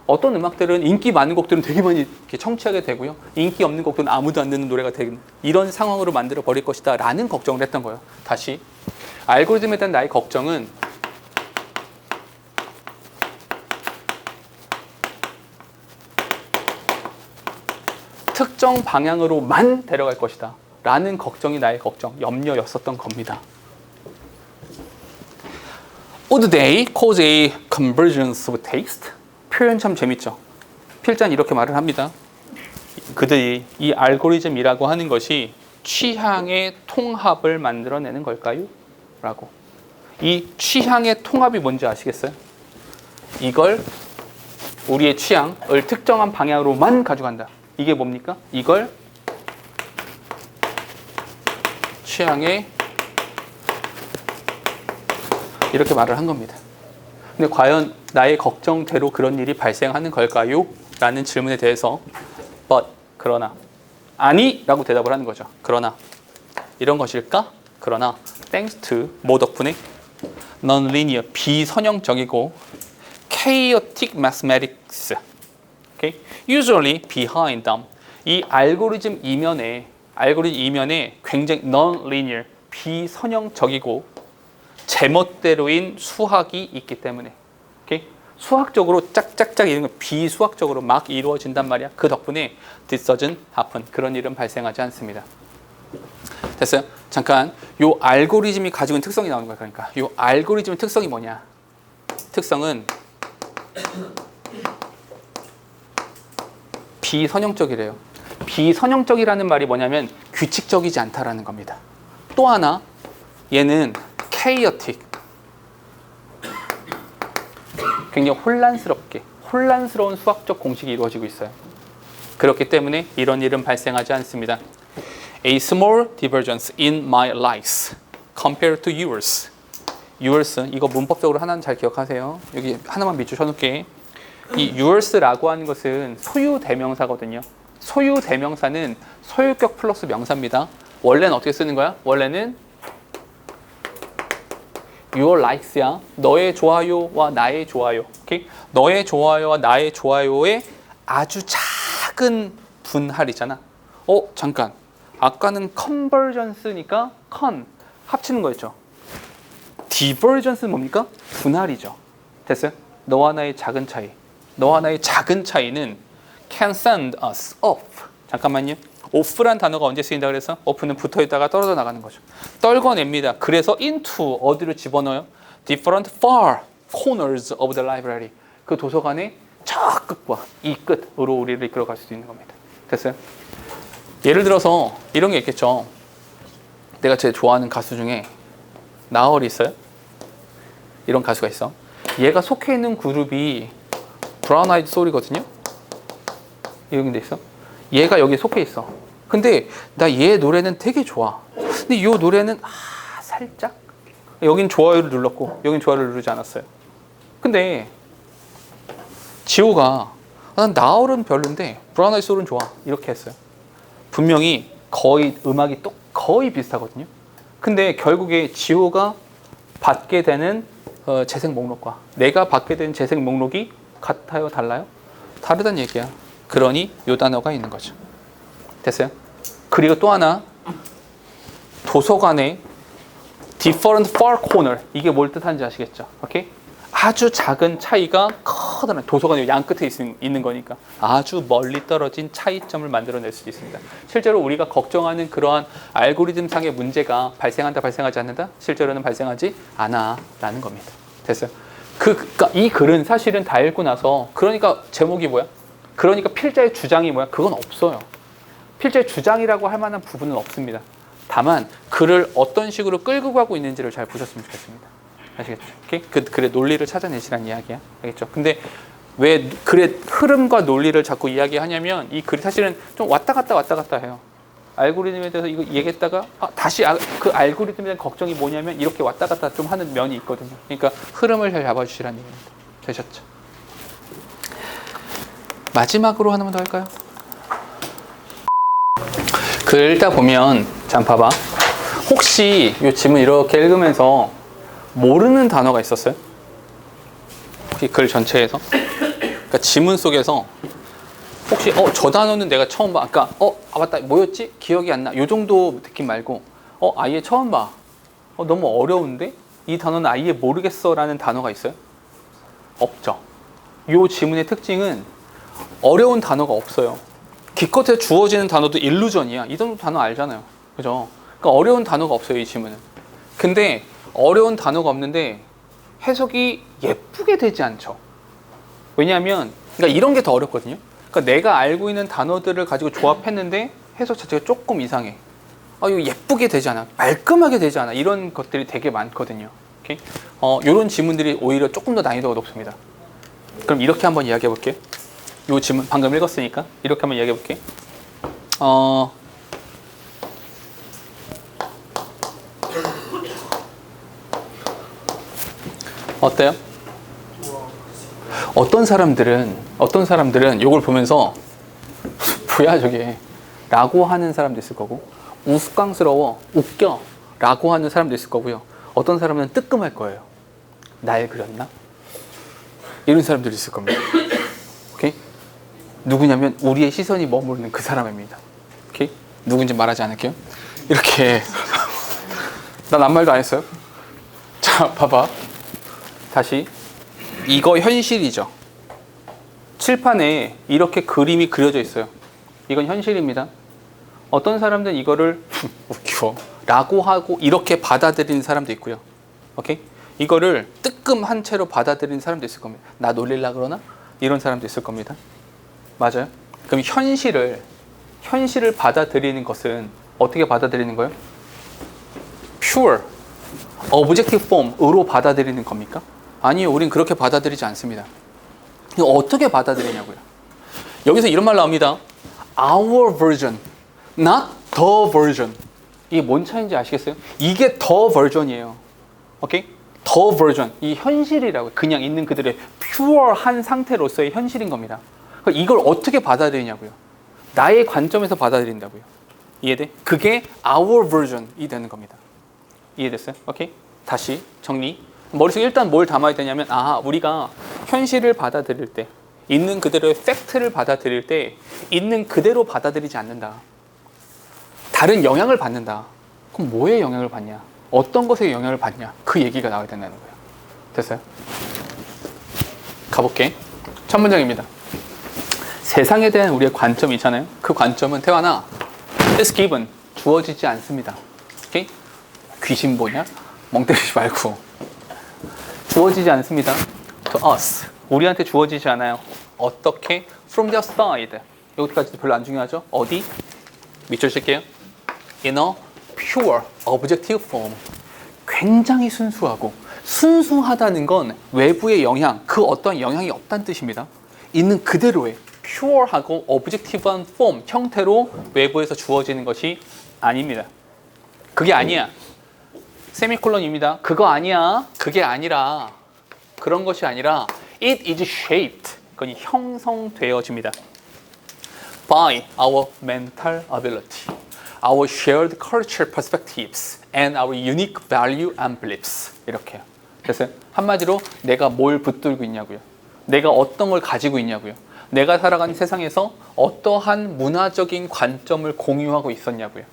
어떤 음악들은 인기 많은 곡들은 되게 많이 이렇게 청취하게 되고요. 인기 없는 곡들은 아무도 안 듣는 노래가 되는 이런 상황으로 만들어 버릴 것이다 라는 걱정을 했던 거예요. 다시 알고리즘에 대한 나의 걱정은 특정 방향으로만 데려갈 것이다 라는 걱정이 나의 걱정, 염려였었던 겁니다. Would they cause a convergence of taste? 표현 참 재밌죠. 필자는 이렇게 말을 합니다. 그들이 이 알고리즘이라고 하는 것이 취향의 통합을 만들어내는 걸까요? 라고. 이 취향의 통합이 뭔지 아시겠어요? 이걸 우리의 취향을 특정한 방향으로만 가져간다. 이게 뭡니까? 이걸 취향의 이렇게 말을 한 겁니다. 근데 과연 나의 걱정대로 그런 일이 발생하는 걸까요? 라는 질문에 대해서 But 그러나. 아니 라고 대답을 하는 거죠. 그러나 이런 것일까? 그러나 thanks to 뭐 덕분에? non-linear 비선형적이고 chaotic mathematics. Okay? Usually behind them. 이 알고리즘 이면에 굉장히 non-linear 비선형적이고 제멋대로인 수학이 있기 때문에. Okay? 수학적으로 짝짝짝 이런 거 비수학적으로 막 이루어진단 말이야. 그 덕분에 this doesn't happen. 그런 일은 발생하지 않습니다. 됐어요? 잠깐 요 알고리즘이 가지고 있는 특성이 나오는 거야. 그러니까 요 알고리즘의 특성이 뭐냐? 특성은 비선형적이래요. 비선형적이라는 말이 뭐냐면 규칙적이지 않다라는 겁니다. 또 하나 얘는 chaotic 굉장히 혼란스러운 수학적 공식이 이루어지고 있어요. 그렇기 때문에 이런 일은 발생하지 않습니다. A small divergence in my likes compared to yours. yours 이거 문법적으로 하나는 잘 기억하세요. 여기 하나만 밑줄 쳐놓을게. 이 yours라고 하는 것은 소유 대명사거든요. 소유 대명사는 소유격 플러스 명사입니다. 원래는 어떻게 쓰는 거야? 원래는 your likes야. 너의 좋아요와 나의 좋아요. 오케이? 너의 좋아요와 나의 좋아요의 아주 작은 분할이잖아. 잠깐. 아까는 convergence니까 합치는 거였죠. divergence는 뭡니까? 분할이죠. 됐어요? 너와 나의 작은 차이. 너와 나의 작은 차이는 can send us off. 잠깐만요. off란 단어가 언제 쓰인다 그래서? off는 붙어있다가 떨어져 나가는 거죠. 떨궈냅니다. 그래서 into 어디로 집어넣어요? different far corners of the library. 그 도서관의 저 끝과 이 끝으로 우리를 이끌어갈 수 있는 겁니다. 됐어요? 예를 들어서 이런 게 있겠죠. 내가 제일 좋아하는 가수 중에 나얼이 있어요. 이런 가수가 있어. 얘가 속해 있는 그룹이 브라운 아이드 소울이거든요. 이런 데 있어. 얘가 여기 속해 있어. 근데 나 얘 노래는 되게 좋아. 근데 이 노래는 살짝 여긴 좋아요를 눌렀고 여긴 좋아요를 누르지 않았어요. 근데 지호가 난 나얼은 별론데 브라운 아이드 소울은 좋아. 이렇게 했어요. 분명히 거의 음악이 거의 비슷하거든요. 근데 결국에 지호가 받게 되는 재생 목록과 내가 받게 되는 재생 목록이 같아요? 달라요? 다르다는 얘기야. 그러니 요 단어가 있는 거죠. 됐어요? 그리고 또 하나 도서관에 different far corner 이게 뭘 뜻하는지 아시겠죠? 오케이? 아주 작은 차이가 커다란 도서관의 양 끝에 있는 거니까 아주 멀리 떨어진 차이점을 만들어낼 수 있습니다. 실제로 우리가 걱정하는 그러한 알고리즘상의 문제가 발생한다 발생하지 않는다? 실제로는 발생하지 않아라는 겁니다. 됐어요? 그러니까 이 글은 사실은 다 읽고 나서 그러니까 제목이 뭐야? 그러니까 필자의 주장이 뭐야? 그건 없어요. 필자의 주장이라고 할 만한 부분은 없습니다. 다만 글을 어떤 식으로 끌고 가고 있는지를 잘 보셨으면 좋겠습니다. 아시겠죠? 오케이? 그 글의 논리를 찾아내시라는 이야기야. 알겠죠? 근데 왜 글의 흐름과 논리를 자꾸 이야기하냐면 이 글이 사실은 좀 왔다 갔다 해요. 알고리즘에 대해서 이거 얘기했다가 다시 그 알고리즘에 대한 걱정이 뭐냐면 이렇게 왔다 갔다 좀 하는 면이 있거든요. 그러니까 흐름을 잘 잡아주시라는 얘기입니다. 되셨죠? 마지막으로 하나만 더 할까요? 글 읽다 보면 잠 봐봐. 혹시 이 지문 이렇게 읽으면서 모르는 단어가 있었어요? 혹시 글 전체에서? 그러니까 지문 속에서 혹시 저 단어는 내가 처음 봐. 아까 맞다 뭐였지? 기억이 안 나. 요 정도 느낌 말고 아예 처음 봐. 너무 어려운데? 이 단어는 아예 모르겠어라는 단어가 있어요? 없죠. 요 지문의 특징은 어려운 단어가 없어요. 기껏해 주어지는 단어도 일루전이야. 이 단어 알잖아요. 그죠? 그러니까 어려운 단어가 없어요, 이 지문은. 근데 어려운 단어가 없는데 해석이 예쁘게 되지 않죠. 왜냐하면 그러니까 이런 게 더 어렵거든요. 그러니까 내가 알고 있는 단어들을 가지고 조합했는데 해석 자체가 조금 이상해. 이거 예쁘게 되지 않아. 말끔하게 되지 않아. 이런 것들이 되게 많거든요. 오케이? 이런 지문들이 오히려 조금 더 난이도가 높습니다. 그럼 이렇게 한번 이야기해 볼게요. 이 지문 방금 읽었으니까 이렇게 한번 이야기해 볼게. 어때요? 어떤 사람들은 이걸 보면서 뭐야 저게 라고 하는 사람도 있을 거고, 우스꽝스러워, 웃겨 라고 하는 사람도 있을 거고요. 어떤 사람은 뜨끔할 거예요. 날 그렸나? 이런 사람들이 있을 겁니다. 오케이? 누구냐면 우리의 시선이 머무르는 그 사람입니다. 오케이? 누군지 말하지 않을게요. 이렇게 난 아무 말도 안 했어요. 자, 봐봐. 다시 이거 현실이죠. 칠판에 이렇게 그림이 그려져 있어요. 이건 현실입니다. 어떤 사람들은 이거를 웃겨 라고 하고 이렇게 받아들이는 사람도 있고요. 오케이? 이거를 뜨끔한 채로 받아들이는 사람도 있을 겁니다. 나 놀릴라 그러나? 이런 사람도 있을 겁니다. 맞아요? 그럼 현실을 받아들이는 것은 어떻게 받아들이는 거예요? pure, objective form으로 받아들이는 겁니까? 아니요, 우린 그렇게 받아들이지 않습니다. 이거 어떻게 받아들이냐고요? 여기서 이런 말 나옵니다. Our version, not the version. 이게 뭔 차이인지 아시겠어요? 이게 the version이에요. 오케이? the version. 이 현실이라고요. 그냥 있는 그들의 pure한 상태로서의 현실인 겁니다. 이걸 어떻게 받아들이냐고요? 나의 관점에서 받아들인다고요. 이해돼? 그게 our version이 되는 겁니다. 이해됐어요? 오케이? 다시 정리. 머릿속에 일단 뭘 담아야 되냐면, 우리가 현실을 받아들일 때, 있는 그대로의 팩트를 받아들일 때 있는 그대로 받아들이지 않는다. 다른 영향을 받는다. 그럼 뭐에 영향을 받냐? 어떤 것에 영향을 받냐? 그 얘기가 나와야 된다는 거예요. 됐어요? 가볼게. 첫 문장입니다. 세상에 대한 우리의 관점이 있잖아요. 그 관점은 태환아, is given, 주어지지 않습니다. 오케이? 귀신 보냐? 멍 때리지 말고. 주어지지 않습니다. To us, 우리한테 주어지지 않아요. 어떻게? From their side. 여기까지도 별로 안 중요하죠? 어디? 밑줄 칠게요. In a pure, objective form. 굉장히 순수하고, 순수하다는 건 외부의 영향, 그 어떤 영향이 없다는 뜻입니다. 있는 그대로의 pure하고 objective한 form, 형태로 외부에서 주어지는 것이 아닙니다. 그게 아니야. 세미콜론입니다. 그거 아니야. 그게 아니라, 그런 것이 아니라 it is shaped. 그건 형성되어집니다. by our mental ability, our shared cultural perspectives, and our unique value and beliefs. 이렇게요. 그래서 한마디로 내가 뭘 붙들고 있냐고요. 내가 어떤 걸 가지고 있냐고요. 내가 살아가는 세상에서 어떠한 문화적인 관점을 공유하고 있었냐고요.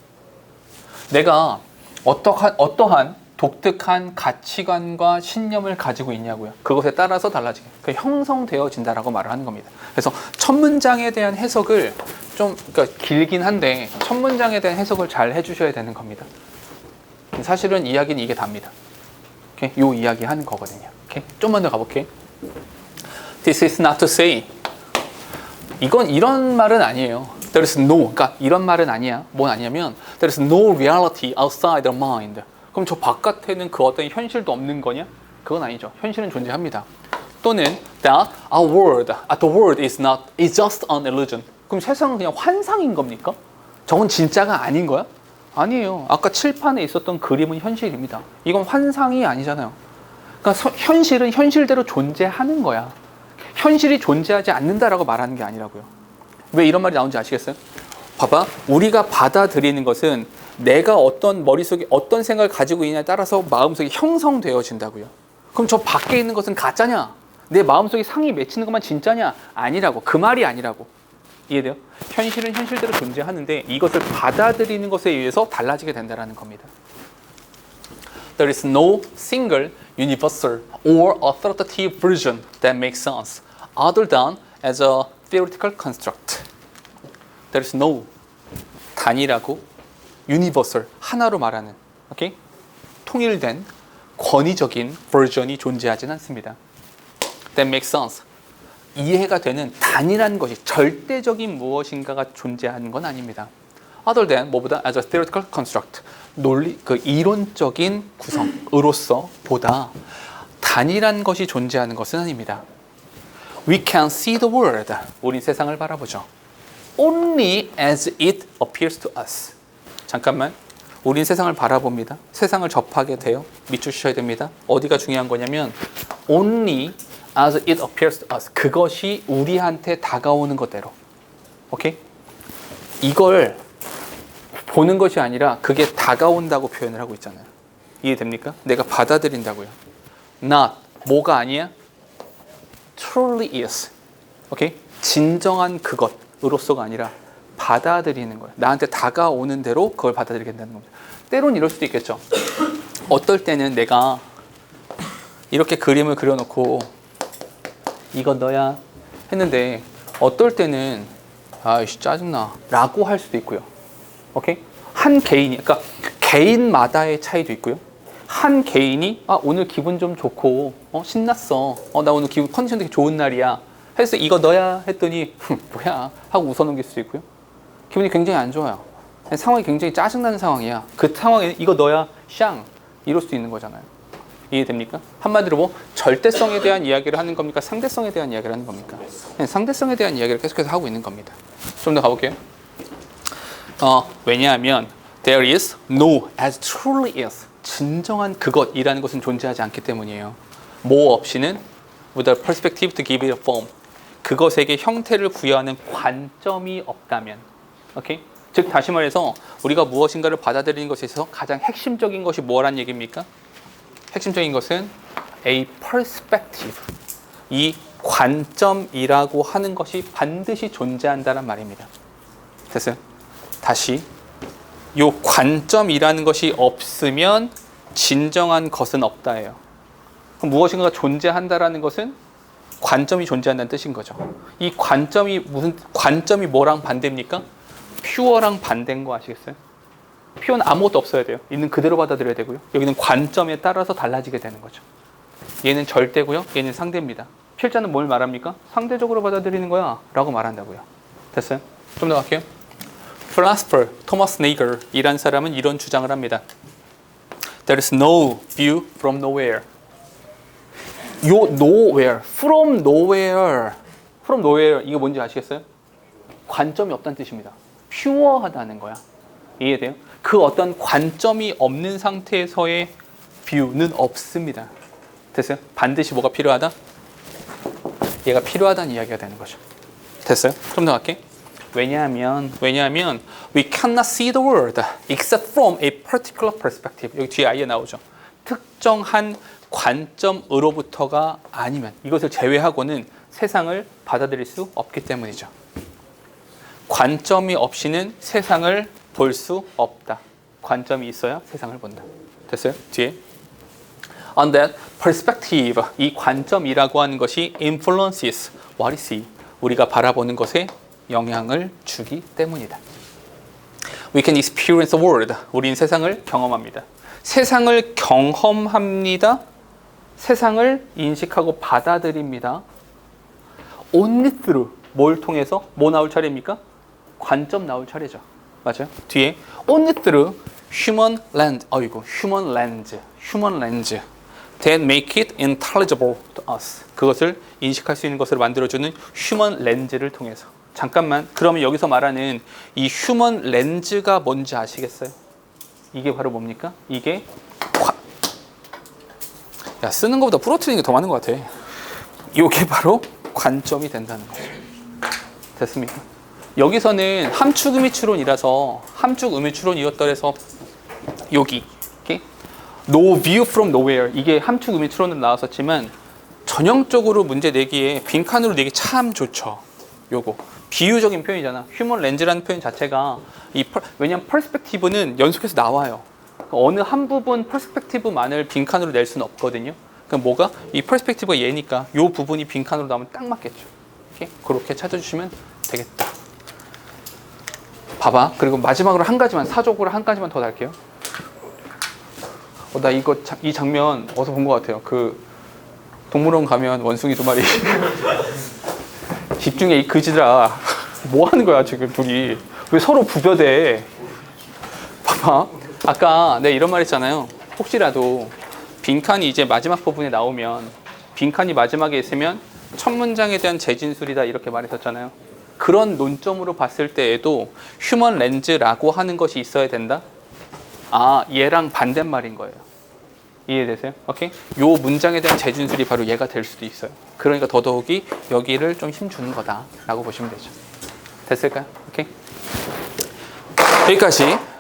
내가 어떠한 독특한 가치관과 신념을 가지고 있냐고요. 그것에 따라서 달라지게 형성되어진다라고 말을 하는 겁니다. 그래서 첫 문장에 대한 해석을 좀 그러니까 길긴 한데 첫 문장에 대한 해석을 잘 해주셔야 되는 겁니다. 사실은 이야기는 이게 답니다. 오케이? 요 이야기 하는 거거든요. 오케이? 좀만 더 가볼게. This is not to say. 이건 이런 말은 아니에요. There is no. 그러니까 이런 말은 아니야. 뭔 아니냐면 There is no reality outside the mind. 그럼 저 바깥에는 그 어떤 현실도 없는 거냐? 그건 아니죠. 현실은 존재합니다. 또는 that the world is just an illusion. 그럼 세상은 그냥 환상인 겁니까? 저건 진짜가 아닌 거야? 아니에요. 아까 칠판에 있었던 그림은 현실입니다. 이건 환상이 아니잖아요. 그러니까 현실은 현실대로 존재하는 거야. 현실이 존재하지 않는다라고 말하는 게 아니라고요. 왜 이런 말이 나온지 아시겠어요? 봐봐. 우리가 받아들이는 것은 내가 어떤 머릿속에 어떤 생각을 가지고 있냐에 따라서 마음속에 형성되어진다고요. 그럼 저 밖에 있는 것은 가짜냐? 내 마음속에 상이 맺히는 것만 진짜냐? 아니라고. 그 말이 아니라고. 이해돼요? 현실은 현실대로 존재하는데 이것을 받아들이는 것에 의해서 달라지게 된다는 겁니다. There is no single, universal, or authoritative version that makes sense other than as a theoretical construct. There is no 단일하고 universal, 하나로 말하는 오케이? 통일된 권위적인 버전이 존재하진 않습니다. That makes sense. 이해가 되는 단일한 것이 절대적인 무엇인가가 존재하는 건 아닙니다. Other than 뭐보다 as a theoretical construct. 그 이론적인 구성으로서 보다 단일한 것이 존재하는 것은 아닙니다. We can see the world. 우린 세상을 바라보죠. Only as it appears to us. 잠깐만. 우린 세상을 바라봅니다. 세상을 접하게 돼요. 밑줄 치셔야 됩니다. 어디가 중요한 거냐면 only as it appears to us. 그것이 우리한테 다가오는 것대로. 오케이? 이걸 보는 것이 아니라 그게 다가온다고 표현을 하고 있잖아요. 이해됩니까? 내가 받아들인다고요. not 뭐가 아니야? truly is. 오케이? 진정한 그것으로서가 아니라 받아들이는 거예요. 나한테 다가오는 대로 그걸 받아들이게 된다는 겁니다. 때론 이럴 수도 있겠죠. 어떨 때는 내가 이렇게 그림을 그려놓고 이거 너야 했는데 어떨 때는 아이씨 짜증나 라고 할 수도 있고요. 오케이? 한 개인이, 그러니까 개인마다의 차이도 있고요. 한 개인이 오늘 기분 좀 좋고 신났어. 나 오늘 기분 컨디션 되게 좋은 날이야. 해서 이거 너야 했더니 뭐야 하고 웃어넘길 수 있고요. 기분이 굉장히 안 좋아요. 상황이 굉장히 짜증나는 상황이야. 그 상황에 이거 너야 샹 이럴 수 있는 거잖아요. 이해됩니까? 한마디로 뭐 절대성에 대한 이야기를 하는 겁니까? 상대성에 대한 이야기를 하는 겁니까? 상대성에 대한 이야기를 계속해서 하고 있는 겁니다. 좀 더 가볼게요. 왜냐하면 there is no as truly is. 진정한 그것이라는 것은 존재하지 않기 때문이에요. 뭐 없이는 with a perspective to give it a form. 그것에게 형태를 부여하는 관점이 없다면. 오케이? 즉 다시 말해서 우리가 무엇인가를 받아들이는 것에 있어서 가장 핵심적인 것이 뭐란 얘기입니까? 핵심적인 것은 a perspective. 이 관점이라고 하는 것이 반드시 존재한다는 말입니다. 됐어요? 다시 이 관점이라는 것이 없으면 진정한 것은 없다예요. 그럼 무엇인가가 존재한다라는 것은 관점이 존재한다는 뜻인 거죠. 이 관점이 관점이 뭐랑 반대입니까? 퓨어랑 반대인 거 아시겠어요? 퓨어는 아무것도 없어야 돼요. 있는 그대로 받아들여야 되고요. 여기는 관점에 따라서 달라지게 되는 거죠. 얘는 절대고요. 얘는 상대입니다. 필자는 뭘 말합니까? 상대적으로 받아들이는 거야 라고 말한다고요. 됐어요? 좀 더 갈게요. Philosopher 토마스 네이거 이란 사람은 이런 주장을 합니다. There is no view from nowhere. 요 nowhere, from nowhere, from nowhere 이게 뭔지 아시겠어요? 관점이 없다는 뜻입니다. 퓨어하다는 거야. 이해돼요? 그 어떤 관점이 없는 상태에서의 뷰는 없습니다. 됐어요? 반드시 뭐가 필요하다? 얘가 필요하다는 이야기가 되는 거죠. 됐어요? 좀 더 갈게. 왜냐하면 we cannot see the world except from a particular perspective. 여기 뒤에 아예 나오죠. 특정한 관점으로부터가 아니면 이것을 제외하고는 세상을 받아들일 수 없기 때문이죠. 관점이 없이는 세상을 볼 수 없다. 관점이 있어야 세상을 본다. 됐어요? 뒤에 on that perspective 이 관점이라고 하는 것이 influences what we see 우리가 바라보는 것에 영향을 주기 때문이다. We can experience the world. 우린 세상을 경험합니다. 세상을 경험합니다. 세상을 인식하고 받아들입니다. Only through 뭘 통해서? 뭐 나올 차례입니까? 관점 나올 차례죠. 맞아요? 뒤에 Only through human lens. human lens that make it intelligible to us. 그것을 인식할 수 있는 것으로 만들어주는 human lens를 통해서. 잠깐만, 그러면 여기서 말하는 이 휴먼 렌즈가 뭔지 아시겠어요? 이게 바로 뭡니까? 이게 야, 쓰는 것보다 부러뜨리는 게 더 많은 것 같아. 이게 바로 관점이 된다는 거죠. 됐습니까? 여기서는 함축의미추론이라서 함축의미추론이었더래서 여기 이렇게 No view from nowhere 이게 함축의미추론으로 나왔었지만 전형적으로 문제 내기에 빈칸으로 내기 참 좋죠. 요거 비유적인 표현이잖아. 휴먼 렌즈라는 표현 자체가 왜냐하면 퍼스펙티브는 연속해서 나와요. 어느 한 부분 퍼스펙티브만을 빈칸으로 낼 수는 없거든요. 그럼 뭐가? 이 퍼스펙티브가 얘니까 이 부분이 빈칸으로 나오면 딱 맞겠죠. 이렇게 그렇게 찾아주시면 되겠다. 봐봐. 그리고 마지막으로 한 가지만 사족으로 한 가지만 더 달게요. 나 이거 이 장면 어디서 본 것 같아요. 그 동물원 가면 원숭이 2마리 집중해 이 그지들아. 뭐 하는 거야 지금 둘이. 왜 서로 부벼대. 봐봐. 아까 내가 이런 말 했잖아요. 혹시라도 빈칸이 이제 마지막 부분에 나오면 빈칸이 마지막에 있으면 첫 문장에 대한 재진술이다 이렇게 말했었잖아요. 그런 논점으로 봤을 때에도 휴먼 렌즈라고 하는 것이 있어야 된다. 얘랑 반대말인 거예요. 이해되세요? 오케이? 요 문장에 대한 재진술이 바로 얘가 될 수도 있어요. 그러니까 더더욱이 여기를 좀 힘주는 거다라고 보시면 되죠. 됐을까요? 오케이? 여기까지.